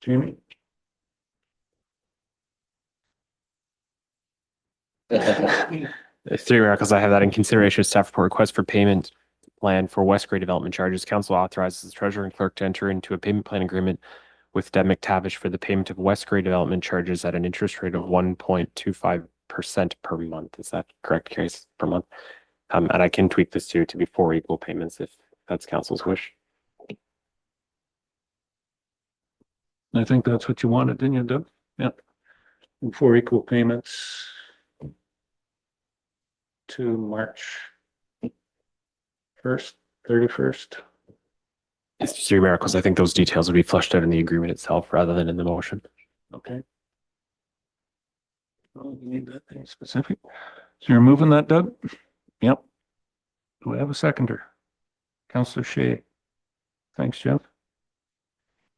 Jamie? Three miracles. I have that in consideration. Staff report request for payment plan for West Grade development charges. Council authorizes the treasurer and clerk to enter into a payment plan agreement with Deb McTavish for the payment of West Grade development charges at an interest rate of 1.25% per month. Is that correct, Carrie? Per month? And I can tweak this to be 4 equal payments if that's council's wish. I think that's what you wanted, didn't you, Doug? Yeah. And 4 equal payments to March 1st, 31st. It's 3 miracles. I think those details would be fleshed out in the agreement itself rather than in the motion. Okay. Well, you need that thing specific. So you're moving that, Doug? Yep. Do we have a seconder? Councillor Shea. Thanks, Jeff.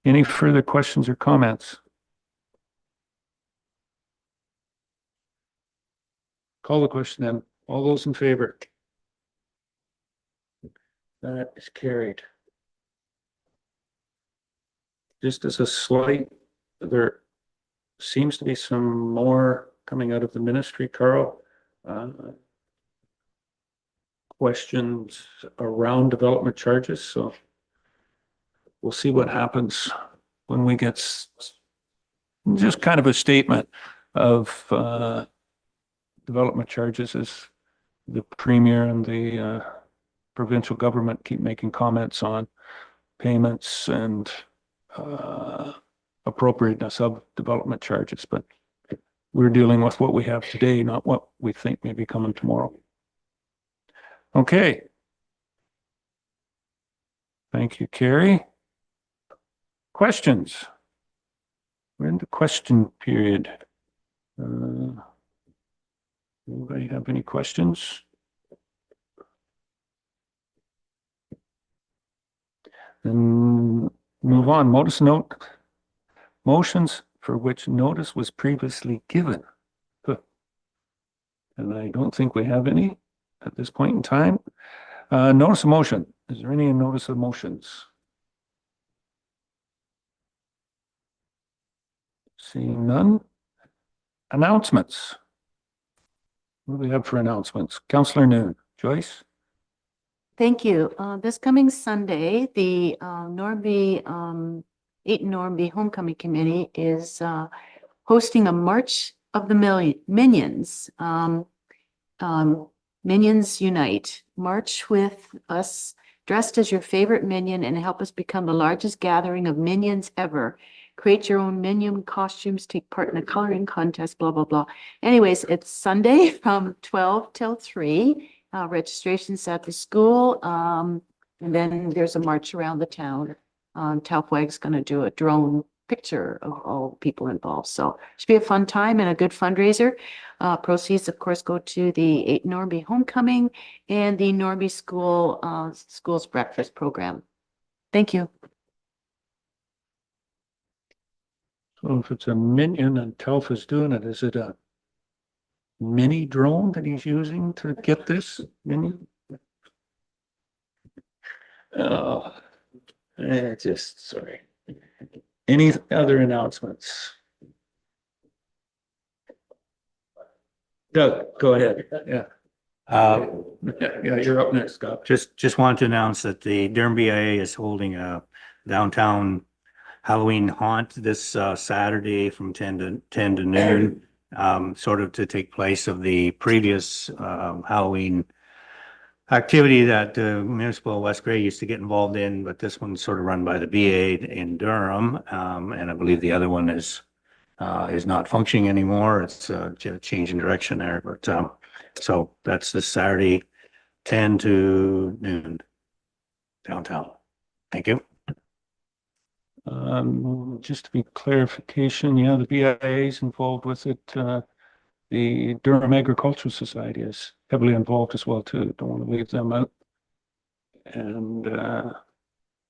Any further questions or comments? Call the question then. All those in favor? That is carried. Just as a slight, there seems to be some more coming out of the ministry, Carl. Questions around development charges, so we'll see what happens when we get just kind of a statement of development charges as the premier and the provincial government keep making comments on payments and appropriateness of development charges, but we're dealing with what we have today, not what we think may be coming tomorrow. Okay. Thank you, Carrie. Questions? We're in the question period. Anybody have any questions? Then move on. Motions for which notice was previously given. And I don't think we have any at this point in time. Notice of motion. Is there any notice of motions? Seeing none. Announcements. What do we have for announcements? Councillor Noon. Joyce? Thank you. This coming Sunday, the Ayton Normanby Homecoming Committee is hosting a March of the Minions. Minions Unite. March with us dressed as your favorite minion and help us become the largest gathering of minions ever. Create your own minion costumes, take part in a coloring contest, blah, blah, blah. Anyways, it's Sunday from 12 till 3. Registration's at the school. And then there's a march around the town. Talfwag's going to do a drone picture of all people involved. So it should be a fun time and a good fundraiser. Proceeds, of course, go to the Ayton Normanby Homecoming and the Normanby Schools Breakfast Program. Thank you. So if it's a minion and Telf is doing it, is it a mini drone that he's using to get this minion? Oh, sorry. Any other announcements? Doug, go ahead. Yeah. Yeah, you're up next, Scott. Just want to announce that the Durham BIA is holding a downtown Halloween haunt this Saturday from 10 to noon, sort of to take place of the previous Halloween activity that municipal West Gray used to get involved in, but this one's sort of run by the VA in Durham. And I believe the other one is not functioning anymore. It's a change in direction there, but so that's this Saturday, 10 to noon downtown. Thank you. Just to be clarification, yeah, the BIA is involved with it. The Durham Agricultural Society is heavily involved as well too. Don't want to leave them out. And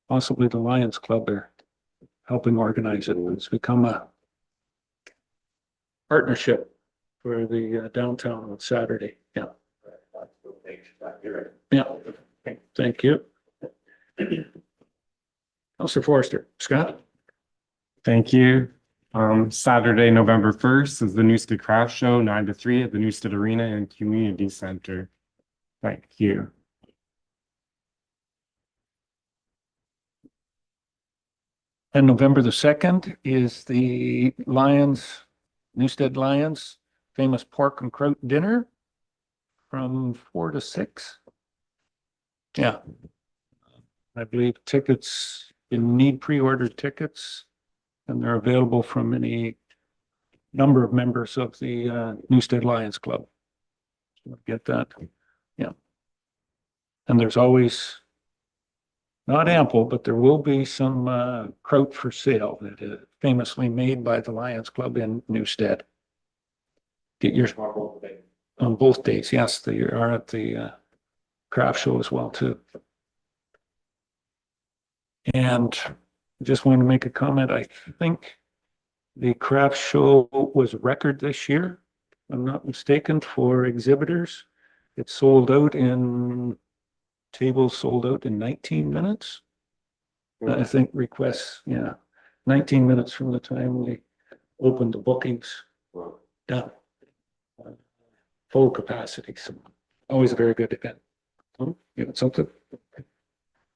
possibly the Lions Club are helping organize it. It's become a partnership for the downtown on Saturday. Yeah. Yeah. Thank you. Councillor Forrester. Scott? Thank you. Saturday, November 1st is the Newstead Craft Show, 9 to 3 at the Newstead Arena and Community Center. Thank you. And November the 2nd is the Lions, Newstead Lions, famous pork and kraut dinner from 4 to 6. Yeah. I believe tickets, you need pre-ordered tickets, and they're available from any number of members of the Newstead Lions Club. Get that? Yeah. And there's always, not ample, but there will be some kraut for sale that is famously made by the Lions Club in Newstead. Get yours on both days. Yes, they are at the craft show as well too. And I just want to make a comment. I think the craft show was a record this year, if I'm not mistaken, for exhibitors. It sold out in, tables sold out in 19 minutes. I think requests, yeah, 19 minutes from the time we opened the bookings. Done. Full capacity. So always a very good event. You got something?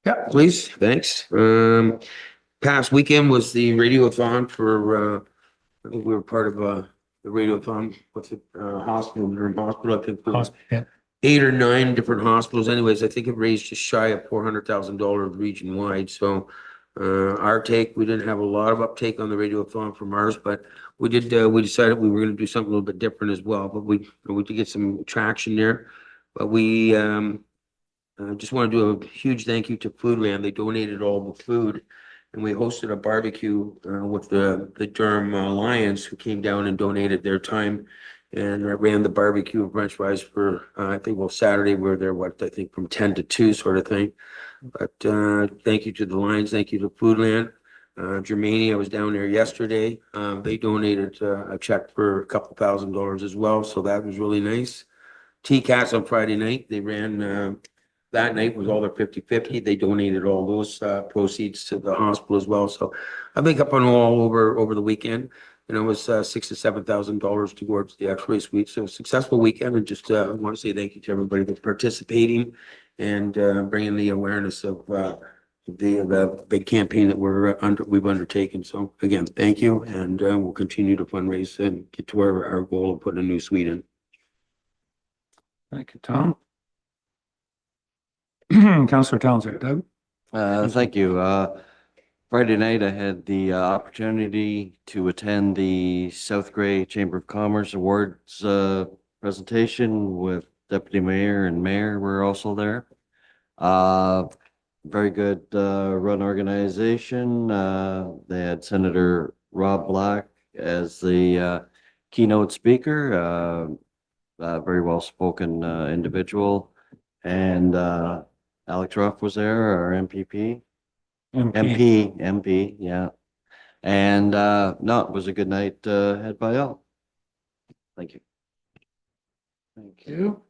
Yeah, please, thanks. Past weekend was the radiothon for, I think we were part of the radiothon, what's it, hospital, Durham Hospital, I think. Yeah. 8 or 9 different hospitals. Anyways, I think it raised just shy of $400,000 region wide. So our take, we didn't have a lot of uptake on the radiothon from ours, but we did, we decided we were going to do something a little bit different as well, but we did get some traction there. But we just want to do a huge thank you to Foodland. They donated all the food, and we hosted a barbecue with the Durham Lions, who came down and donated their time, and I ran the barbecue and french fries for I think, well, Saturday we were there, I think from 10 to 2 sort of thing. But thank you to the Lions, thank you to Foodland. Germany, I was down there yesterday. They donated a check for a couple $1,000 as well, so that was really nice. TCATS on Friday night, they ran that night was all their 50-50. They donated all those proceeds to the hospital as well. So I think up on all over the weekend, and it was $6,000 to $7,000 towards the X-ray suite. So successful weekend, and just want to say thank you to everybody for participating and bringing the awareness of the big campaign that we've undertaken. So again, thank you, and we'll continue to fundraise and get to our goal of putting a new suite in. Thank you, Tom. Councillor Townsend. Doug? Thank you. Friday night, I had the opportunity to attend the South Gray Chamber of Commerce Awards presentation with Deputy Mayor and Mayor were also there. Very good run organization. They had Senator Rob Black as the keynote speaker, very well-spoken individual. And Alex Ruff was there, our MPP. MP, yeah. And no, it was a good night had by all. Thank you. Thank you.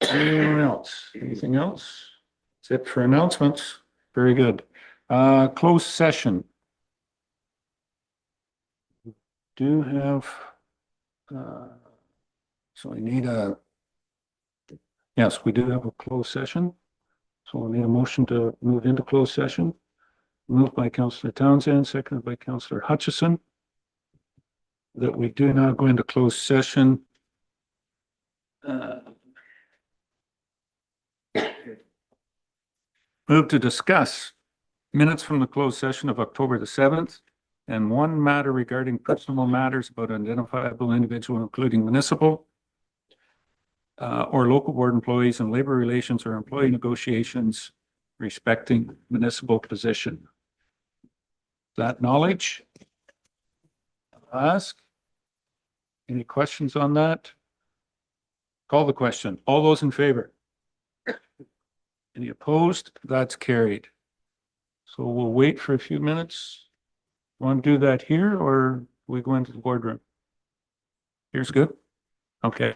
Anyone else? Anything else? That's it for announcements. Very good. Closed session. Do have, so I need yes, we do have a closed session. So I need a motion to move into closed session. Moved by Councillor Townsend, seconded by Councillor Hutchison. That we do now go into closed session Move to discuss minutes from the closed session of October the 7th and one matter regarding personal matters about identifiable individual, including municipal or local board employees and labor relations or employee negotiations respecting municipal position. That knowledge? Ask. Any questions on that? Call the question. All those in favor? Any opposed? That's carried. So we'll wait for a few minutes. Want to do that here or we go into the boardroom? Here's good. Okay.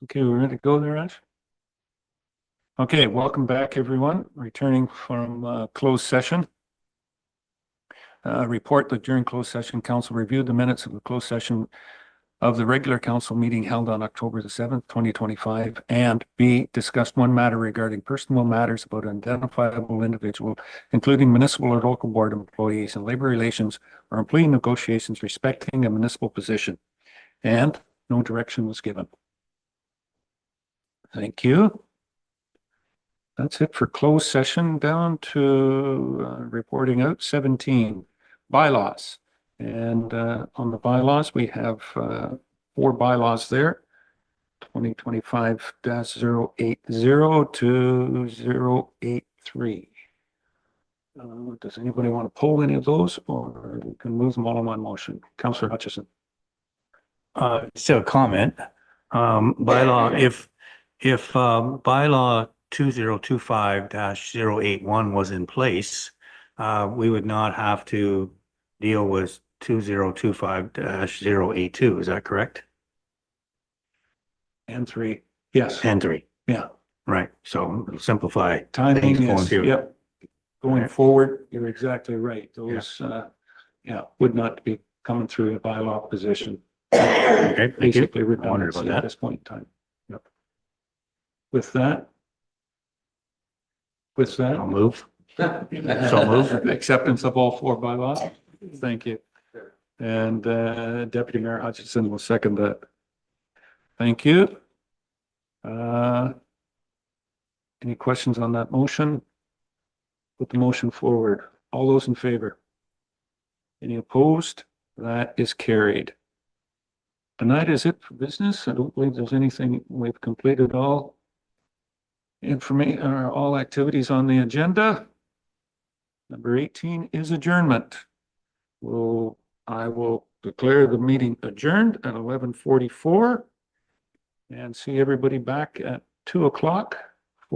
Okay, we're ready to go there, Ash? Okay, welcome back, everyone, returning from closed session. Report that during closed session, council reviewed the minutes of the closed session of the regular council meeting held on October the 7th, 2025, and B, discussed one matter regarding personal matters about an identifiable individual, including municipal or local board employees and labor relations or employee negotiations respecting a municipal position. And no direction was given. Thank you. That's it for closed session. Down to reporting out 17 bylaws. And on the bylaws, we have 4 bylaws there. 2025-080 to 083. Does anybody want to pull any of those, or we can move them all in one motion? Councillor Hutchison. Still a comment. Bylaw, if bylaw 2025-081 was in place, we would not have to deal with 2025-082. Is that correct? And 3. Yes. And 3. Yeah. Right. So simplify. Timing things going is, through. yep. Going forward, you're exactly right. Those, would not be coming through a bylaw position. Okay, thank you. Basically I wondered redundancy about at that. this point in time. Yep. With that. I'll move. So moved. Acceptance of all 4 bylaws. Thank you. And Deputy Mayor Hutchison will second that. Thank you. Any questions on that motion? Put the motion forward. All those in favor? Any opposed? That is carried. Tonight is it for business. I don't believe there's anything. We've completed all information or all activities on the agenda. Number 18 is adjournment. I will declare the meeting adjourned at 11:44 and see everybody back at 2 o'clock.